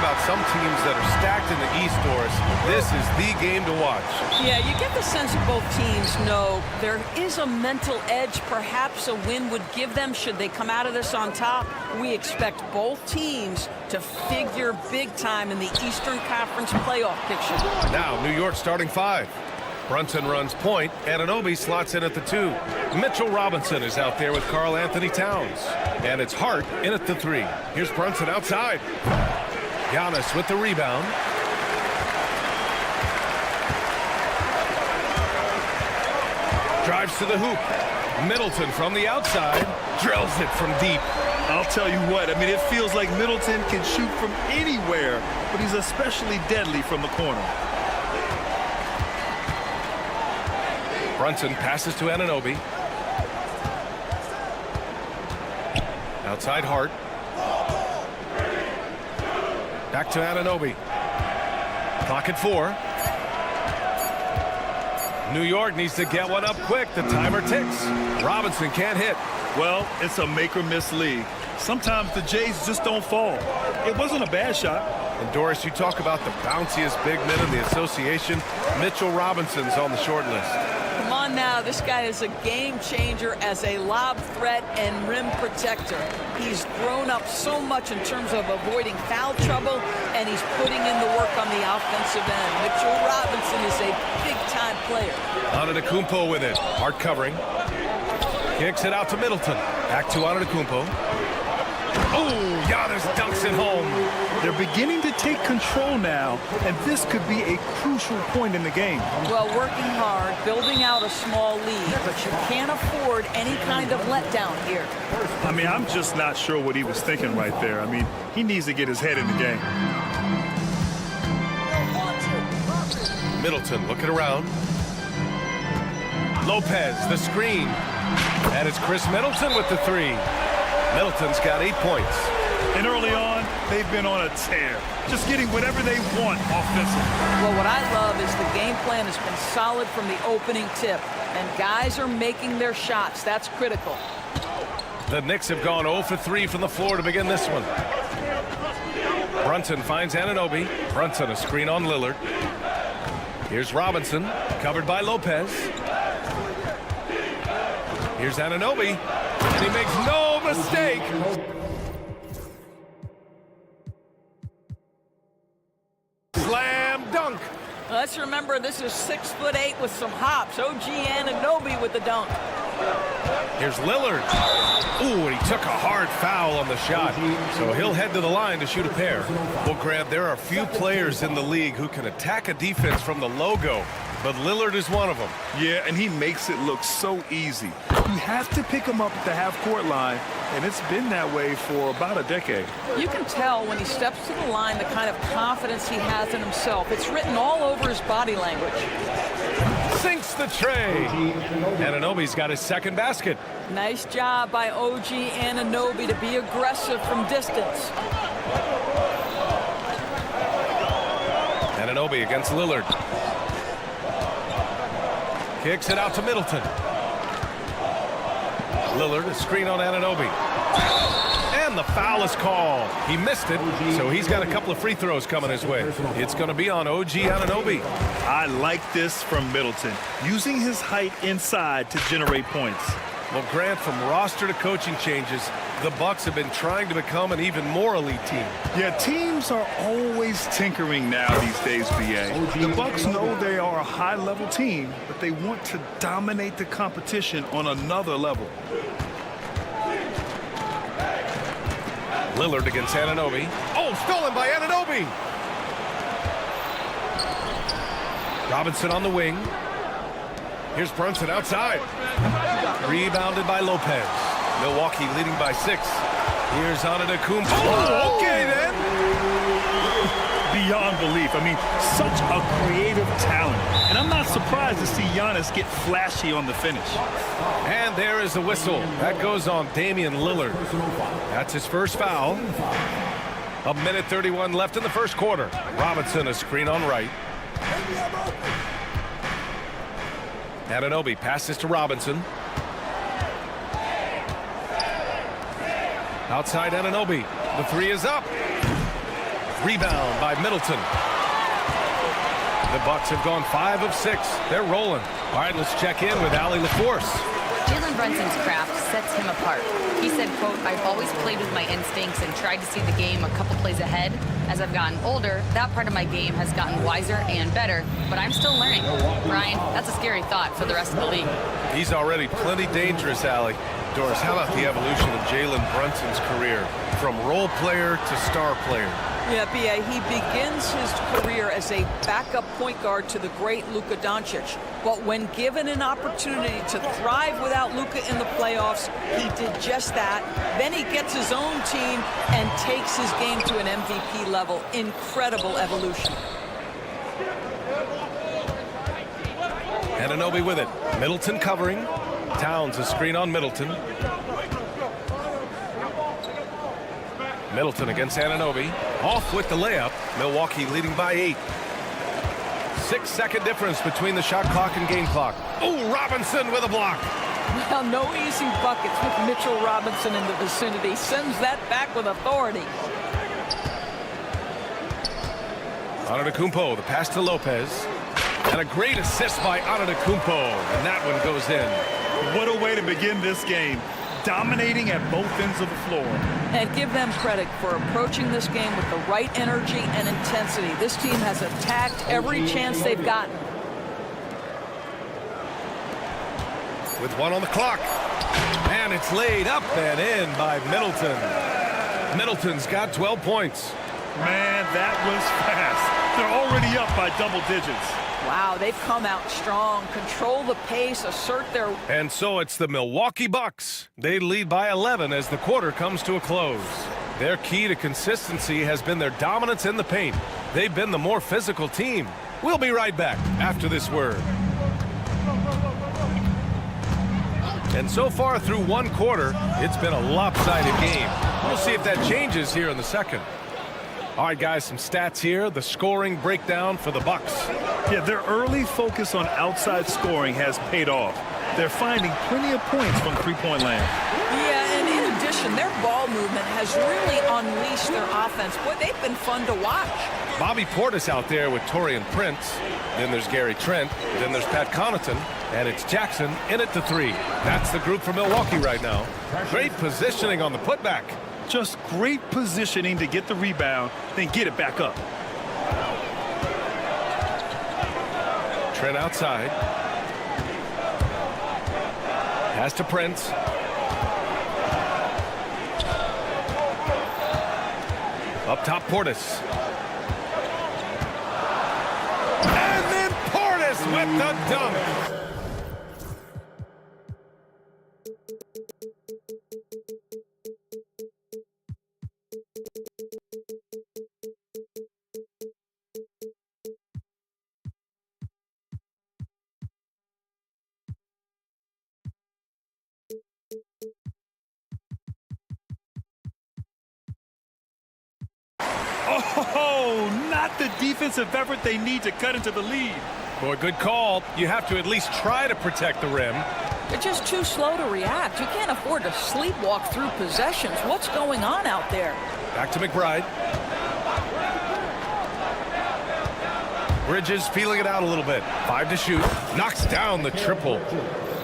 about some teams that are stacked in the East, Doris, this is the game to watch. Yeah, you get the sense that both teams know there is a mental edge perhaps a win would give them should they come out of this on top. We expect both teams to figure big time in the Eastern Conference playoff picture. Now, New York starting 5. Brunson runs point. Anunoby slots in at the 2. Mitchell Robinson is out there with Karl Anthony Towns. And it's Hart in at the 3. Here's Brunson outside. Giannis with the rebound. Drives to the hoop. Middleton from the outside. Drills it from deep. I'll tell you what, I mean, it feels like Middleton can shoot from anywhere, but he's especially deadly from the corner. Brunson passes to Anunoby. Outside Hart. Back to Anunoby. Clock at 4. New York needs to get one up quick. The timer ticks. Robinson can't hit. Well, it's a make-or-miss league. Sometimes the Jays just don't fall. It wasn't a bad shot. And Doris, you talk about the bounciest big men in the association. Mitchell Robinson's on the short list. Come on now, this guy is a game changer as a lob threat and rim protector. He's grown up so much in terms of avoiding foul trouble, and he's putting in the work on the offensive end. Mitchell Robinson is a big-time player. Antetokounmpo with it. Hart covering. Kicks it out to Middleton. Back to Antetokounmpo. Oh, Giannis dunks it home. They're beginning to take control now, and this could be a crucial point in the game. Well, working hard, building out a small lead, but you can't afford any kind of letdown here. I mean, I'm just not sure what he was thinking right there. I mean, he needs to get his head in the game. Middleton looking around. Lopez, the screen. And it's Chris Middleton with the 3. Middleton's got 8 points. And early on, they've been on a tear. Just getting whatever they want offensively. Well, what I love is the game plan has been solid from the opening tip. And guys are making their shots. That's critical. The Knicks have gone 0 for 3 from the floor to begin this one. Brunson finds Anunoby. Brunson a screen on Lillard. Here's Robinson, covered by Lopez. Here's Anunoby, and he makes no mistake. Slam dunk. Let's remember this is 6'8" with some hops. OG Anunoby with the dunk. Here's Lillard. Ooh, and he took a hard foul on the shot. So he'll head to the line to shoot a pair. Well, Grant, there are few players in the league who can attack a defense from the logo, but Lillard is one of them. Yeah, and he makes it look so easy. You have to pick him up at the half-court line, and it's been that way for about a decade. You can tell when he steps to the line the kind of confidence he has in himself. It's written all over his body language. Sinks the tray. Anunoby's got his second basket. Nice job by OG Anunoby to be aggressive from distance. Anunoby against Lillard. Kicks it out to Middleton. Lillard, a screen on Anunoby. And the foul is called. He missed it, so he's got a couple of free throws coming his way. It's going to be on OG Anunoby. I like this from Middleton, using his height inside to generate points. Well, Grant, from roster to coaching changes, the Bucks have been trying to become an even more elite team. Yeah, teams are always tinkering now these days, BA. The Bucks know they are a high-level team, but they want to dominate the competition on another level. Lillard against Anunoby. Oh, stolen by Anunoby. Robinson on the wing. Here's Brunson outside. Rebounded by Lopez. Milwaukee leading by 6. Here's Antetokounmpo. Oh, okay then. Beyond belief. I mean, such a creative talent. And I'm not surprised to see Giannis get flashy on the finish. And there is the whistle. That goes on Damian Lillard. That's his first foul. 1:31 left in the first quarter. Robinson a screen on right. Anunoby passes to Robinson. Outside Anunoby. The 3 is up. Rebound by Middleton. The Bucks have gone 5 of 6. They're rolling. All right, let's check in with Allie LaForce. Jalen Brunson's craft sets him apart. He said, quote, "I've always played with my instincts and tried to see the game a couple plays ahead. As I've gotten older, that part of my game has gotten wiser and better, but I'm still learning." Brian, that's a scary thought for the rest of the league. He's already plenty dangerous, Allie. Doris, how about the evolution of Jalen Brunson's career from role player to star player? Yeah, B.A., he begins his career as a backup point guard to the great Luka Doncic. But when given an opportunity to thrive without Luka in the playoffs, he did just that. Then he gets his own team and takes his game to an MVP level. Incredible evolution. Anunoby with it. Middleton covering. Towns a screen on Middleton. Middleton against Anunoby. Off with the layup. Milwaukee leading by 8. 6-second difference between the shot clock and game clock. Oh, Robinson with a block. Well, no easy buckets with Mitchell Robinson in the vicinity. Sends that back with authority. Antetokounmpo, the pass to Lopez. And a great assist by Antetokounmpo. And that one goes in. What a way to begin this game. Dominating at both ends of the floor. And give them credit for approaching this game with the right energy and intensity. This team has attacked every chance they've gotten. With 1 on the clock. And it's laid up and in by Middleton. Middleton's got 12 points. Man, that was fast. They're already up by double digits. Wow, they've come out strong, control the pace, assert their... And so it's the Milwaukee Bucks. They lead by 11 as the quarter comes to a close. Their key to consistency has been their dominance in the paint. They've been the more physical team. We'll be right back after this word. And so far through one quarter, it's been a lopsided game. We'll see if that changes here in the second. All right, guys, some stats here. The scoring breakdown for the Bucks. Yeah, their early focus on outside scoring has paid off. They're finding plenty of points from three-point land. Yeah, and in addition, their ball movement has really unleashed their offense. Boy, they've been fun to watch. Bobby Portis out there with Taurean Prince. Then there's Gary Trent. Then there's Pat Connaughton. And it's Jackson in at the 3. That's the group for Milwaukee right now. Great positioning on the putback. Just great positioning to get the rebound, then get it back up. Trent outside. Pass to Prince. Up top, Portis. And then Portis with the dunk. Oh, not the defensive effort they need to cut into the lead. Boy, good call. You have to at least try to protect the rim. They're just too slow to react. You can't afford to sleepwalk through possessions. What's going on out there? Back to McBride. Bridges feeling it out a little bit. 5 to shoot. Knocks down the triple.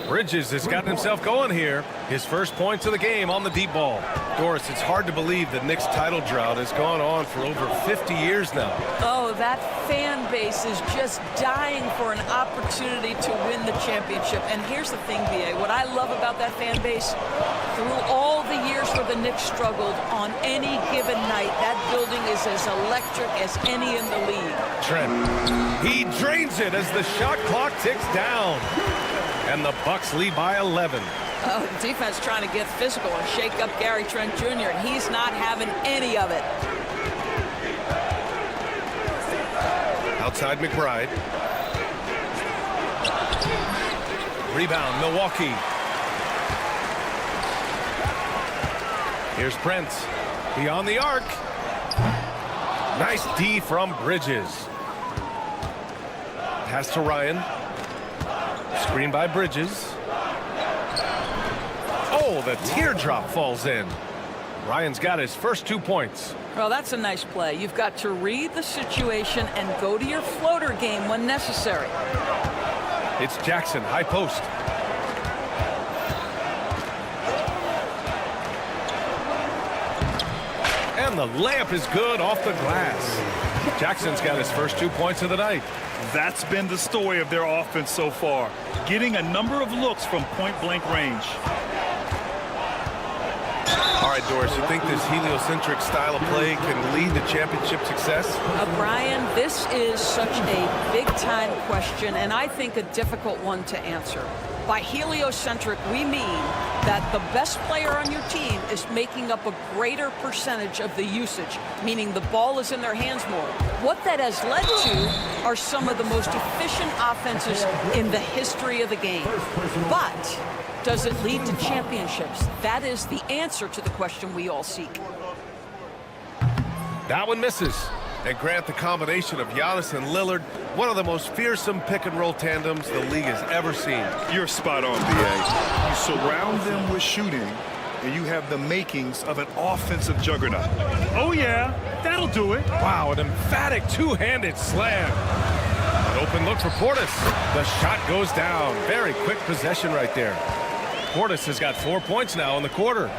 Bridges has gotten himself going here. His first points of the game on the deep ball. Doris, it's hard to believe the Knicks title drought has gone on for over 50 years now. Oh, that fan base is just dying for an opportunity to win the championship. And here's the thing, B.A., what I love about that fan base, through all the years where the Knicks struggled, on any given night, that building is as electric as any in the league. Trent, he drains it as the shot clock ticks down. And the Bucks lead by 11. Oh, the defense trying to get physical and shake up Gary Trent Jr., and he's not having any of it. Outside McBride. Rebound, Milwaukee. Here's Prince. Beyond the arc. Nice D from Bridges. Pass to Ryan. Screen by Bridges. Oh, the teardrop falls in. Ryan's got his first 2 points. Well, that's a nice play. You've got to read the situation and go to your floater game when necessary. It's Jackson, high post. And the layup is good off the glass. Jackson's got his first 2 points of the night. That's been the story of their offense so far, getting a number of looks from point-blank range. All right, Doris, you think this heliocentric style of play can lead to championship success? Brian, this is such a big-time question, and I think a difficult one to answer. By heliocentric, we mean that the best player on your team is making up a greater percentage of the usage, meaning the ball is in their hands more. What that has led to are some of the most efficient offenses in the history of the game. But does it lead to championships? That is the answer to the question we all seek. That one misses. And Grant, the combination of Giannis and Lillard, one of the most fearsome pick-and-roll tandems the league has ever seen. You're spot on, B.A. You surround them with shooting, and you have the makings of an offensive juggernaut. Oh, yeah, that'll do it. Wow, an emphatic two-handed slam. An open look for Portis. The shot goes down. Very quick possession right there. Portis has got 4 points now in the quarter.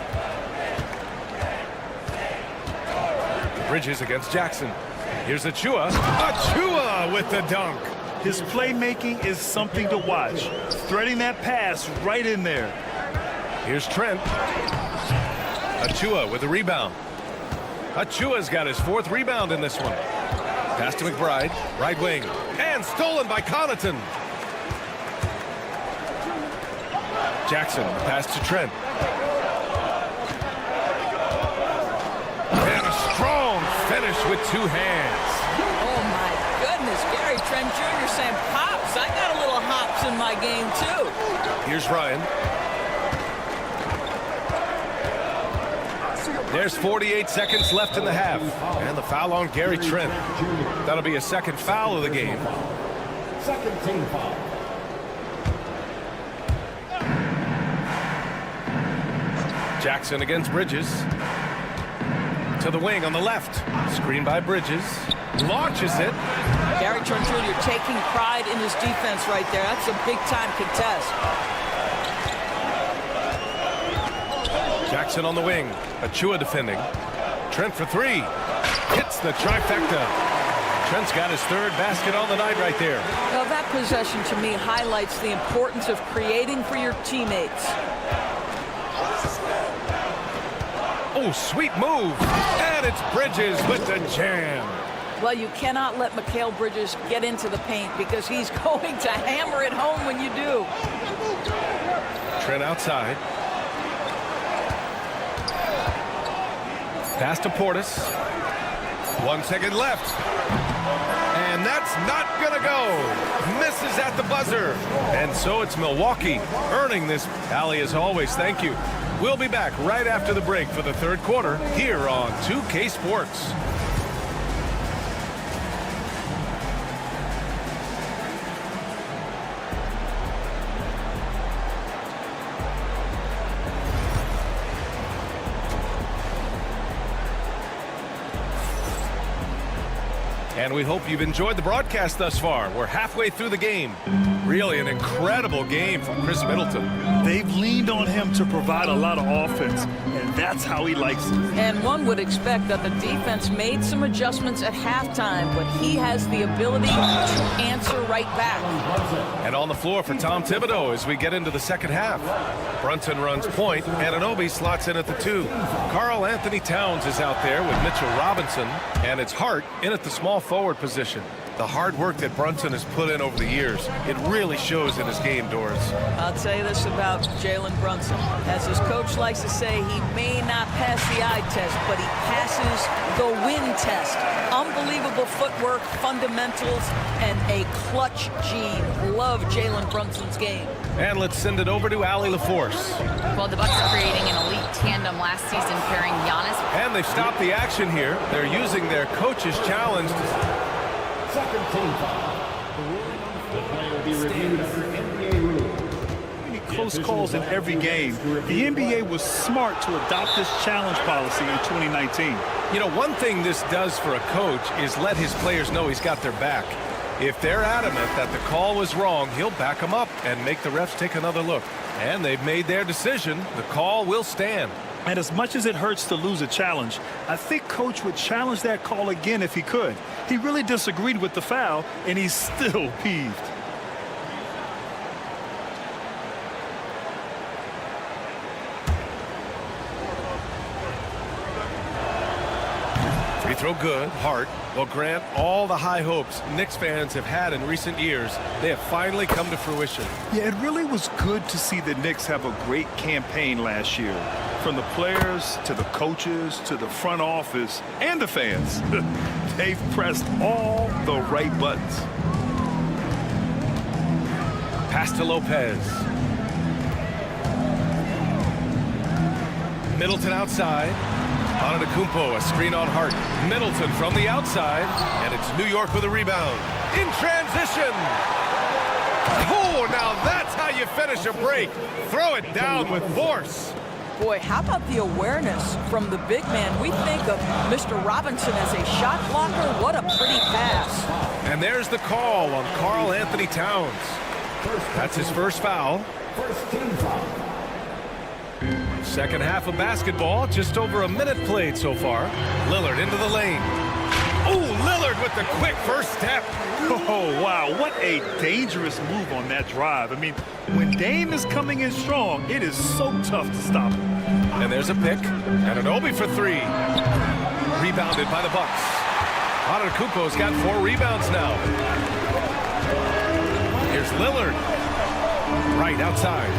Bridges against Jackson. Here's Achua. Achua with the dunk. His playmaking is something to watch. Threading that pass right in there. Here's Trent. Achua with the rebound. Achua's got his 4th rebound in this one. Pass to McBride. Right wing. And stolen by Connaughton. Jackson. Pass to Trent. And a strong finish with 2 hands. Oh, my goodness. Gary Trent Jr. saying, Pops, I got a little hops in my game, too. Here's Ryan. There's 48 seconds left in the half. And the foul on Gary Trent. That'll be a second foul of the game. Second team foul. Jackson against Bridges. To the wing on the left. Screen by Bridges. Launches it. Gary Trent Jr. taking pride in his defense right there. That's a big-time contest. Jackson on the wing. Achua defending. Trent for 3. Hits the trifecta. Trent's got his 3rd basket on the night right there. Well, that possession to me highlights the importance of creating for your teammates. Oh, sweet move. And it's Bridges with the jam. Well, you cannot let Mikal Bridges get into the paint because he's going to hammer it home when you do. Trent outside. Pass to Portis. 1 second left. And that's not going to go. Misses at the buzzer. And so it's Milwaukee earning this. Allie, as always, thank you. We'll be back right after the break for the 3rd quarter here on 2K Sports. And we hope you've enjoyed the broadcast thus far. We're halfway through the game. Really an incredible game from Chris Middleton. They've leaned on him to provide a lot of offense, and that's how he likes it. And one would expect that the defense made some adjustments at halftime, but he has the ability to answer right back. And on the floor for Tom Thibodeau as we get into the second half. Brunson runs point. Anunoby slots in at the 2. Karl Anthony Towns is out there with Mitchell Robinson. And it's Hart in at the small forward position. The hard work that Brunson has put in over the years, it really shows in his game, Doris. I'll tell you this about Jalen Brunson. As his coach likes to say, he may not pass the eye test, but he passes the win test. Unbelievable footwork, fundamentals, and a clutch gene. Love Jalen Brunson's game. And let's send it over to Allie LaForce. Well, the Bucks creating an elite tandem last season, pairing Giannis. And they've stopped the action here. They're using their coach's challenge. Second team foul. The play will be reviewed under NBA rules. Close close calls in every game. The NBA was smart to adopt this challenge policy in 2019. You know, one thing this does for a coach is let his players know he's got their back. If they're adamant that the call was wrong, he'll back them up and make the refs take another look. And they've made their decision. The call will stand. And as much as it hurts to lose a challenge, I think Coach would challenge that call again if he could. He really disagreed with the foul, and he's still peeved. Free throw good. Hart will grant all the high hopes Knicks fans have had in recent years. They have finally come to fruition. Yeah, it really was good to see the Knicks have a great campaign last year. From the players to the coaches to the front office and the fans. They've pressed all the right buttons. Pass to Lopez. Middleton outside. Antetokounmpo, a screen on Hart. Middleton from the outside, and it's New York with a rebound. In transition. Oh, now that's how you finish a break. Throw it down with force. Boy, how about the awareness from the big man? We think of Mr. Robinson as a shot blocker. What a pretty pass. And there's the call on Karl Anthony Towns. That's his first foul. Second half of basketball, just over a minute played so far. Lillard into the lane. Oh, Lillard with the quick first step. Oh, wow, what a dangerous move on that drive. I mean, when Dame is coming in strong, it is so tough to stop him. And there's a pick, and an Obi for three. Rebounded by the Bucks. Antetokounmpo's got 4 rebounds now. Here's Lillard. Right outside.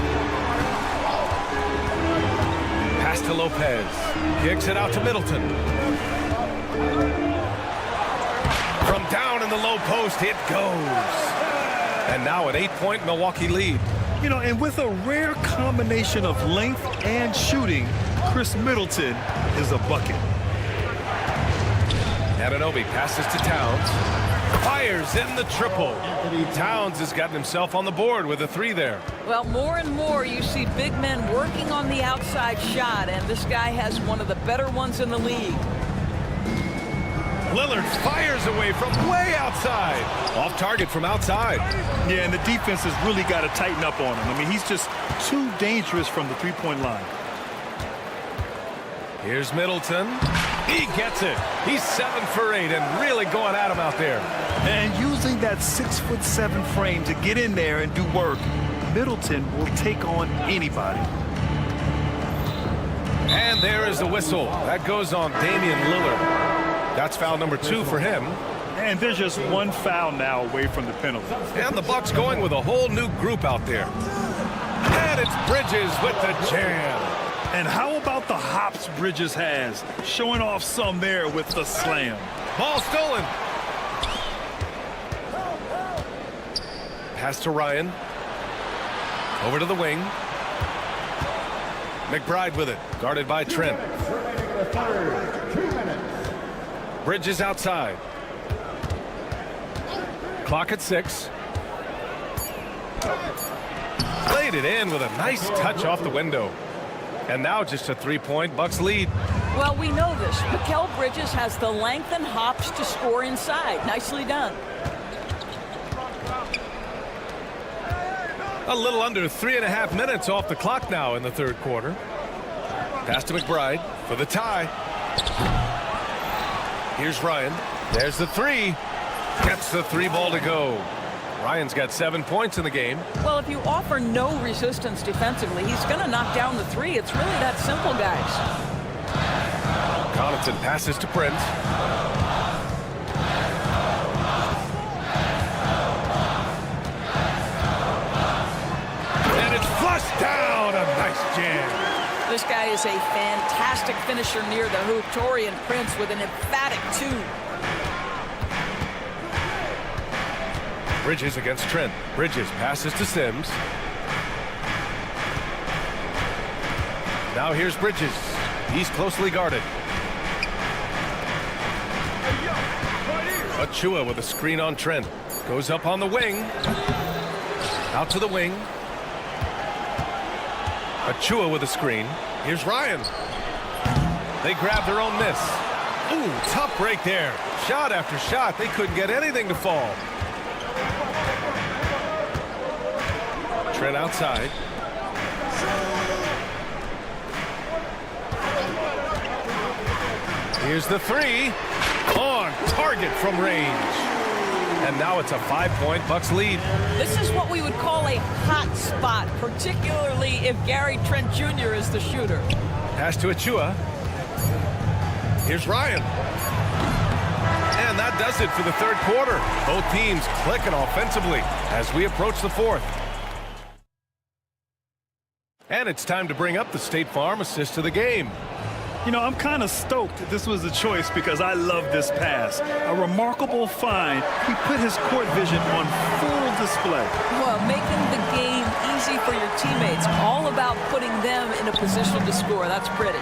Pass to Lopez. Kicks it out to Middleton. From down in the low post, it goes. And now an 8-point Milwaukee lead. You know, and with a rare combination of length and shooting, Chris Middleton is a bucket. Anunoby passes to Towns. Fires in the triple. Towns has gotten himself on the board with a 3 there. Well, more and more you see big men working on the outside shot, and this guy has one of the better ones in the league. Lillard fires away from way outside. Off target from outside. Yeah, and the defense has really got to tighten up on him. I mean, he's just too dangerous from the three-point line. Here's Middleton. He gets it. He's 7 for 8 and really going at him out there. And using that 6'7" frame to get in there and do work, Middleton will take on anybody. And there is the whistle. That goes on Damian Lillard. That's foul number 2 for him. And there's just one foul now away from the penalty. And the Bucks going with a whole new group out there. And it's Bridges with the jam. And how about the hops Bridges has? Showing off some there with the slam. Ball stolen. Pass to Ryan. Over to the wing. McBride with it. Guarded by Trent. Bridges outside. Clock at 6. Played it in with a nice touch off the window. And now just a 3-point Bucks lead. Well, we know this. Mikal Bridges has the length and hops to score inside. Nicely done. A little under 3.5 minutes off the clock now in the third quarter. Pass to McBride for the tie. Here's Ryan. There's the 3. Gets the 3 ball to go. Ryan's got 7 points in the game. Well, if you offer no resistance defensively, he's going to knock down the 3. It's really that simple, guys. Connaughton passes to Prince. And it's flushed down. A nice jam. This guy is a fantastic finisher near the hoop. Taurean Prince with an emphatic 2. Bridges against Trent. Bridges passes to Sims. Now here's Bridges. He's closely guarded. Achua with a screen on Trent. Goes up on the wing. Out to the wing. Achua with a screen. Here's Ryan. They grab their own miss. Ooh, tough break there. Shot after shot. They couldn't get anything to fall. Trent outside. Here's the three. On target from range. And now it's a 5-point Bucks lead. This is what we would call a hot spot, particularly if Gary Trent Jr. is the shooter. Pass to Achua. Here's Ryan. And that does it for the third quarter. Both teams clicking offensively as we approach the fourth. And it's time to bring up the State Farm assist of the game. You know, I'm kind of stoked this was a choice because I love this pass. A remarkable find. He put his court vision on full display. Well, making the game easy for your teammates. All about putting them in a position to score. That's pretty.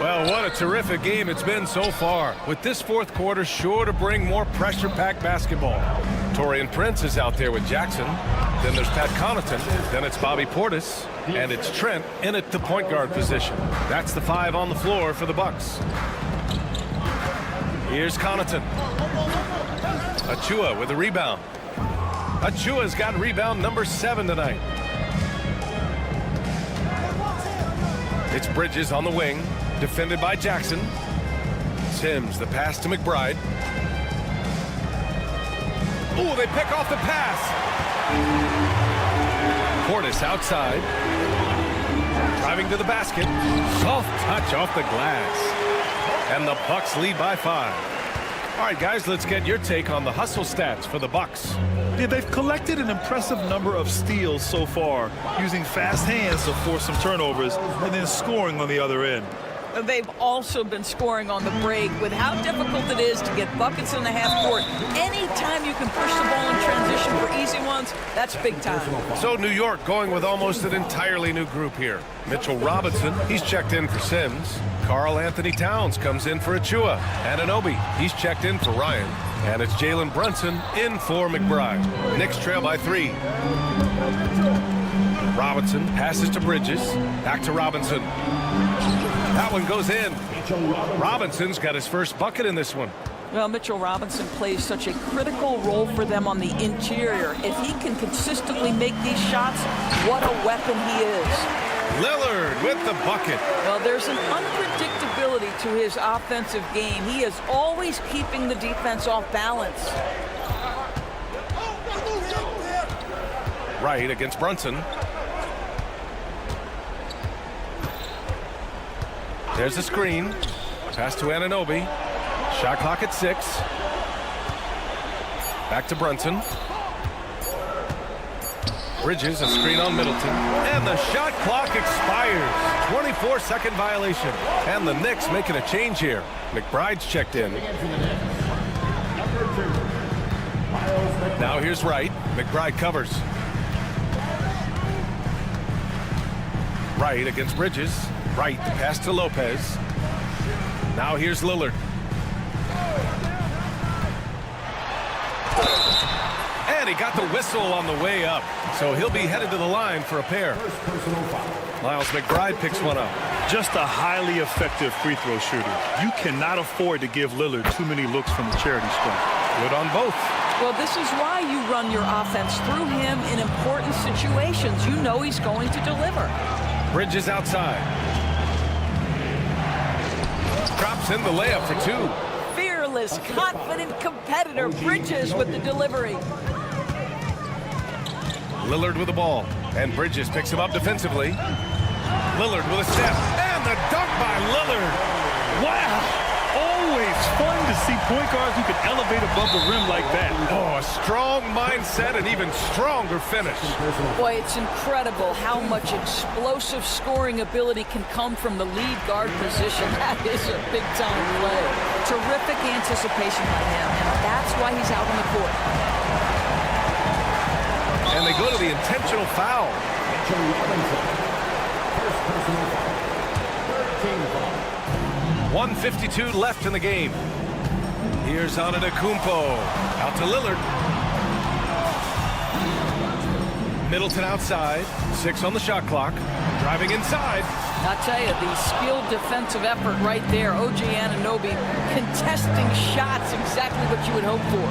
Well, what a terrific game it's been so far. With this fourth quarter sure to bring more pressure-packed basketball. Torian Prince is out there with Jackson. Then there's Pat Connaughton. Then it's Bobby Portis. And it's Trent in at the point guard position. That's the 5 on the floor for the Bucks. Here's Connaughton. Achua with a rebound. Achua's got rebound number 7 tonight. It's Bridges on the wing. Defended by Jackson. Sims, the pass to McBride. Ooh, they pick off the pass. Portis outside. Driving to the basket. Soft touch off the glass. And the Bucks lead by 5. All right, guys, let's get your take on the hustle stats for the Bucks. Yeah, they've collected an impressive number of steals so far, using fast hands to force some turnovers and then scoring on the other end. They've also been scoring on the break. With how difficult it is to get buckets in the half court, anytime you can push the ball in transition for easy ones, that's big time. So New York going with almost an entirely new group here. Mitchell Robinson, he's checked in for Sims. Karl Anthony Towns comes in for Achua. Anunoby, he's checked in for Ryan. And it's Jalen Brunson in for McBride. Knicks trail by 3. Robinson passes to Bridges. Back to Robinson. That one goes in. Robinson's got his first bucket in this one. Well, Mitchell Robinson plays such a critical role for them on the interior. If he can consistently make these shots, what a weapon he is. Lillard with the bucket. Well, there's an unpredictability to his offensive game. He is always keeping the defense off balance. Right against Brunson. There's the screen. Pass to Anunoby. Shot clock at 6. Back to Brunson. Bridges, a screen on Middleton. And the shot clock expires. 24-second violation. And the Knicks making a change here. McBride's checked in. Now here's Wright. McBride covers. Wright against Bridges. Wright, the pass to Lopez. Now here's Lillard. And he got the whistle on the way up. So he'll be headed to the line for a pair. Miles McBride picks one up. Just a highly effective free throw shooter. You cannot afford to give Lillard too many looks from the charity stripe. Good on both. Well, this is why you run your offense through him in important situations. You know he's going to deliver. Bridges outside. Drops in the layup for 2. Fearless, confident competitor. Bridges with the delivery. Lillard with the ball. And Bridges picks him up defensively. Lillard with a step. And the dunk by Lillard. Wow! Always fun to see point guards who can elevate above the rim like that. Oh, a strong mindset and even stronger finish. Boy, it's incredible how much explosive scoring ability can come from the lead guard position. That is a big-time play. Terrific anticipation by him, and that's why he's out on the court. And they go to the intentional foul. 1:52 left in the game. Here's Antetokounmpo. Out to Lillard. Middleton outside. 6 on the shot clock. Driving inside. I'll tell you, the skilled defensive effort right there. OG Anunoby contesting shots, exactly what you would hope for.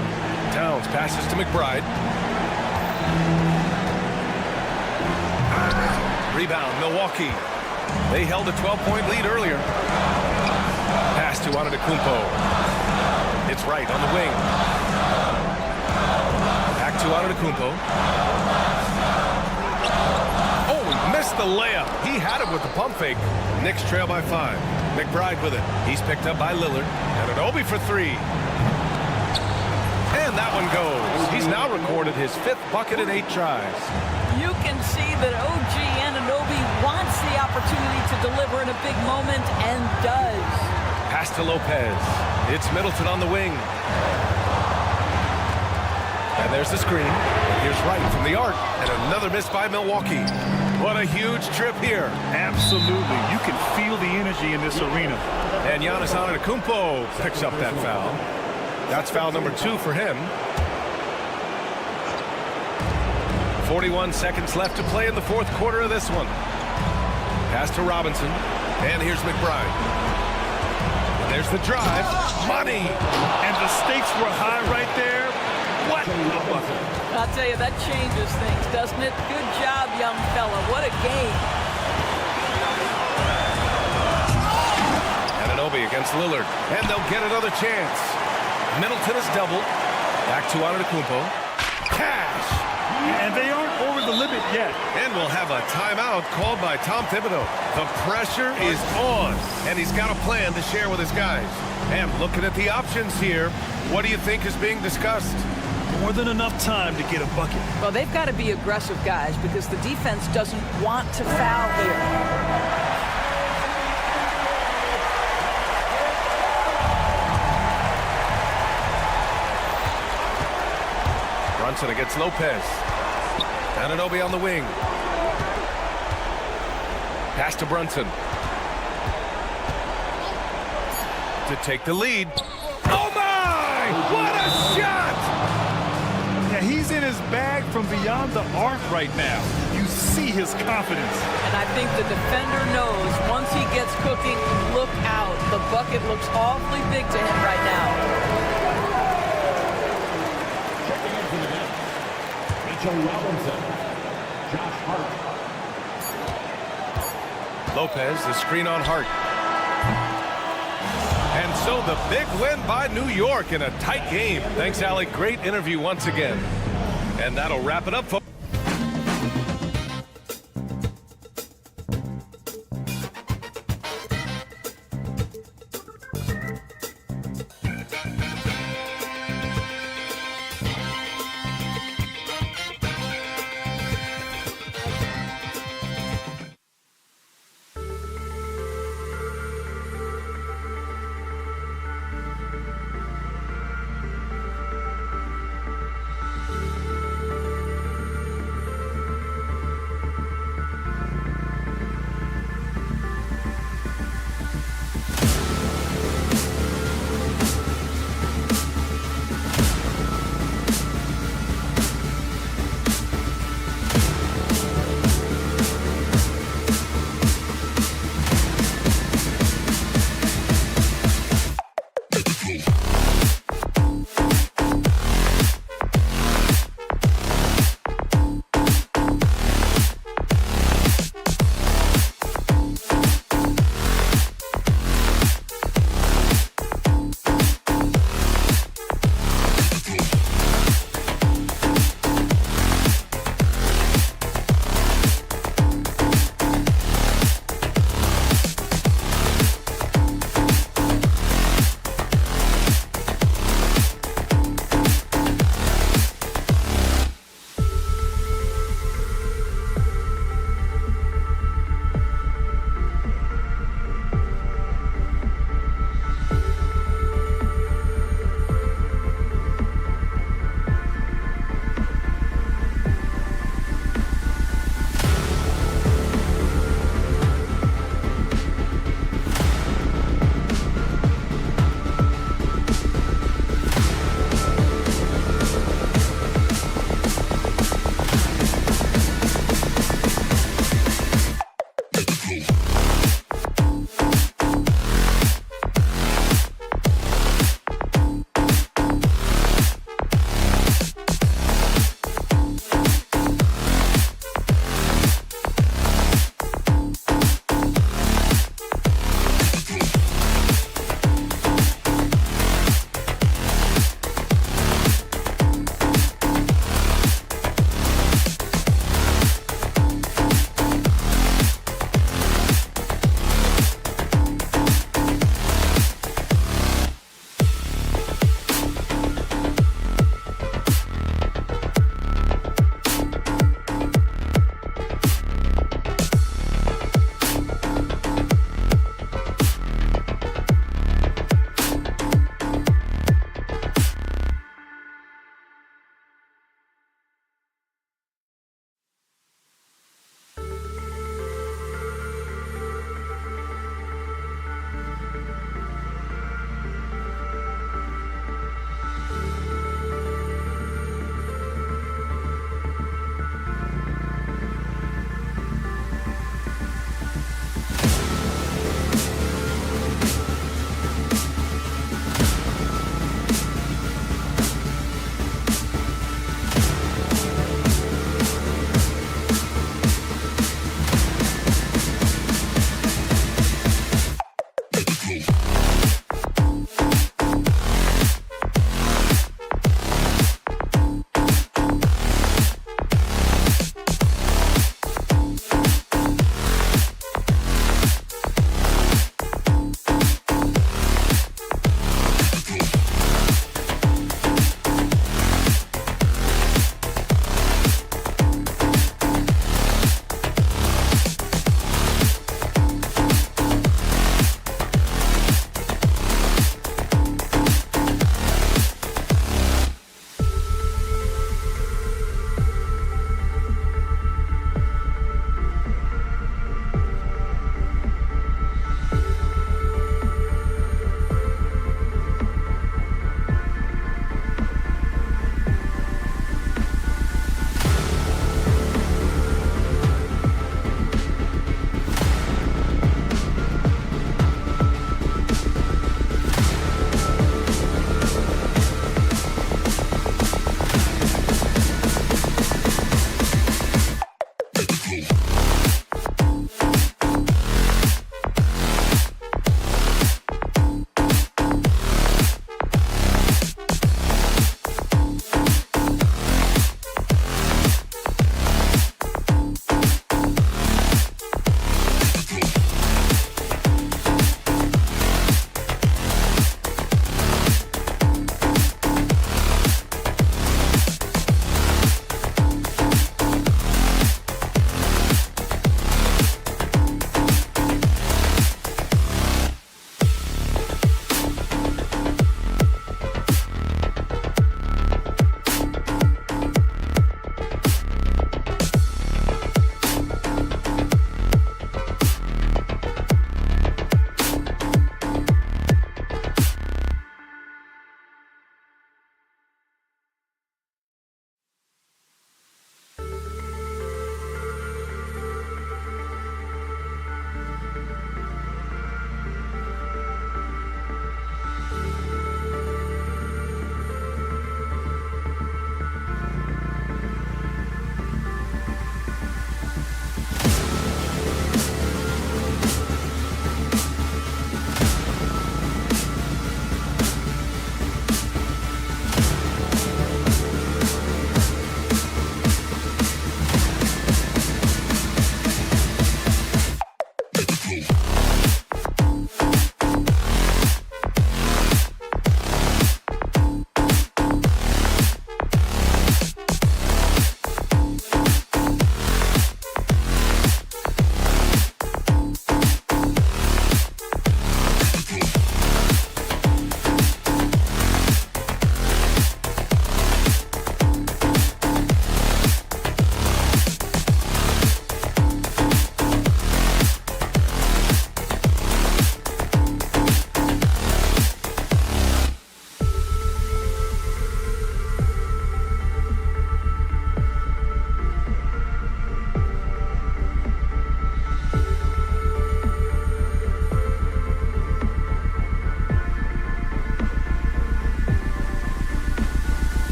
Towns passes to McBride. Rebound, Milwaukee. They held a 12-point lead earlier. Pass to Antetokounmpo. It's right on the wing. Back to Antetokounmpo. Oh, he missed the layup. He had it with the pump fake. Knicks trail by 5. McBride with it. He's picked up by Lillard. Anunoby for 3. And that one goes. He's now recorded his 5th bucket in 8 tries. You can see that OG Anunoby wants the opportunity to deliver in a big moment and does. Pass to Lopez. It's Middleton on the wing. And there's the screen. Here's Wright from the arc. And another miss by Milwaukee. What a huge trip here. Absolutely. You can feel the energy in this arena. And Giannis Antetokounmpo picks up that foul. That's foul number 2 for him. 41 seconds left to play in the 4th quarter of this one. Pass to Robinson. And here's McBride. And there's the drive. Money. And the stakes were high right there. What a bucket. I'll tell you, that changes things, doesn't it? Good job, young fella. What a game. Anunoby against Lillard. And they'll get another chance. Middleton is doubled. Back to Antetokounmpo. Cash. And they aren't over the limit yet. And we'll have a timeout called by Tom Thibodeau. The pressure is on, and he's got a plan to share with his guys. And looking at the options here, what do you think is being discussed? More than enough time to get a bucket. Well, they've got to be aggressive, guys, because the defense doesn't want to foul here. Brunson against Lopez. Anunoby on the wing. Pass to Brunson. To take the lead. Oh my! What a shot! Yeah, he's in his bag from beyond the arc right now. You see his confidence. And I think the defender knows once he gets cooking, look out. The bucket looks awfully big to him right now. Lopez, the screen on Hart. And so the big win by New York in a tight game. Thanks, Alec. Great interview once again. And that'll wrap it up, folks.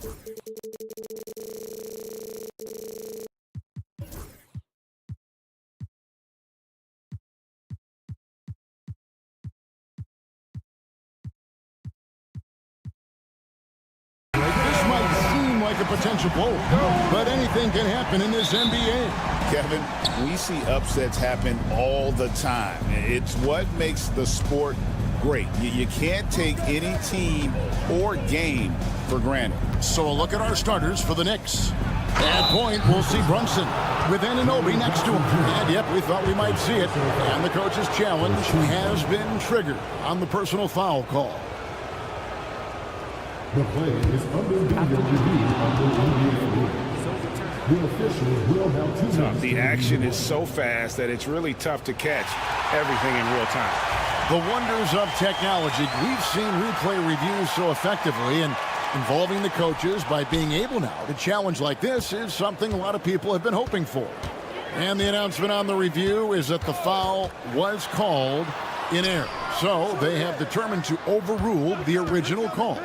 This might seem like a potential blow, but anything can happen in this NBA. Kevin, we see upsets happen all the time. It's what makes the sport great. You can't take any team or game for granted. So a look at our starters for the Knicks. At point, we'll see Brunson with Anunoby next to him. And yep, we thought we might see it. And the coach's challenge has been triggered on the personal foul call. The play is under video review under NBA rules. The officials will have 2 minutes. The action is so fast that it's really tough to catch everything in real time. The wonders of technology. We've seen replay reviews so effectively, and involving the coaches by being able now to challenge like this is something a lot of people have been hoping for. And the announcement on the review is that the foul was called in error. So they have determined to overrule the original call.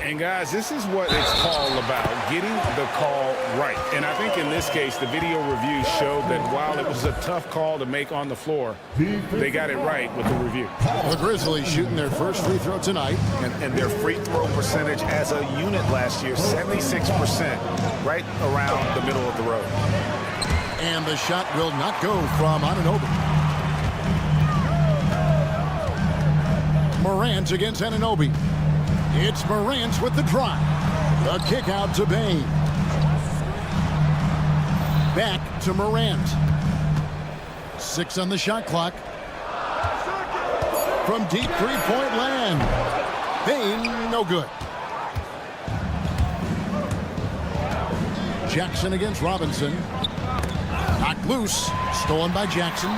And guys, this is what it's all about, getting the call right. And I think in this case, the video review showed that while it was a tough call to make on the floor, they got it right with the review. The Grizzlies shooting their first free throw tonight. And their free throw percentage as a unit last year, 76%, right around the middle of the road. And the shot will not go from Anunoby. Morant against Anunoby. It's Morant with the drive. The kick out to Bain. Back to Morant. 6 on the shot clock. From deep three-point land. Bain, no good. Jackson against Robinson. Knocked loose. Stolen by Jackson.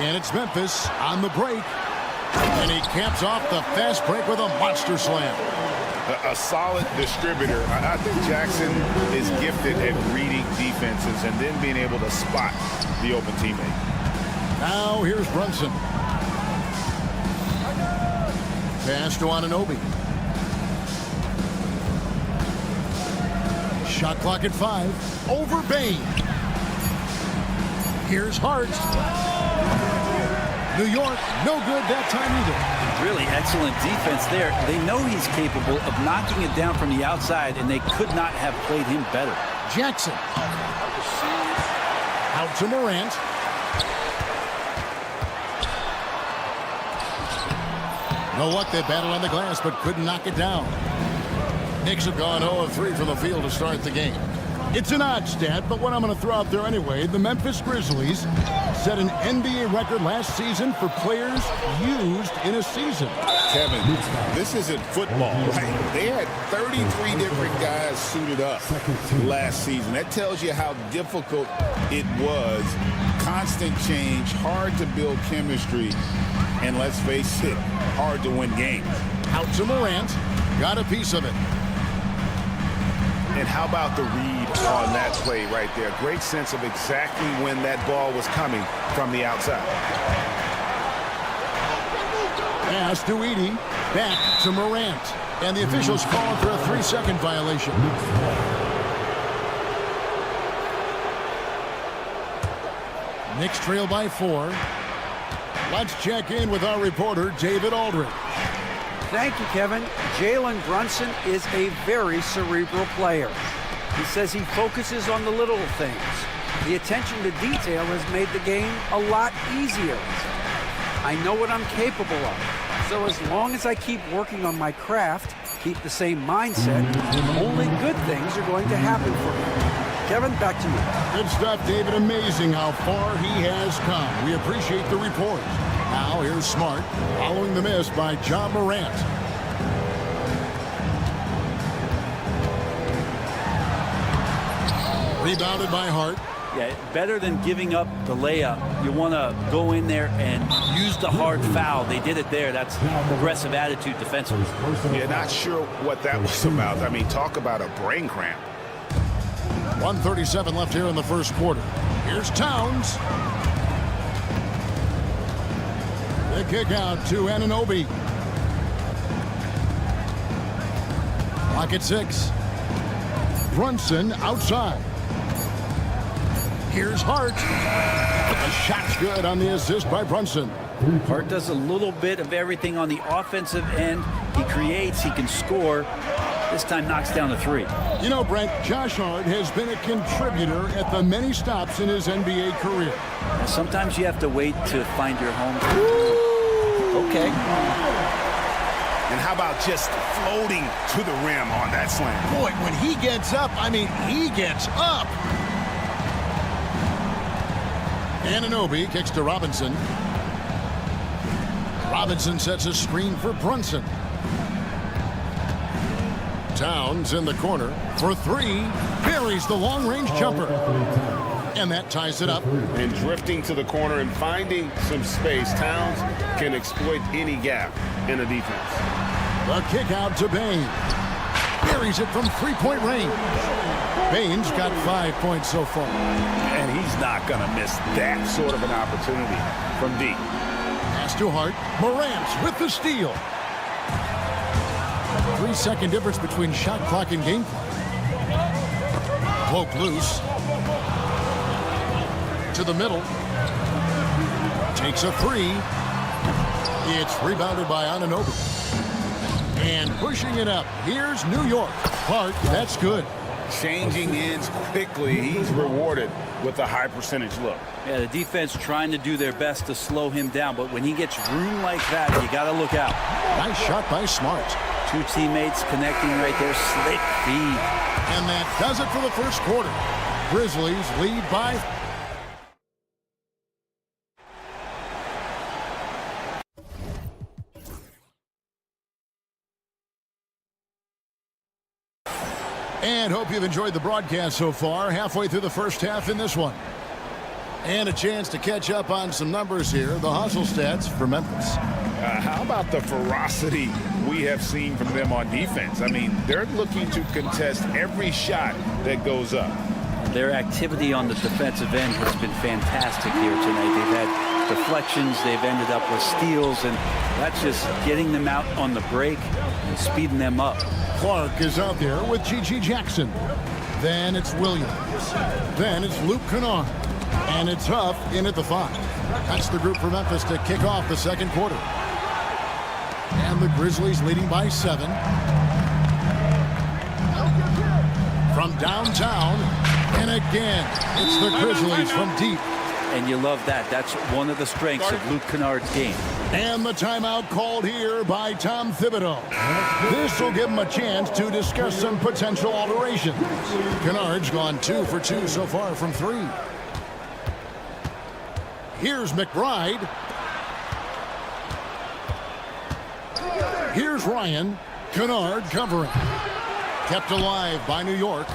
And it's Memphis on the break. And he caps off the fast break with a monster slam. A solid distributor. I think Jackson is gifted at reading defenses and then being able to spot the open teammate. Now here's Brunson. Pass to Anunoby. Shot clock at 5. Over Bain. Here's Hart. New York, no good that time either. Really excellent defense there. They know he's capable of knocking it down from the outside, and they could not have played him better. Jackson. Out to Morant. No luck, they battled on the glass, but couldn't knock it down. Knicks have gone 0 of 3 from the field to start the game. It's an odd stat, but what I'm going to throw out there anyway, the Memphis Grizzlies set an NBA record last season for players used in a season. Kevin, this isn't football, right? They had 33 different guys suited up last season. That tells you how difficult it was. Constant change, hard to build chemistry, and let's face it, hard to win games. Out to Morant, got a piece of it. And how about the read on that play right there? Great sense of exactly when that ball was coming from the outside. Pass to Edey. Back to Morant. And the officials calling for a 3-second violation. Knicks trail by 4. Let's check in with our reporter, David Aldridge. Thank you, Kevin. Jalen Brunson is a very cerebral player. He says he focuses on the little things. The attention to detail has made the game a lot easier. I know what I'm capable of. So as long as I keep working on my craft, keep the same mindset, only good things are going to happen for me. Kevin, back to you. Good stuff, David. Amazing how far he has come. We appreciate the report. Now here's Smart following the miss by John Morant. Rebounded by Hart. Yeah, better than giving up the layup. You want to go in there and use the hard foul. They did it there. That's aggressive attitude defensively. Yeah, not sure what that was about. I mean, talk about a brain cramp. 1:37 left here in the first quarter. Here's Towns. The kick out to Anunoby. Clock at 6. Brunson outside. Here's Hart. The shot's good on the assist by Brunson. Hart does a little bit of everything on the offensive end. He creates, he can score. This time knocks down a three. You know, Brent, Josh Hart has been a contributor at the many stops in his NBA career. Sometimes you have to wait to find your home. Okay. And how about just floating to the rim on that slam? Boy, when he gets up, I mean, he gets up. Anunoby kicks to Robinson. Robinson sets a screen for Brunson. Towns in the corner for three. Buries the long-range jumper. And that ties it up. And drifting to the corner and finding some space, Towns can exploit any gap in a defense. The kick out to Bain. Buries it from three-point range. Bain's got 5 points so far. And he's not going to miss that sort of an opportunity from deep. Pass to Hart. Morant with the steal. 3-second difference between shot clock and game clock. Poke loose. To the middle. Takes a three. It's rebounded by Anunoby. And pushing it up. Here's New York. Clark, that's good. Changing ends quickly. He's rewarded with a high percentage look. Yeah, the defense trying to do their best to slow him down, but when he gets room like that, you got to look out. Nice shot by Smart. Two teammates connecting right there. Slick feed. And that does it for the first quarter. Grizzlies lead by... And hope you've enjoyed the broadcast so far. Halfway through the first half in this one. And a chance to catch up on some numbers here. The hustle stats for Memphis. How about the ferocity we have seen from them on defense? I mean, they're looking to contest every shot that goes up. Their activity on the defensive end has been fantastic here tonight. They've had deflections, they've ended up with steals, and that's just getting them out on the break and speeding them up. Clark is out there with G.G. Jackson. Then it's Williams. Then it's Luke Kennard. And it's Huff in at the 5. That's the group for Memphis to kick off the second quarter. And the Grizzlies leading by 7. From downtown. And again, it's the Grizzlies from deep. And you love that. That's one of the strengths of Luke Kennard's game. And the timeout called here by Tom Thibodeau. This will give him a chance to discuss some potential alterations. Kennard's gone 2 for 2 so far from 3. Here's McBride. Here's Ryan. Kennard covering. Kept alive by New York.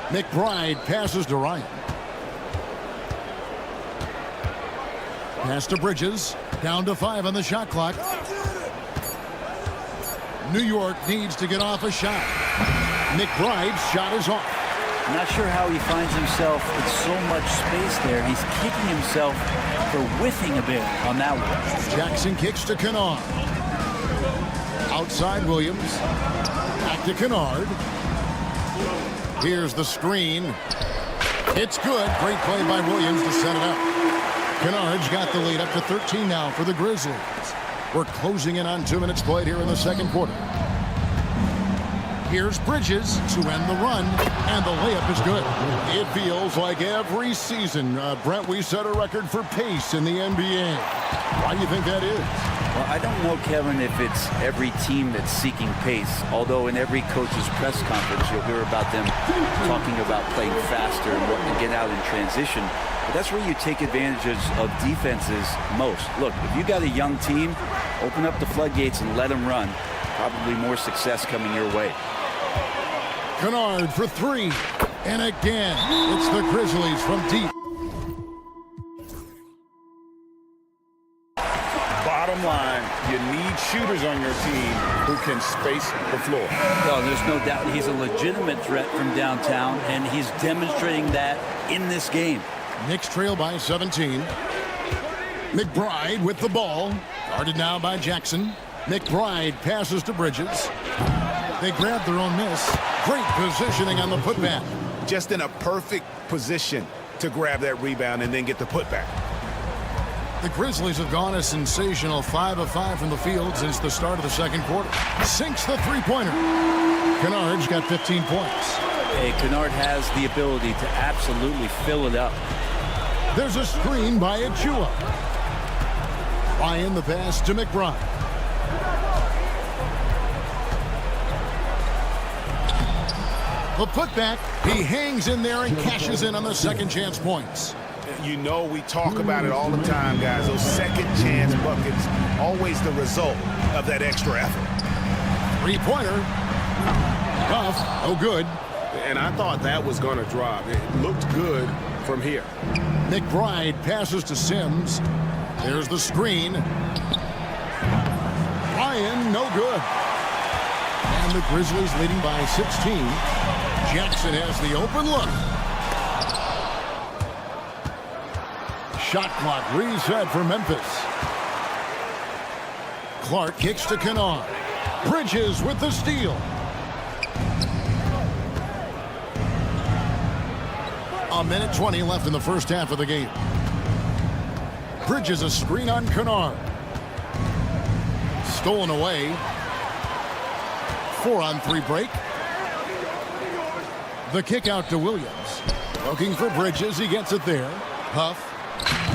McBride passes to Ryan. Pass to Bridges. Down to 5 on the shot clock. New York needs to get off a shot. McBride's shot is off. I'm not sure how he finds himself with so much space there. He's kicking himself for whiffing a bit on that one. Jackson kicks to Kennard. Outside Williams. Back to Kennard. Here's the screen. It's good. Great play by Williams to set it up. Kennard's got the lead up to 13 now for the Grizzlies. We're closing in on 2 minutes played here in the second quarter. Here's Bridges to end the run, and the layup is good. It feels like every season, Brent, we set a record for pace in the NBA. Why do you think that is? Well, I don't know, Kevin, if it's every team that's seeking pace, although in every coach's press conference you'll hear about them talking about playing faster and what to get out in transition. But that's where you take advantage of defenses most. Look, if you got a young team, open up the floodgates and let them run. Probably more success coming your way. Kennard for 3. And again, it's the Grizzlies from deep. Bottom line, you need shooters on your team who can space the floor. No, there's no doubt he's a legitimate threat from downtown, and he's demonstrating that in this game. Knicks trail by 17. McBride with the ball. Guarded now by Jackson. McBride passes to Bridges. They grab their own miss. Great positioning on the putback. Just in a perfect position to grab that rebound and then get the putback. The Grizzlies have gone a sensational 5 of 5 from the field since the start of the second quarter. Sinks the three-pointer. Kennard's got 15 points. Hey, Kennard has the ability to absolutely fill it up. There's a screen by Achua. Ryan the pass to McBride. The putback, he hangs in there and cashes in on the second chance points. You know we talk about it all the time, guys. Those second chance buckets, always the result of that extra effort. Three-pointer. Tough, no good. And I thought that was going to drop. It looked good from here. McBride passes to Sims. There's the screen. Ryan, no good. And the Grizzlies leading by 16. Jackson has the open look. Shot clock reset for Memphis. Clark kicks to Kennard. Bridges with the steal. A minute 20 left in the first half of the game. Bridges a screen on Kennard. Stolen away. 4-on-3 break. The kick out to Williams. Looking for Bridges. He gets it there. Huff.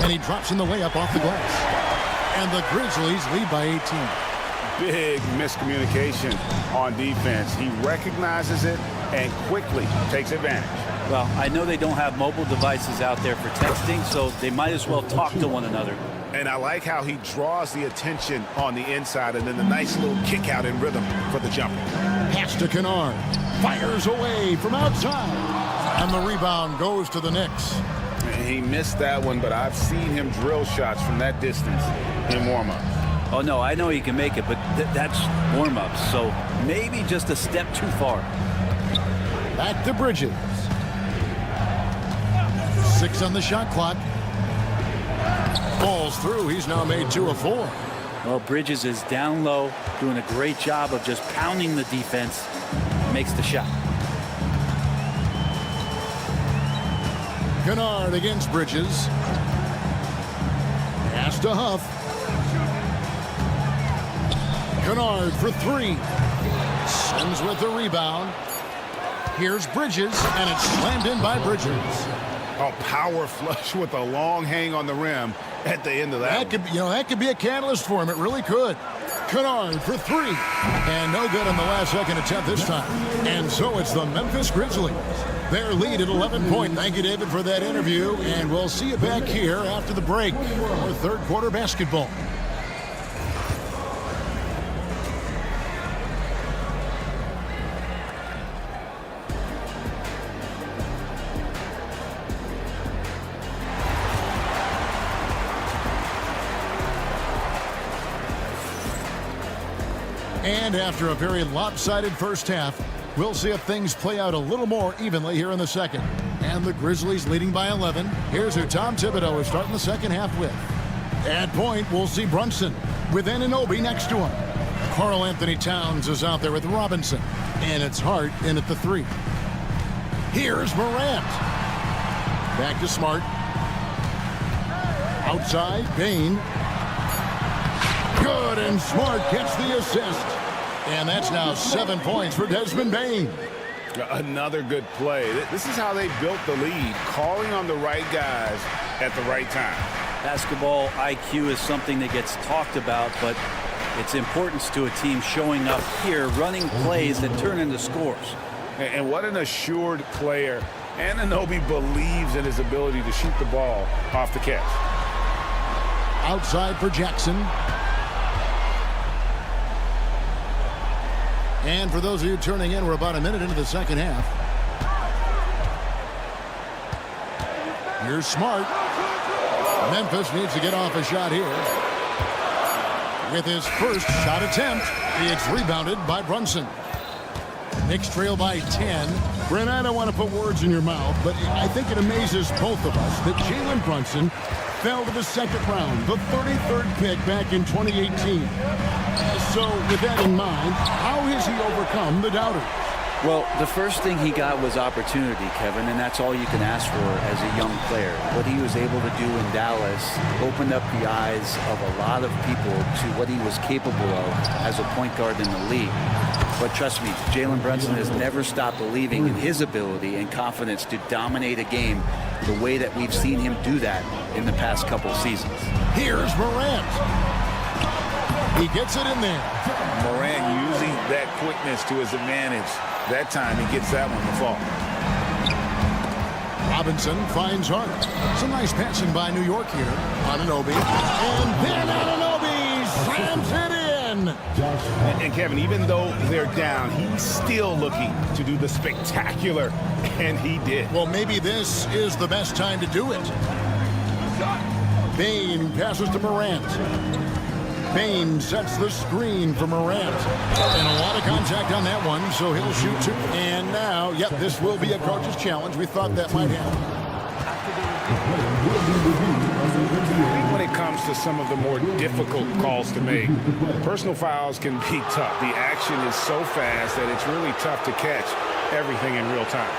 And he drops in the layup off the glass. And the Grizzlies lead by 18. Big miscommunication on defense. He recognizes it and quickly takes advantage. Well, I know they don't have mobile devices out there for texting, so they might as well talk to one another. And I like how he draws the attention on the inside and then the nice little kick out in rhythm for the jumper. Pass to Kennard. Fires away from outside. And the rebound goes to the Knicks. He missed that one, but I've seen him drill shots from that distance in warm-ups. Oh, no, I know he can make it, but that's warm-ups, so maybe just a step too far. Back to Bridges. 6 on the shot clock. Falls through. He's now made 2 of 4. Well, Bridges is down low, doing a great job of just pounding the defense. Makes the shot. Kennard against Bridges. Pass to Huff. Kennard for 3. Sims with the rebound. Here's Bridges, and it's slammed in by Bridges. A power flush with a long hang on the rim at the end of that. That could be a catalyst for him. It really could. Kennard for 3. And no good on the last second attempt this time. And so it's the Memphis Grizzlies. Their lead at 11 points. Thank you, David, for that interview. And we'll see you back here after the break for third quarter basketball. And after a very lopsided first half, we'll see if things play out a little more evenly here in the second. And the Grizzlies leading by 11. Here's who Tom Thibodeau is starting the second half with. At point, we'll see Brunson with Anunoby next to him. Karl Anthony Towns is out there with Robinson. And it's Hart in at the 3. Here's Morant. Back to Smart. Outside, Bane. Good, and Smart gets the assist. And that's now 7 points for Desmond Bane. Another good play. This is how they built the lead, calling on the right guys at the right time. Basketball IQ is something that gets talked about, but its importance to a team showing up here, running plays that turn into scores. And what an assured player. Anunoby believes in his ability to shoot the ball off the catch. Outside for Jackson. And for those of you turning in, we're about a minute into the second half. Here's Smart. Memphis needs to get off a shot here. With his first shot attempt, it's rebounded by Brunson. Knicks trail by 10. Brent, I don't want to put words in your mouth, but I think it amazes both of us that Jalen Brunson fell to the second round, the 33rd pick back in 2018. So with that in mind, how has he overcome the doubters? Well, the first thing he got was opportunity, Kevin, and that's all you can ask for as a young player. What he was able to do in Dallas opened up the eyes of a lot of people to what he was capable of as a point guard in the league. But trust me, Jalen Brunson has never stopped believing in his ability and confidence to dominate a game the way that we've seen him do that in the past couple seasons. Here's Morant. He gets it in there. Morant using that quickness to his advantage. That time he gets that one to fall. Robinson finds Hart. Some nice passing by New York here. Anunoby. And then Anunoby slams it in. And Kevin, even though they're down, he's still looking to do the spectacular, and he did. Well, maybe this is the best time to do it. Bane passes to Morant. Bane sets the screen for Morant. And a lot of contact on that one, so he'll shoot two. And now, yep, this will be a coach's challenge. We thought that might happen. I think when it comes to some of the more difficult calls to make, personal fouls can be tough. The action is so fast that it's really tough to catch everything in real time.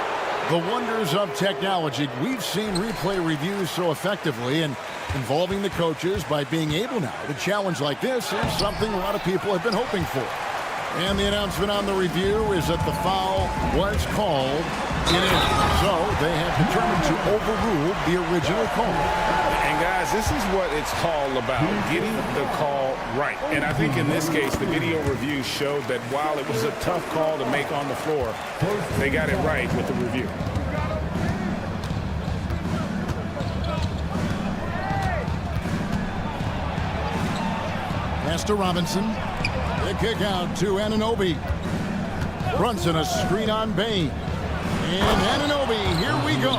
The wonders of technology. We've seen replay reviews so effectively, and involving the coaches by being able now to challenge like this is something a lot of people have been hoping for. And the announcement on the review is that the foul was called. It is. So they have determined to overrule the original call. And guys, this is what it's all about, getting the call right. And I think in this case, the video review showed that while it was a tough call to make on the floor, they got it right with the review. Pass to Robinson. The kick out to Anunoby. Brunson, a screen on Bane. And Anunoby, here we go.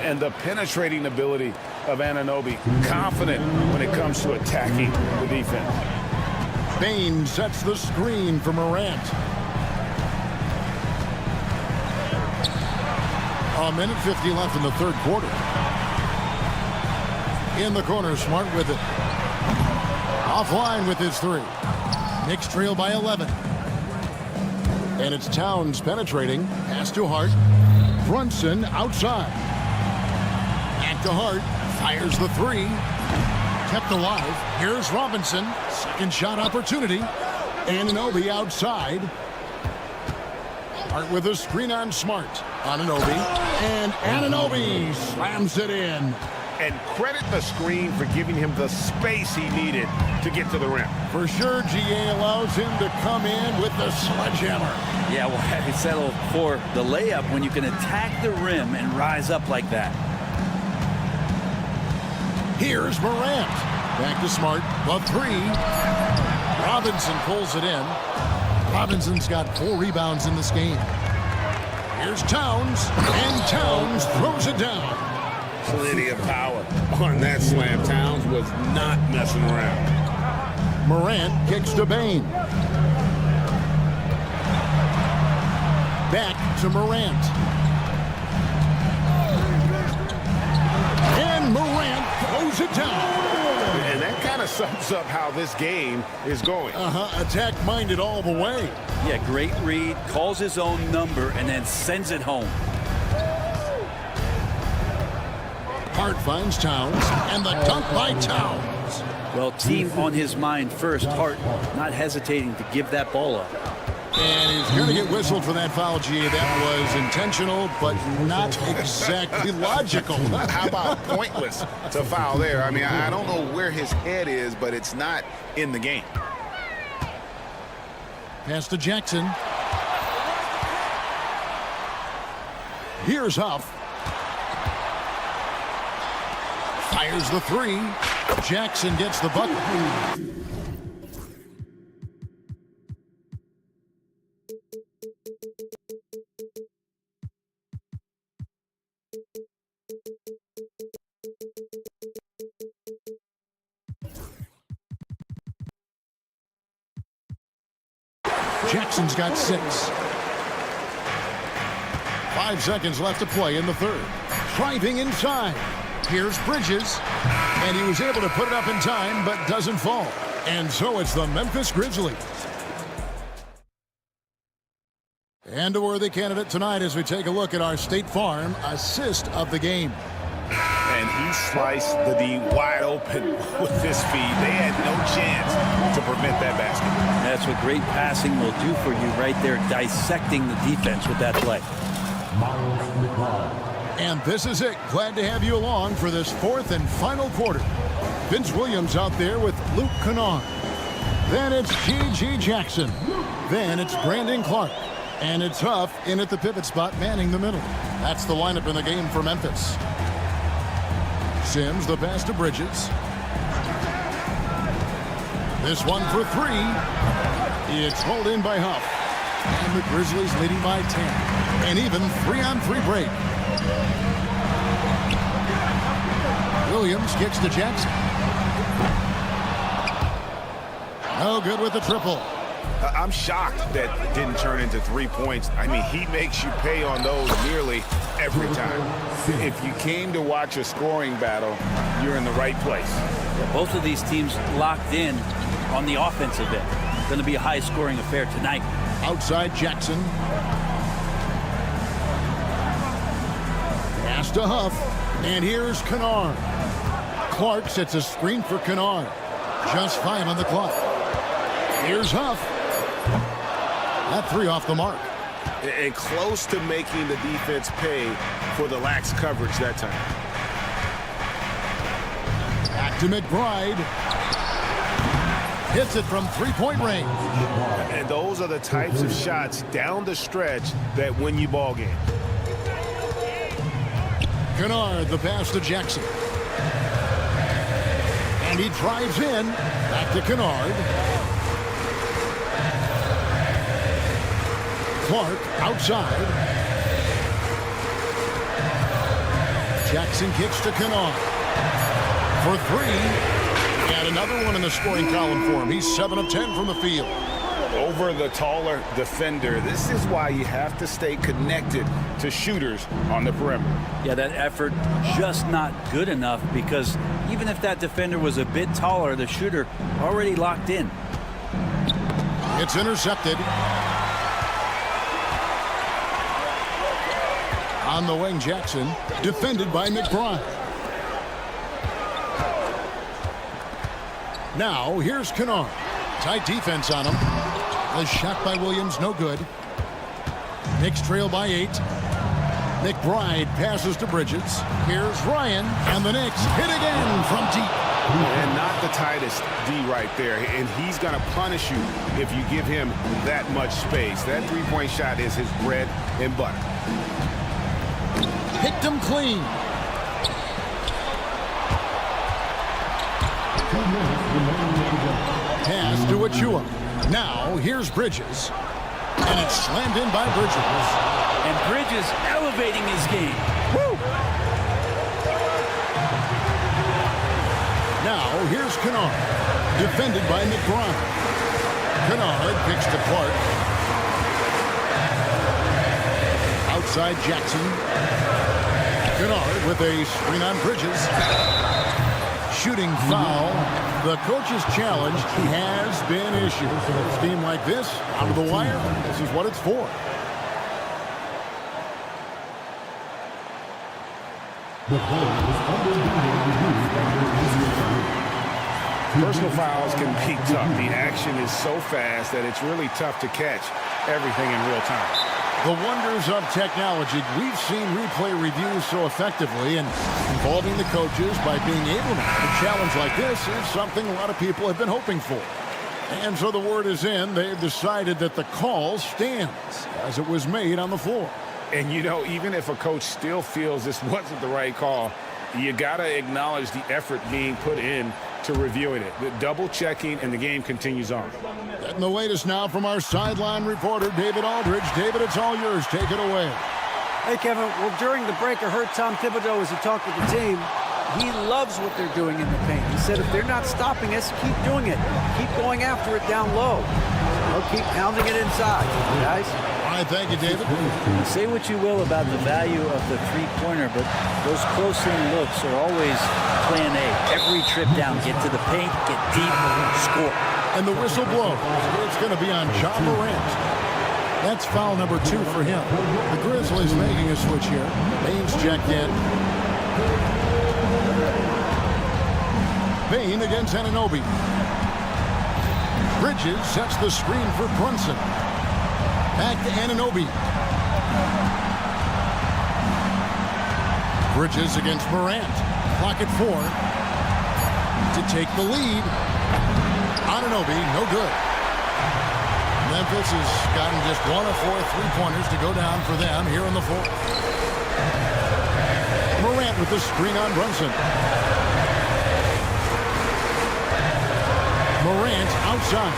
And the penetrating ability of Anunoby, confident when it comes to attacking the defense. Bane sets the screen for Morant. A minute 50 left in the third quarter. In the corner, Smart with it. Offline with his three. Knicks trail by 11. And it's Towns penetrating. Pass to Hart. Brunson outside. Back to Hart. Fires the three. Kept alive. Here's Robinson. Second shot opportunity. Anunoby outside. Hart with a screen on Smart. Anunoby. And Anunoby slams it in. And credit the screen for giving him the space he needed to get to the rim. For sure, GA allows him to come in with the sledgehammer. Yeah, well, he settled for the layup when you can attack the rim and rise up like that. Here's Morant. Back to Smart. The three. Robinson pulls it in. Robinson's got 4 rebounds in this game. Here's Towns. And Towns throws it down. Plenty of power on that slam. Towns was not messing around. Morant kicks to Bane. Back to Morant. And Morant throws it down. And that kind of sums up how this game is going. Attack-minded all the way. Yeah, great read, calls his own number, and then sends it home. Hart finds Towns, and the dunk by Towns. Well, team on his mind first. Hart not hesitating to give that ball up. And he's going to get whistled for that foul, G. That was intentional, but not exactly logical. How about pointless to foul there? I mean, I don't know where his head is, but it's not in the game. Pass to Jackson. Here's Huff. Fires the three. Jackson gets the bucket. Jackson's got 6. 5 seconds left to play in the third. Driving inside. Here's Bridges. And he was able to put it up in time, but doesn't fall. And so it's the Memphis Grizzlies. And a worthy candidate tonight as we take a look at our State Farm assist of the game. And he sliced the D wide open with his feed. They had no chance to prevent that basket. That's what great passing will do for you right there, dissecting the defense with that play. And this is it. Glad to have you along for this fourth and final quarter. Vince Williams out there with Luke Kennard. Then it's G.G. Jackson. Then it's Brandon Clark. And it's Huff in at the pivot spot, manning the middle. That's the lineup in the game for Memphis. Sims, the pass to Bridges. This one for three. It's rolled in by Huff. And the Grizzlies leading by 10. An even 3-on-3 break. Williams kicks to Jackson. No good with the triple. I'm shocked that didn't turn into 3 points. I mean, he makes you pay on those nearly every time. If you came to watch a scoring battle, you're in the right place. Both of these teams locked in on the offensive end. Going to be a high-scoring affair tonight. Outside Jackson. Pass to Huff. And here's Kennard. Clark sets a screen for Kennard. Just 5 on the clock. Here's Huff. That 3 off the mark. And close to making the defense pay for the lax coverage that time. Back to McBride. Hits it from 3-point range. And those are the types of shots down the stretch that win you ball games. Kennard, the pass to Jackson. And he drives in. Back to Kennard. Clark outside. Jackson kicks to Kennard. For 3. And another one in the scoring column for him. He's 7 of 10 from the field. Over the taller defender. This is why you have to stay connected to shooters on the perimeter. Yeah, that effort just not good enough because even if that defender was a bit taller, the shooter already locked in. It's intercepted. On the wing, Jackson, defended by McBride. Now, here's Kennard. Tight defense on him. The shot by Williams, no good. Knicks trail by 8. McBride passes to Bridges. Here's Ryan, and the Knicks hit again from deep. And not the tightest D right there. And he's going to punish you if you give him that much space. That 3-point shot is his bread and butter. Picked him clean. Pass to Achua. Now, here's Bridges. And it's slammed in by Bridges. And Bridges elevating his game. Woo! Now, here's Kennard. Defended by McBride. Kennard kicks to Clark. Outside Jackson. Kennard with a screen on Bridges. Shooting foul. The coach's challenge has been issued. A team like this, out of the wire, this is what it's for. Personal fouls can be tough. The action is so fast that it's really tough to catch everything in real time. The wonders of technology. We've seen replay reviews so effectively, and involving the coaches by being able to have a challenge like this is something a lot of people have been hoping for. And so the word is in. They've decided that the call stands as it was made on the floor. And, you know, even if a coach still feels this wasn't the right call, you got to acknowledge the effort being put in to reviewing it. The double checking, and the game continues on. And the latest now from our sideline reporter, David Aldridge. David, it's all yours. Take it away. Hey, Kevin. Well, during the break, I heard Tom Thibodeau as he talked with the team. He loves what they're doing in the paint. He said if they're not stopping us, keep doing it. Keep going after it down low. We'll keep pounding it inside, guys. All right, thank you, David. Say what you will about the value of the three-pointer, but those close-in looks are always plan A. Every trip down, get to the paint, get deep, score. And the whistle blows. It's going to be on Ja Morant. That's foul number 2 for him. The Grizzlies making a switch here. Baines checked in. Bain against Anunoby. Bridges sets the screen for Brunson. Back to Anunoby. Bridges against Morant. Clock at 4. To take the lead. Anunoby, no good. Memphis has gotten just 1 of 4 3-pointers to go down for them here in the 4th. Morant with the screen on Brunson. Morant outside.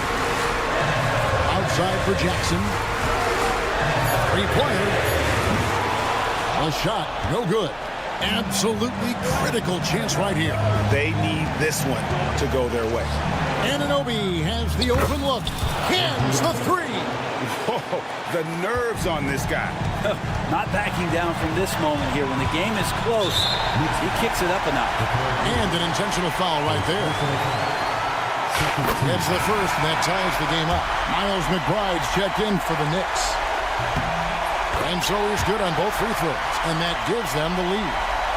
Outside for Jackson. 3-pointer. A shot, no good. Absolutely critical chance right here. They need this one to go their way. Anunoby has the open look. Hands the 3. Whoa, the nerves on this guy. Not backing down from this moment here. When the game is close, he kicks it up a notch. And an intentional foul right there. That's the first, and that ties the game up. Miles McBride's checked in for the Knicks. And so he's good on both free throws, and that gives them the lead.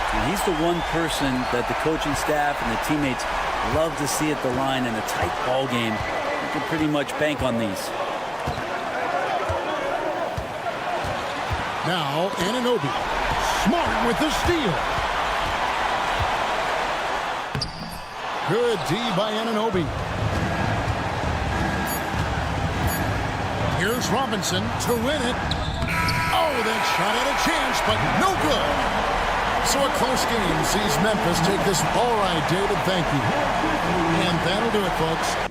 And he's the one person that the coaching staff and the teammates love to see at the line in a tight ball game. You can pretty much bank on these. Now, Anunoby. Smart with the steal. Good D by Anunoby. Here's Robinson to win it. Oh, that shot had a chance, but no good. So a close game sees Memphis take this all right, David, thank you. And that'll do it, folks.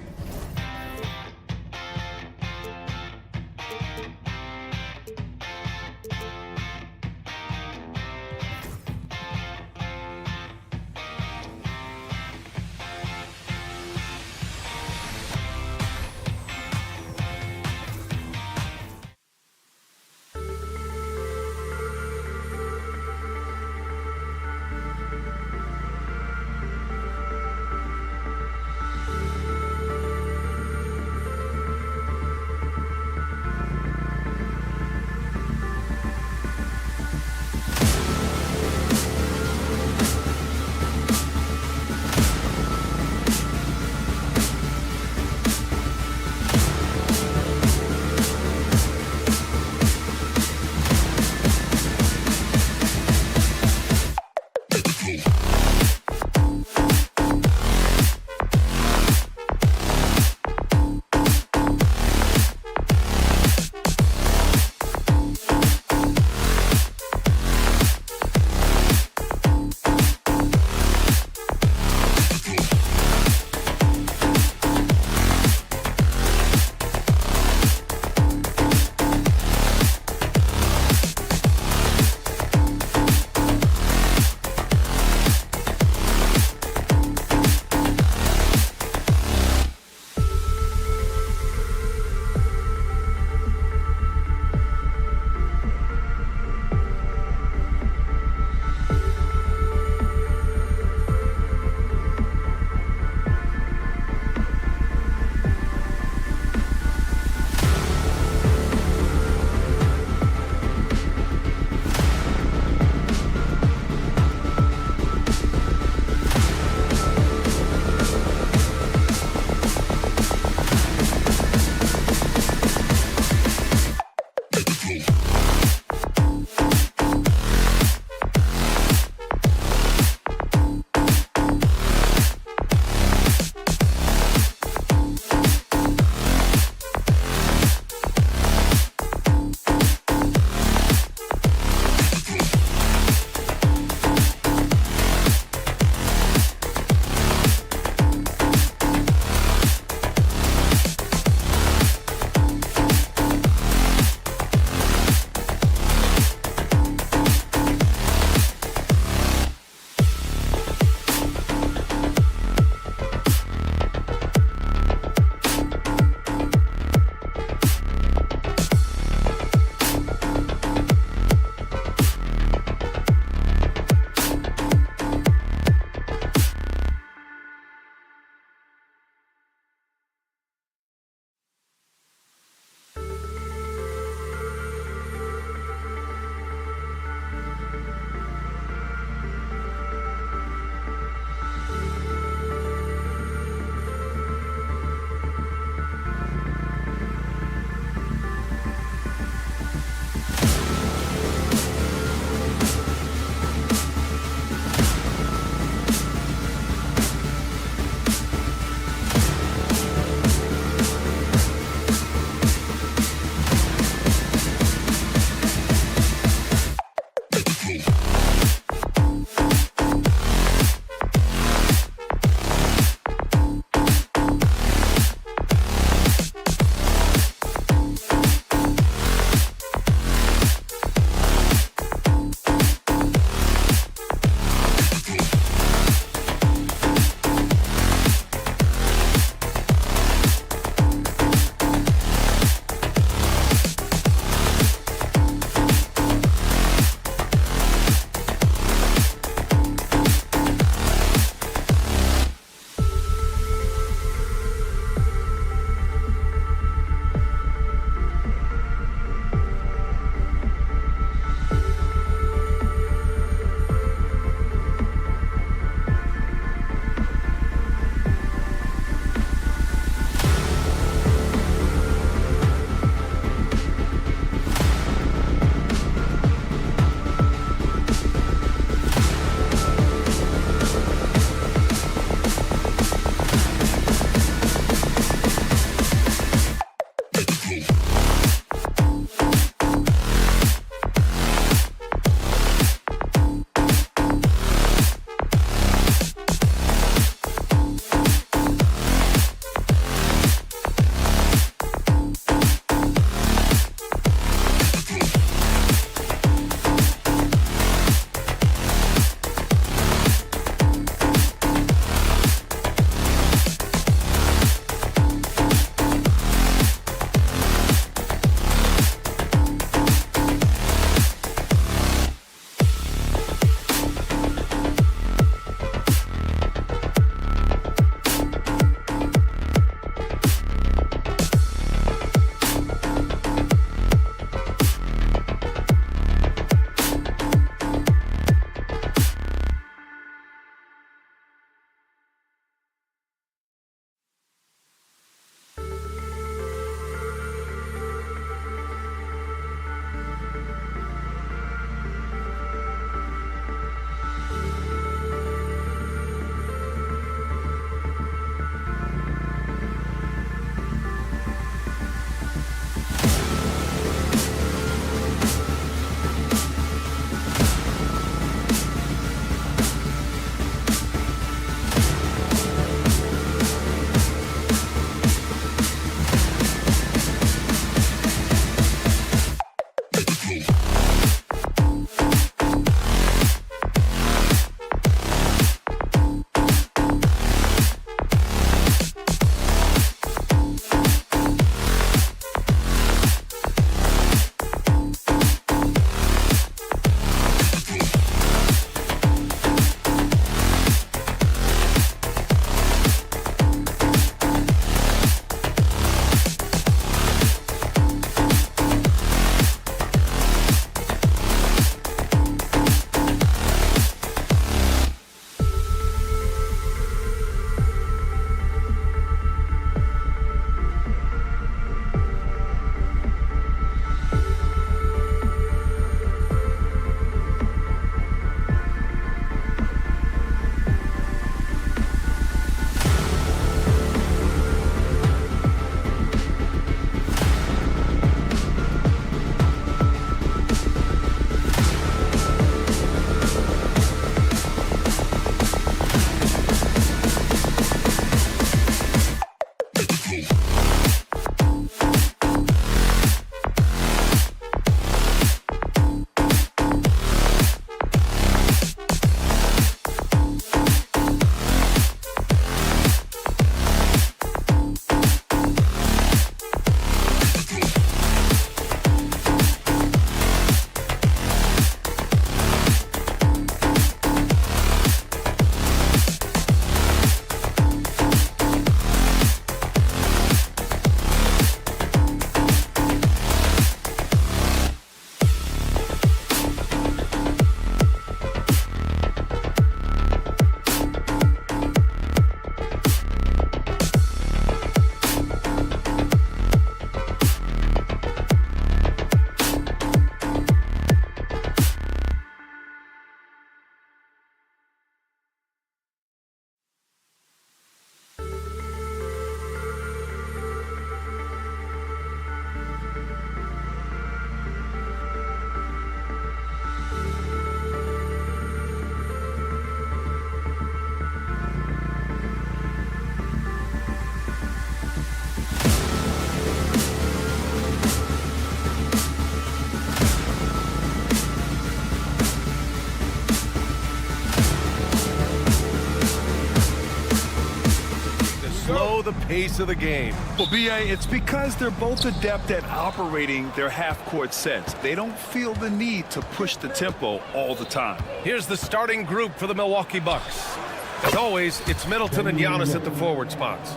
the pace of the game. Well, B.A., it's because they're both adept at operating their half-court sets. They don't feel the need to push the tempo all the time. Here's the starting group for the Milwaukee Bucks. As always, it's Middleton and Giannis at the forward spots.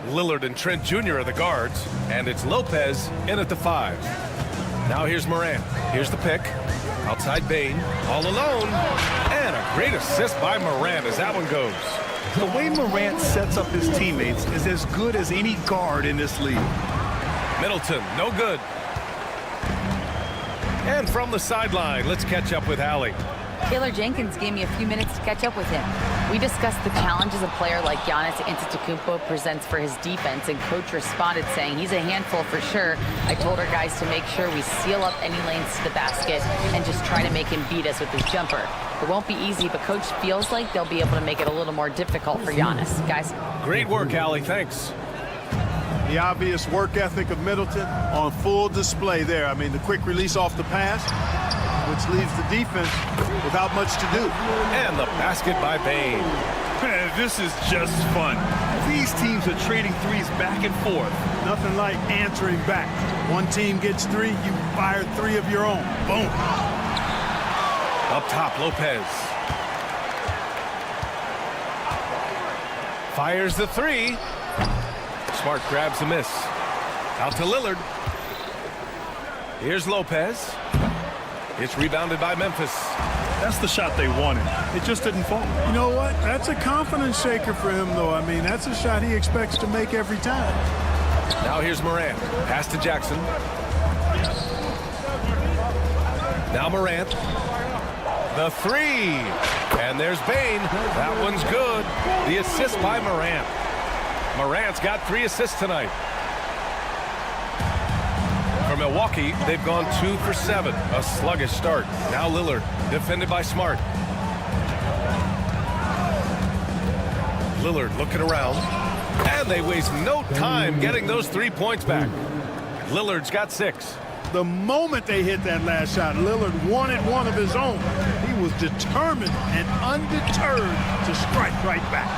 Lillard and Trent Jr. are the guards, and it's Lopez in at the 5. Now here's Morant. Here's the pick. Outside Bane, all alone. And a great assist by Morant as that one goes. The way Morant sets up his teammates is as good as any guard in this league. Middleton, no good. And from the sideline, let's catch up with Allie. Taylor Jenkins gave me a few minutes to catch up with him. We discussed the challenges a player like Giannis Antetokounmpo presents for his defense, and coach responded saying he's a handful for sure. I told our guys to make sure we seal up any lanes to the basket and just try to make him beat us with his jumper. It won't be easy, but coach feels like they'll be able to make it a little more difficult for Giannis. Guys. Great work, Allie. Thanks. The obvious work ethic of Middleton on full display there. I mean, the quick release off the pass, which leaves the defense without much to do. And the basket by Bane. Man, this is just fun. These teams are trading threes back and forth. Nothing like answering back. One team gets 3, you fire 3 of your own. Boom. Up top, Lopez. Fires the 3. Smart grabs a miss. Out to Lillard. Here's Lopez. It's rebounded by Memphis. That's the shot they wanted. It just didn't fall. You know what? That's a confidence shaker for him, though. I mean, that's a shot he expects to make every time. Now here's Morant. Pass to Jackson. Now Morant. The 3. And there's Bane. That one's good. The assist by Morant. Morant's got 3 assists tonight. For Milwaukee, they've gone 2 for 7. A sluggish start. Now Lillard, defended by Smart. Lillard looking around. And they waste no time getting those 3 points back. Lillard's got 6. The moment they hit that last shot, Lillard wanted one of his own. He was determined and undeterred to strike right back.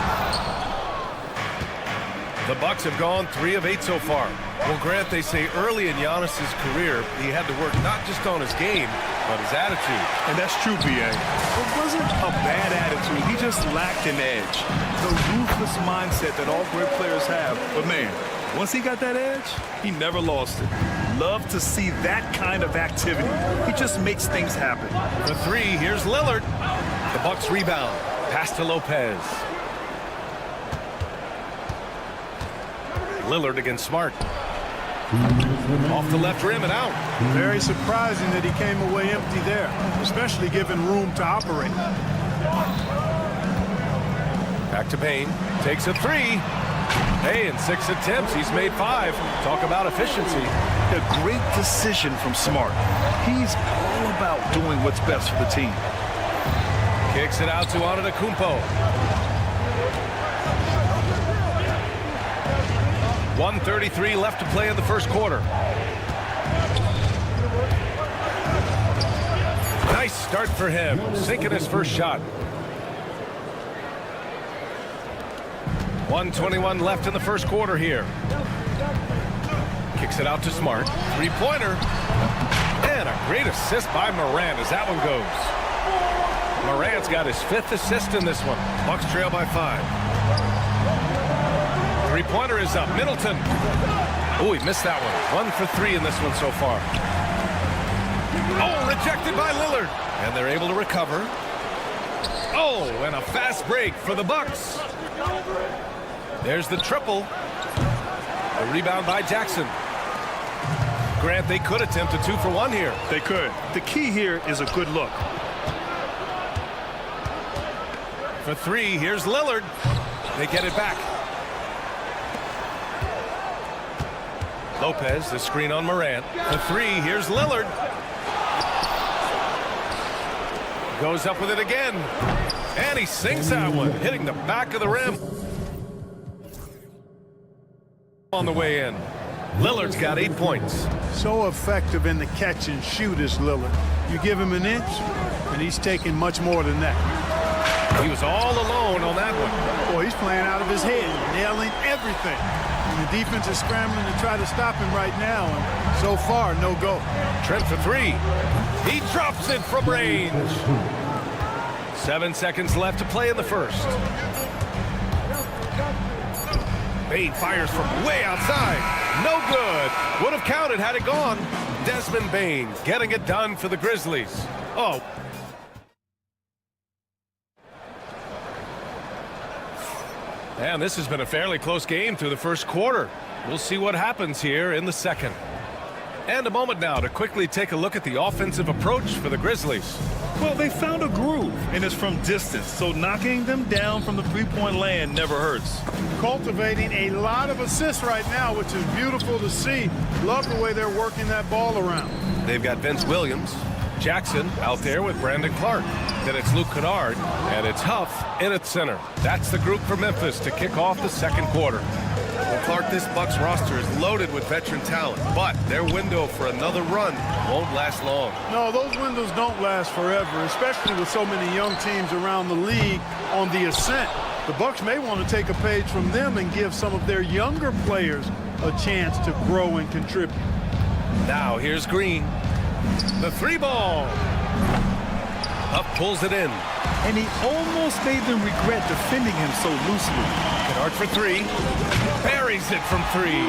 The Bucks have gone 3 of 8 so far. Well, Grant, they say early in Giannis's career, he had to work not just on his game, but his attitude. And that's true, B.A. It wasn't a bad attitude. He just lacked an edge. The ruthless mindset that all great players have. But, man, once he got that edge, he never lost it. Love to see that kind of activity. He just makes things happen. The 3, here's Lillard. The Bucks rebound. Pass to Lopez. Lillard against Smart. Off the left rim and out. Very surprising that he came away empty there, especially given room to operate. Back to Bane. Takes a 3. Hey, in 6 attempts, he's made 5. Talk about efficiency. A great decision from Smart. He's all about doing what's best for the team. Kicks it out to Antetokounmpo. 1:33 left to play in the first quarter. Nice start for him, sinking his first shot. 1:21 left in the first quarter here. Kicks it out to Smart. 3-pointer. And a great assist by Morant as that one goes. Morant's got his 5th assist in this one. Bucks trail by 5. 3-pointer is up. Middleton. Oh, he missed that one. 1 for 3 in this one so far. Oh, rejected by Lillard. And they're able to recover. Oh, and a fast break for the Bucks. There's the triple. A rebound by Jackson. Grant, they could attempt a 2 for 1 here. They could. The key here is a good look. For 3, here's Lillard. They get it back. Lopez, the screen on Morant. For 3, here's Lillard. Goes up with it again. And he sinks that one, hitting the back of the rim. On the way in. Lillard's got 8 points. So effective in the catch and shoot is Lillard. You give him an inch, and he's taking much more than that. He was all alone on that one. Boy, he's playing out of his head, nailing everything. And the defense is scrambling to try to stop him right now, and so far, no go. Trent for three. He drops it from range. 7 seconds left to play in the first. Bane fires from way outside. No good. Would have counted had it gone. Desmond Bane getting it done for the Grizzlies. Oh. And this has been a fairly close game through the first quarter. We'll see what happens here in the second. And a moment now to quickly take a look at the offensive approach for the Grizzlies. Well, they found a groove, and it's from distance, so knocking them down from the three-point land never hurts. Cultivating a lot of assists right now, which is beautiful to see. Love the way they're working that ball around. They've got Vince Williams, Jackson out there with Brandon Clark. Then it's Luke Kennard, and it's Huff in at center. That's the group for Memphis to kick off the second quarter. Well, Clark, this Bucks roster is loaded with veteran talent, but their window for another run won't last long. No, those windows don't last forever, especially with so many young teams around the league on the ascent. The Bucks may want to take a page from them and give some of their younger players a chance to grow and contribute. Now here's Green. The three ball. Up pulls it in. And he almost made them regret defending him so loosely. Kennard for three. Buries it from three.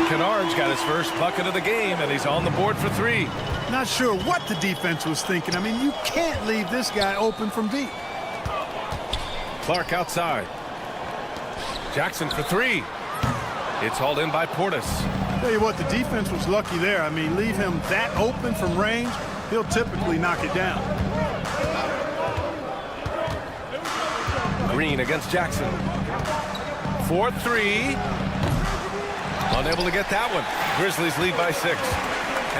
Kennard's got his first bucket of the game, and he's on the board for three. Not sure what the defense was thinking. I mean, you can't leave this guy open from deep. Clark outside. Jackson for three. It's hauled in by Portis. Tell you what, the defense was lucky there. I mean, leave him that open from range, he'll typically knock it down. Green against Jackson. 4-3. Unable to get that one. Grizzlies lead by 6.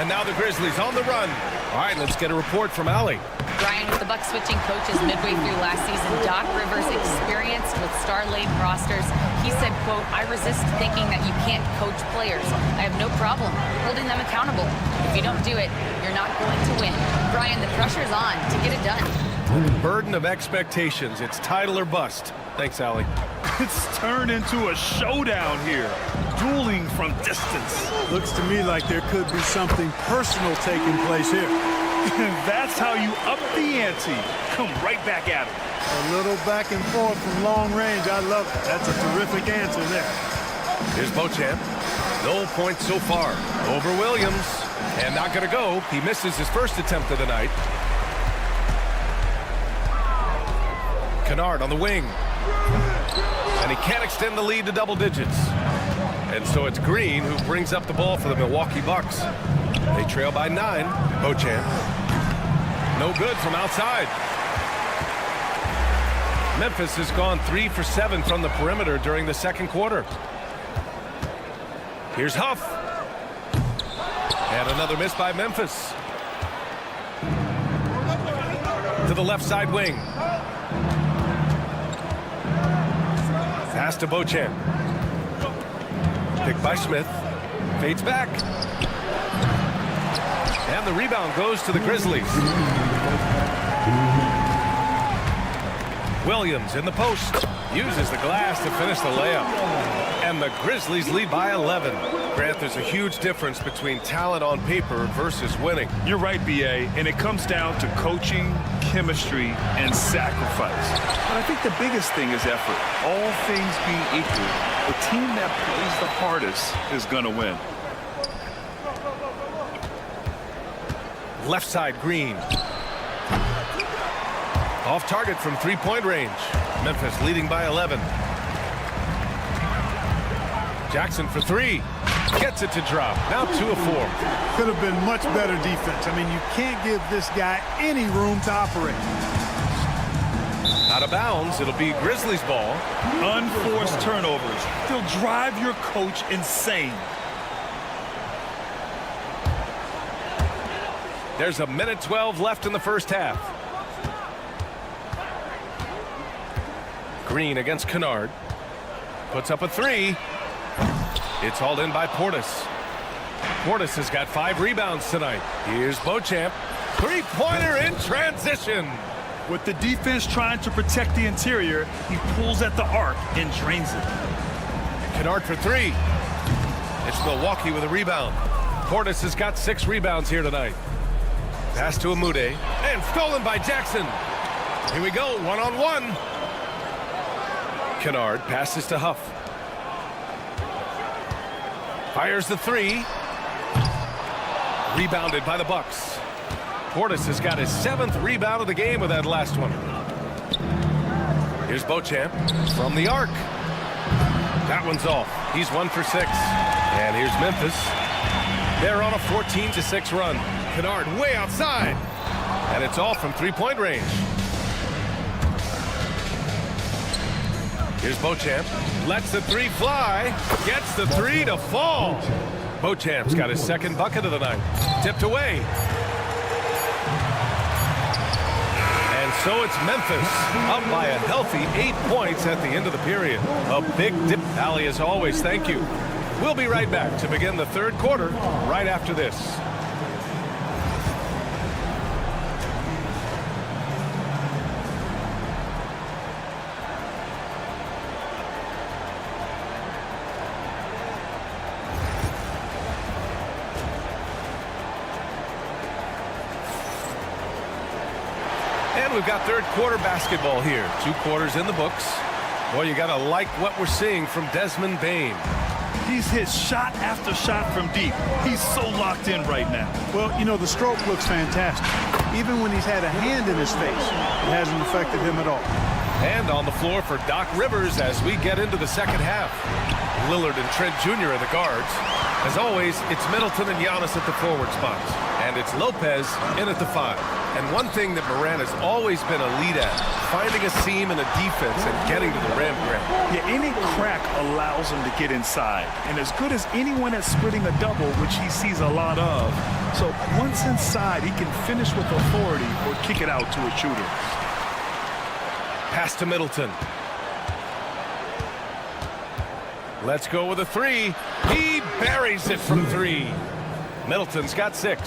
And now the Grizzlies on the run. All right, let's get a report from Allie. Brian, with the Bucks switching coaches midway through last season, Doc Rivers, experienced with star-laden rosters, he said, quote, "I resist thinking that you can't coach players. I have no problem holding them accountable. If you don't do it, you're not going to win." Brian, the pressure's on to get it done. Burden of expectations. It's title or bust. Thanks, Allie. It's turned into a showdown here. Dueling from distance. Looks to me like there could be something personal taking place here. And that's how you up the ante. Come right back at him. A little back and forth from long range. I love it. That's a terrific answer there. Here's Beauchamp. No points so far. Over Williams. And not going to go. He misses his first attempt of the night. Kennard on the wing. And he can't extend the lead to double digits. And so it's Green who brings up the ball for the Milwaukee Bucks. They trail by 9. Beauchamp. No good from outside. Memphis has gone 3 for 7 from the perimeter during the second quarter. Here's Huff. And another miss by Memphis. To the left side wing. Pass to Beauchamp. Picked by Smith. Fades back. And the rebound goes to the Grizzlies. Williams in the post. Uses the glass to finish the layup. And the Grizzlies lead by 11. Grant, there's a huge difference between talent on paper versus winning. You're right, B.A., and it comes down to coaching, chemistry, and sacrifice. But I think the biggest thing is effort. All things being equal, the team that plays the hardest is going to win. Left side, Green. Off target from three-point range. Memphis leading by 11. Jackson for three. Gets it to drop. Now 2 of 4. Could have been much better defense. I mean, you can't give this guy any room to operate. Out of bounds. It'll be Grizzlies ball. Unforced turnovers. They'll drive your coach insane. There's a minute 12 left in the first half. Green against Kennard. Puts up a 3. It's hauled in by Portis. Portis has got 5 rebounds tonight. Here's Beauchamp. Three-pointer in transition. With the defense trying to protect the interior, he pulls at the arc and drains it. Kennard for three. It's Milwaukee with a rebound. Portis has got 6 rebounds here tonight. Pass to Amude, and stolen by Jackson. Here we go, one-on-one. Kennard passes to Huff. Fires the three. Rebounded by the Bucks. Portis has got his 7th rebound of the game with that last one. Here's Beauchamp from the arc. That one's off. He's 1 for 6. And here's Memphis. They're on a 14-6 run. Kennard way outside. And it's off from 3-point range. Here's Beauchamp. Lets the three fly. Gets the three to fall. Beauchamp's got his 2nd bucket of the night. Tipped away. And so it's Memphis up by a healthy 8 points at the end of the period. A big dip. Allie, as always, thank you. We'll be right back to begin the 3rd quarter right after this. And we've got 3rd quarter basketball here. 2 quarters in the books. Boy, you got to like what we're seeing from Desmond Bane. He's hit shot after shot from deep. He's so locked in right now. Well, you know, the stroke looks fantastic. Even when he's had a hand in his face, it hasn't affected him at all. And on the floor for Doc Rivers as we get into the 2nd half. Lillard and Trent Jr. are the guards. As always, it's Middleton and Giannis at the forward spots. And it's Lopez in at the 5. And one thing that Morant has always been a lead at, finding a seam in a defense and getting to the rim, Grant. Yeah, any crack allows him to get inside. And as good as anyone at splitting a double, which he sees a lot of. So once inside, he can finish with authority or kick it out to a shooter. Pass to Middleton. Let's go with a 3. He buries it from 3. Middleton's got 6.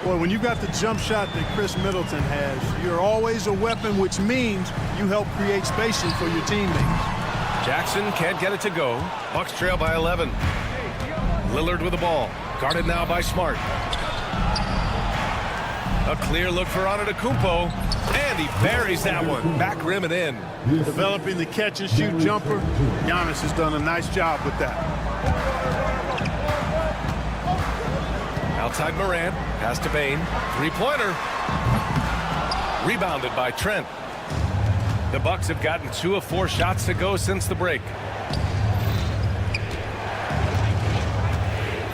Well, when you got the jump shot that Chris Middleton has, you're always a weapon, which means you help create spacing for your teammates. Jackson can't get it to go. Bucks trail by 11. Lillard with the ball. Guarded now by Smart. A clear look for Antetokounmpo. And he buries that one. Back rim and in. Developing the catch and shoot jumper. Giannis has done a nice job with that. Outside Morant. Pass to Bane. 3-pointer. Rebounded by Trent. The Bucks have gotten 2 of 4 shots to go since the break.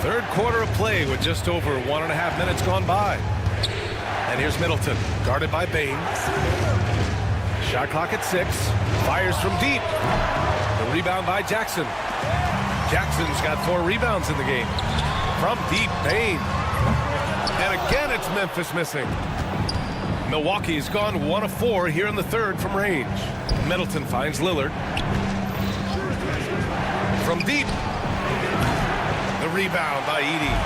3rd quarter of play with just over 1.5 minutes gone by. And here's Middleton, guarded by Bane. Shot clock at 6. Fires from deep. The rebound by Jackson. Jackson's got 4 rebounds in the game. From deep, Bane. And again, it's Memphis missing. Milwaukee's gone 1 of 4 here in the 3rd from range. Middleton finds Lillard. From deep. The rebound by Edey.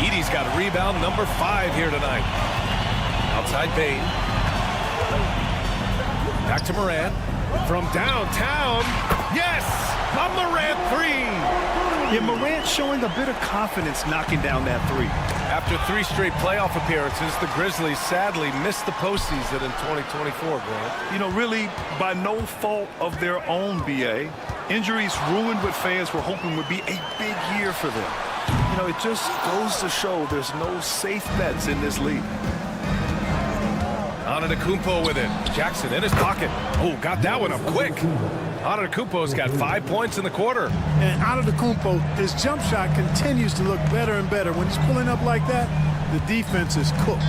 Edey's got rebound number 5 here tonight. Outside Bane. Back to Morant. From downtown. Yes! A Morant 3! Yeah, Morant showing a bit of confidence knocking down that 3. After 3 straight playoff appearances, the Grizzlies sadly missed the postseason in 2024, Grant. You know, really by no fault of their own, BA. Injuries ruined what fans were hoping would be a big year for them. You know, it just goes to show there's no safe bets in this league. Antetokounmpo with it. Jackson in his pocket. Oh, got that one up quick. Antetokounmpo's got 5 points in the quarter. And Antetokounmpo, his jump shot continues to look better and better. When he's pulling up like that, the defense is cooked.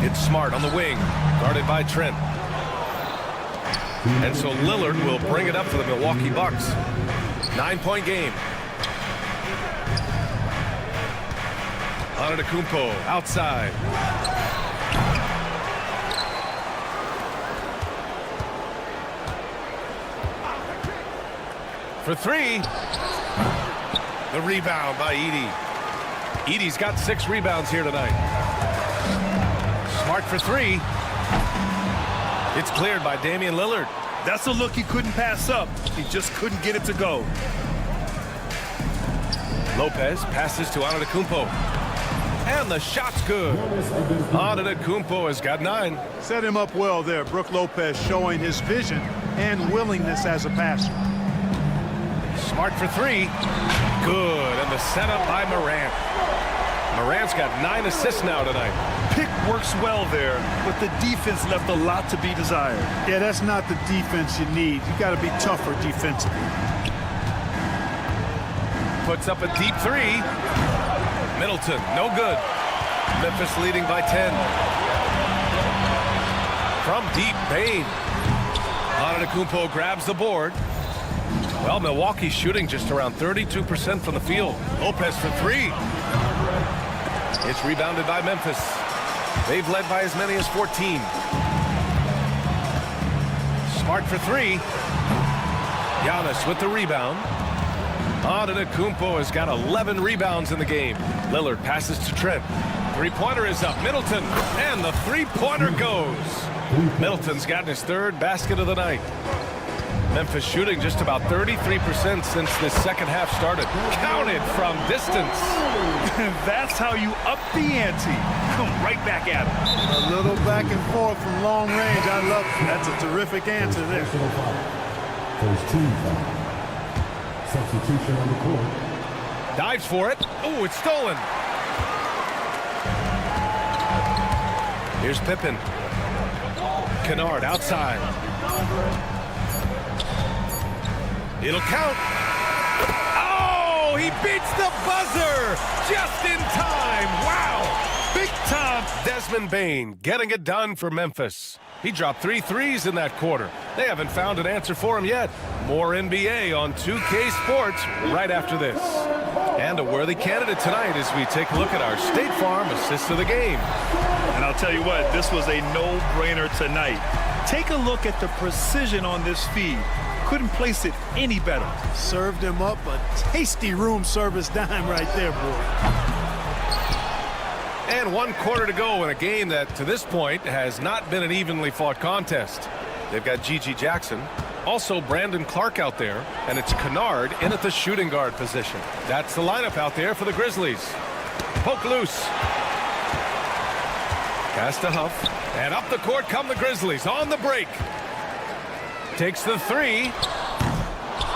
It's Smart on the wing, guarded by Trent. And so Lillard will bring it up for the Milwaukee Bucks. 9-point game. Antetokounmpo outside. For 3. The rebound by Edey. Edey's got 6 rebounds here tonight. Smart for three. It's cleared by Damian Lillard. That's a look he couldn't pass up. He just couldn't get it to go. Lopez passes to Antetokounmpo. And the shot's good. Antetokounmpo has got 9. Set him up well there. Brook Lopez showing his vision and willingness as a passer. Smart for three. Good. And the setup by Morant. Morant's got 9 assists now tonight. Pick works well there, but the defense left a lot to be desired. Yeah, that's not the defense you need. You got to be tougher defensively. Puts up a deep three. Middleton, no good. Memphis leading by 10. From deep, Bane. Antetokounmpo grabs the board. Well, Milwaukee's shooting just around 32% from the field. Lopez for three. It's rebounded by Memphis. They've led by as many as 14. Smart for three. Giannis with the rebound. Antetokounmpo has got 11 rebounds in the game. Lillard passes to Trent. Three-pointer is up. Middleton. And the three-pointer goes. Middleton's gotten his 3rd basket of the night. Memphis shooting just about 33% since this second half started. Counted from distance. That's how you up the ante. Come right back at him. A little back and forth from long range. I love it. That's a terrific answer there. First team foul. Substitution on the court. Dives for it. Oh, it's stolen. Here's Pippen. Kennard outside. It'll count. Oh, he beats the buzzer just in time. Wow. Big time. Desmond Bane getting it done for Memphis. He dropped 3 threes in that quarter. They haven't found an answer for him yet. More NBA on 2K Sports right after this. And a worthy candidate tonight as we take a look at our State Farm assist of the game. And I'll tell you what, this was a no-brainer tonight. Take a look at the precision on this feed. Couldn't place it any better. Served him up a tasty room service dime right there, boy. And 1 quarter to go in a game that, to this point, has not been an evenly fought contest. They've got Gigi Jackson, also Brandon Clark out there, and it's Kennard in at the shooting guard position. That's the lineup out there for the Grizzlies. Poke loose. Pass to Huff. And up the court come the Grizzlies on the break. Takes the three.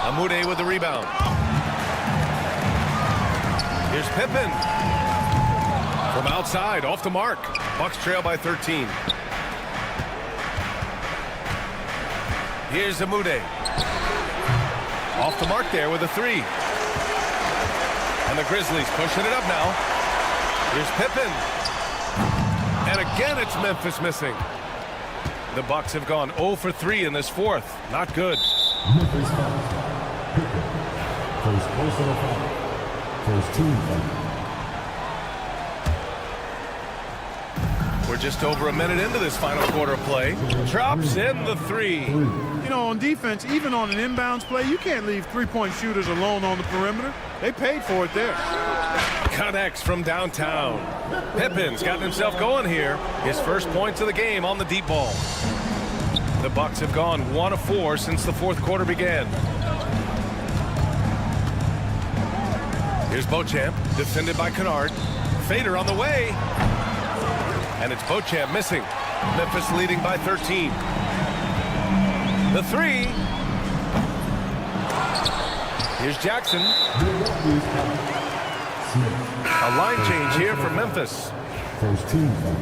Amude with the rebound. Here's Pippen. From outside, off the mark. Bucks trail by 13. Here's Amude. Off the mark there with a three. And the Grizzlies pushing it up now. Here's Pippen. And again, it's Memphis missing. The Bucks have gone 0 for 3 in this fourth. Not good. Memphis foul. First personal foul. First team foul. We're just over a minute into this final quarter of play. Drops in the three. You know, on defense, even on an inbounds play, you can't leave three-point shooters alone on the perimeter. They paid for it there. Connects from downtown. Pippen's gotten himself going here. His first points of the game on the deep ball. The Bucks have gone 1 of 4 since the fourth quarter began. Here's Beauchamp, defended by Kennard. Fader on the way. And it's Beauchamp missing. Memphis leading by 13. The three. Here's Jackson. A line change here for Memphis. First team foul.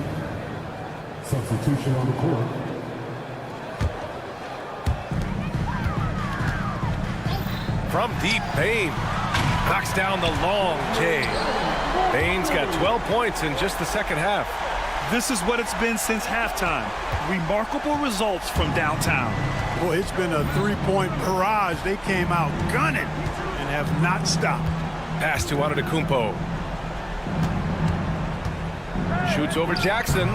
Substitution on the court. From deep, Bane knocks down the long J. Bane's got 12 points in just the second half. This is what it's been since halftime. Remarkable results from downtown. Boy, it's been a three-point barrage. They came out gunning and have not stopped. Pass to Antetokounmpo. Shoots over Jackson.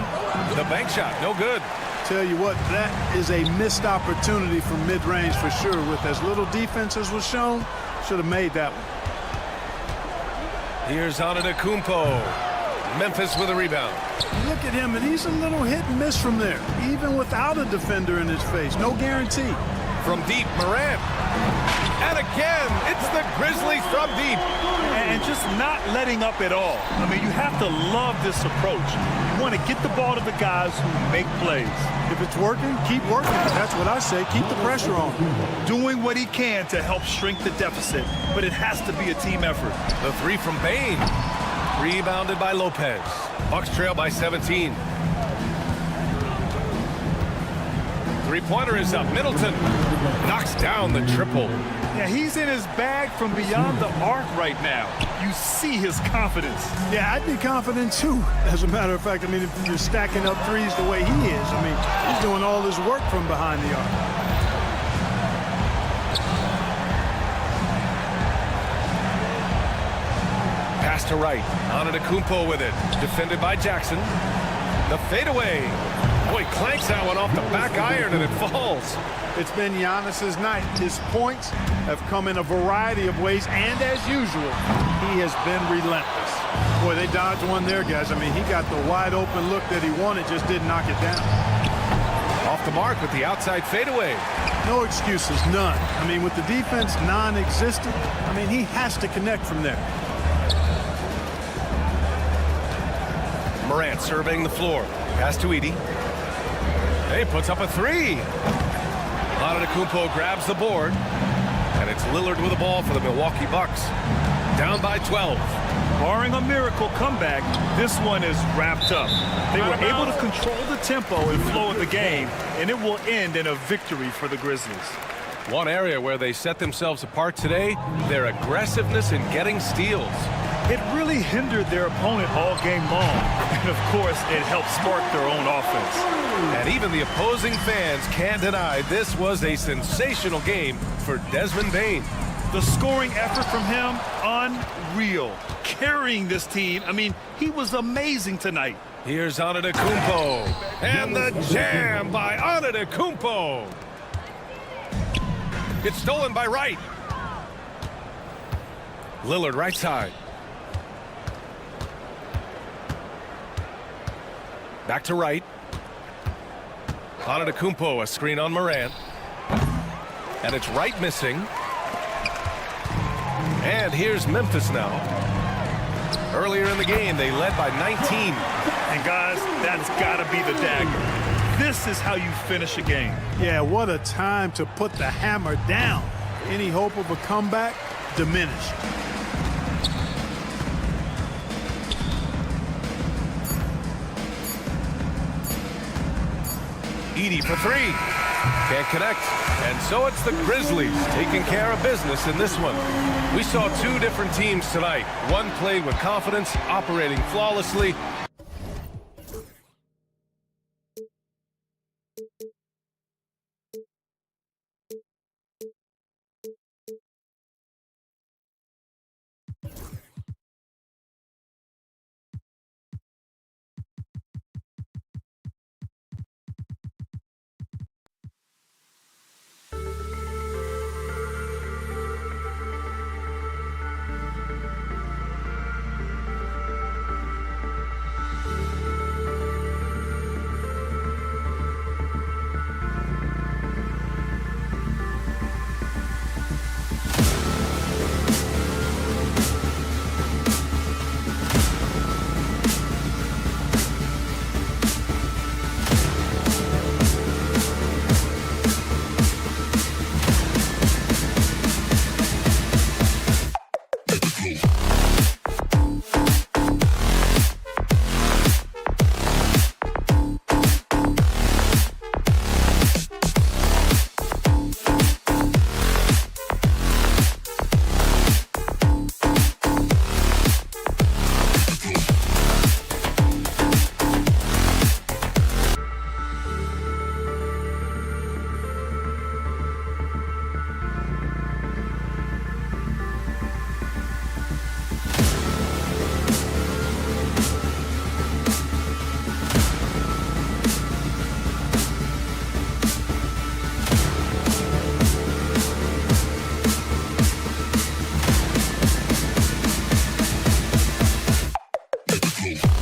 The bank shot, no good. Tell you what, that is a missed opportunity from mid-range for sure. With as little defense as was shown, should have made that one. Here's Antetokounmpo. Memphis with a rebound. Look at him, and he's a little hit and miss from there, even without a defender in his face. No guarantee. From deep, Morant. And again, it's the Grizzlies from deep. And just not letting up at all. I mean, you have to love this approach. You want to get the ball to the guys who make plays. If it's working, keep working. That's what I say. Keep the pressure on. Doing what he can to help shrink the deficit, but it has to be a team effort. The three from Bane. Rebounded by Lopez. Bucks trail by 17. Three-pointer is up. Middleton knocks down the triple. Yeah, he's in his bag from beyond the arc right now. You see his confidence. Yeah, I'd be confident too. As a matter of fact, I mean, if you're stacking up threes the way he is, I mean, he's doing all his work from behind the arc. Pass to right. Antetokounmpo with it. Defended by Jackson. The fadeaway. Oh, he clanks that one off the back iron and it falls. It's been Giannis's night. His points have come in a variety of ways, and as usual, he has been relentless. Boy, they dodged one there, guys. I mean, he got the wide open look that he wanted, just didn't knock it down. Off the mark with the outside fadeaway. No excuses, none. I mean, with the defense non-existent, I mean, he has to connect from there. Morant surveying the floor. Pass to Edey. He puts up a three. Antetokounmpo grabs the board. And it's Lillard with the ball for the Milwaukee Bucks. Down by 12. Barring a miracle comeback, this one is wrapped up. They were able to control the tempo and flow of the game, and it will end in a victory for the Grizzlies. One area where they set themselves apart today, their aggressiveness in getting steals. It really hindered their opponent all game long. And, of course, it helped spark their own offense. And even the opposing fans can't deny this was a sensational game for Desmond Bane. The scoring effort from him, unreal. Carrying this team, I mean, he was amazing tonight. Here's Antetokounmpo. And the jam by Antetokounmpo. It's stolen by Wright. Lillard right side. Back to Wright. Antetokounmpo, a screen on Morant. And it's Wright missing. And here's Memphis now. Earlier in the game, they led by 19. And guys, that's got to be the dagger. This is how you finish a game. Yeah, what a time to put the hammer down. Any hope of a comeback diminished. Edey for three. Can't connect. And so it's the Grizzlies taking care of business in this one. We saw two different teams tonight. One played with confidence, operating flawlessly. Hey.